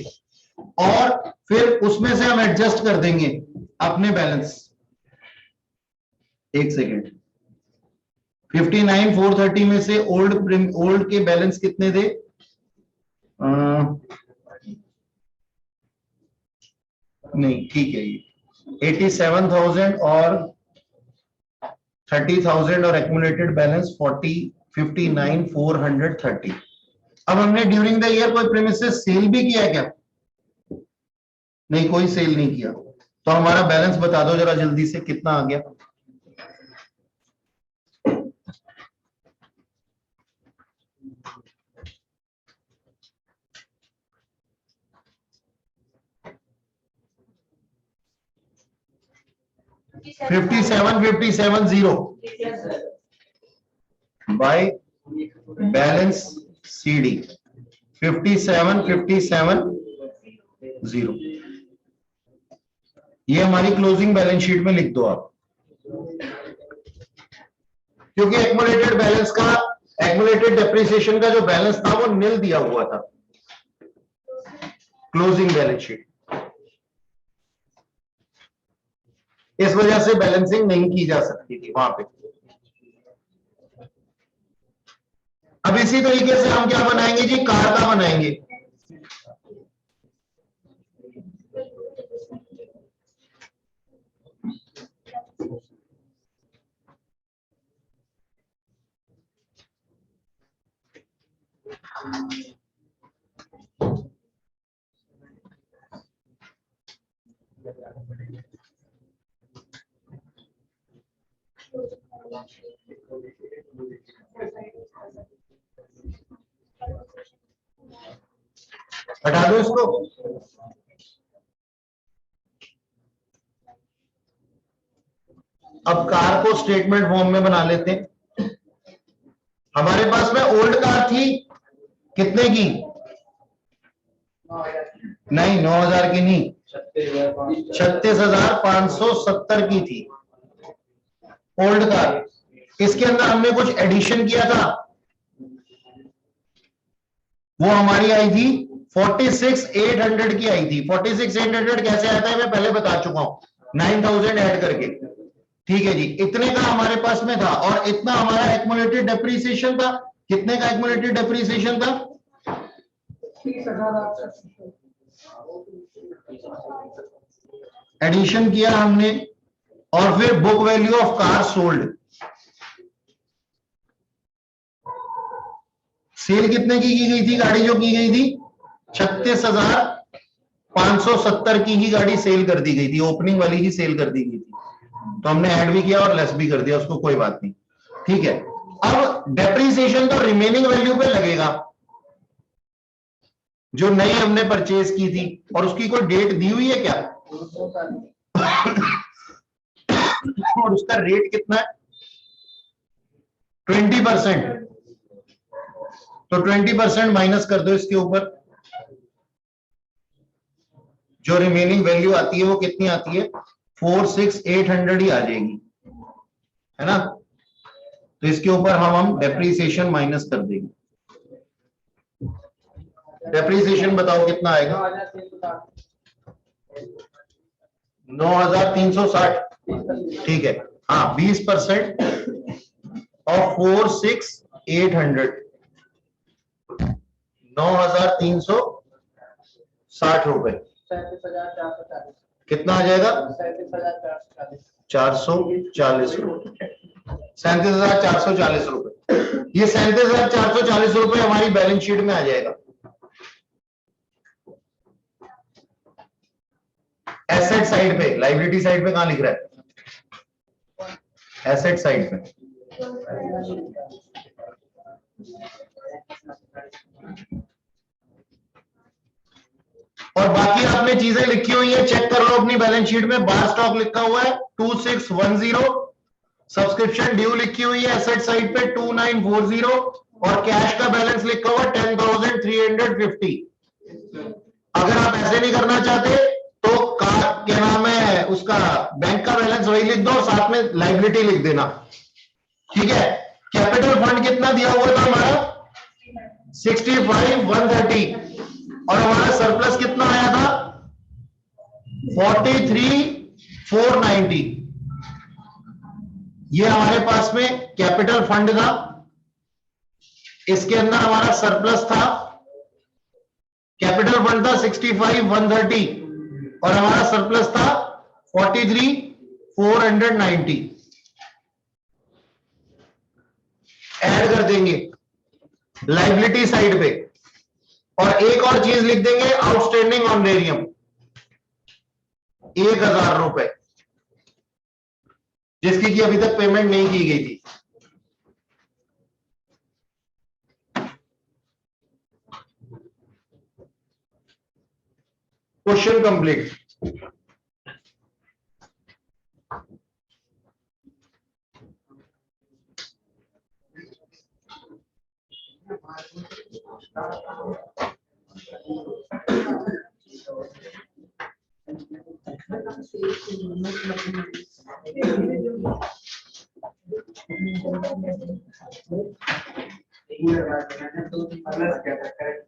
और फिर उसमें से हम एडजस्ट कर देंगे अपने बैलेंस। एक सेकेंड, 59,430 में से ओल्ड के बैलेंस कितने थे, नहीं ठीक है, ये 87,000 और 30,000 और एक्यूमुलेटेड बैलेंस 59,430। अब हमने ड्यूरिंग द ईयर कोई प्रीमिसेस सेल भी किया क्या, नहीं कोई सेल नहीं किया, तो हमारा बैलेंस बता दो जरा जल्दी से कितना आ गया। $57,57,000 बाय बैलेंस CD 57,57,000, ये हमारी क्लोजिंग बैलेंस शीट में लिख दो आप, क्योंकि एक्यूमुलेटेड बैलेंस का, एक्यूमुलेटेड डेप्रिसिएशन का जो बैलेंस था वो नील दिया हुआ था क्लोजिंग बैलेंस शीट, इस वजह से बैलेंसिंग नहीं की जा सकती थी वहां पे। अब इसी तरीके से हम क्या बनाएंगे जी, कार का बनाएंगे। हटा दो इसको, अब कार को स्टेटमेंट फॉर्म में बना लेते हैं। हमारे पास में ओल्ड कार थी कितने की, नहीं 9,000 की नहीं, 36,570 की थी ओल्ड कार। इसके अंदर हमने कुछ एडिशन किया था, वो हमारी आई थी 46,800 की आई थी। 46,800 कैसे आता है मैं पहले बता चुका हूं, 9,000 ऐड करके, ठीक है जी। इतने का हमारे पास में था, और इतना हमारा एक्यूमुलेटेड डेप्रिसिएशन था। कितने का एक्यूमुलेटेड डेप्रिसिएशन था, 30,000। एडिशन किया हमने, और फिर book value of car sold, sale कितने की गई थी, गाड़ी जो की गई थी 36,570 की ही गाड़ी सेल कर दी गई थी, ओपनिंग वाली ही सेल कर दी गई थी, तो हमने ऐड भी किया और लेस भी कर दिया उसको, कोई बात नहीं, ठीक है। अब डेप्रिसिएशन तो रिमेनिंग वैल्यू पे लगेगा जो नई हमने परचेज की थी, और उसकी कोई डेट दी हुई है क्या और उसका रेट कितना है 20%, तो 20% माइनस कर दो इसके ऊपर, जो रिमेनिंग वैल्यू आती है वो कितनी आती है 46,800 ही आ जाएगी, है ना। तो इसके ऊपर हम डेप्रिसिएशन माइनस कर देंगे। डेप्रिसिएशन बताओ कितना आएगा, 9,360, ठीक है। हाँ 20% ऑफ 46,800, 9,360 रुपए, 37,440। कितना आ जाएगा 37,440। 440 रुपए, 37,440 रुपए। ये 37,440 रुपए हमारी बैलेंस शीट में आ जाएगा। एसेट साइड पे, लायबिलिटी साइड पे कहां लिख रहा है, एसेट साइड पे। और बाकी आपने चीजें लिखी हुई है, चेक कर लो अपनी बैलेंस शीट में। बार स्टॉक लिखा हुआ है 2610, सब्सक्रिप्शन ड्यू लिखी हुई है एसेट साइड पे 2940, और कैश का बैलेंस लिखा हुआ 10,350। अगर आप ऐसे नहीं करना चाहते तो क्या नाम है उसका, बैंक का बैलेंस वही लिख दो और साथ में लाइबिलिटी लिख देना, ठीक है। कैपिटल फंड कितना दिया हुआ था हमारा 65,130, और हमारा सरप्लस कितना आया था 43,490। ये हमारे पास में कैपिटल फंड था, इसके अंदर हमारा सरप्लस था। कैपिटल फंड था 65,130 और हमारा सरप्लस था 43,490। ऐड कर देंगे लाइबिलिटी साइड पे, और एक और चीज लिख देंगे आउटस्टैंडिंग ऑनरेरियम 1,000 रुपए, जिसकी कि अभी तक पेमेंट नहीं की गई थी। Question complete. अलग क्या था, करेक्ट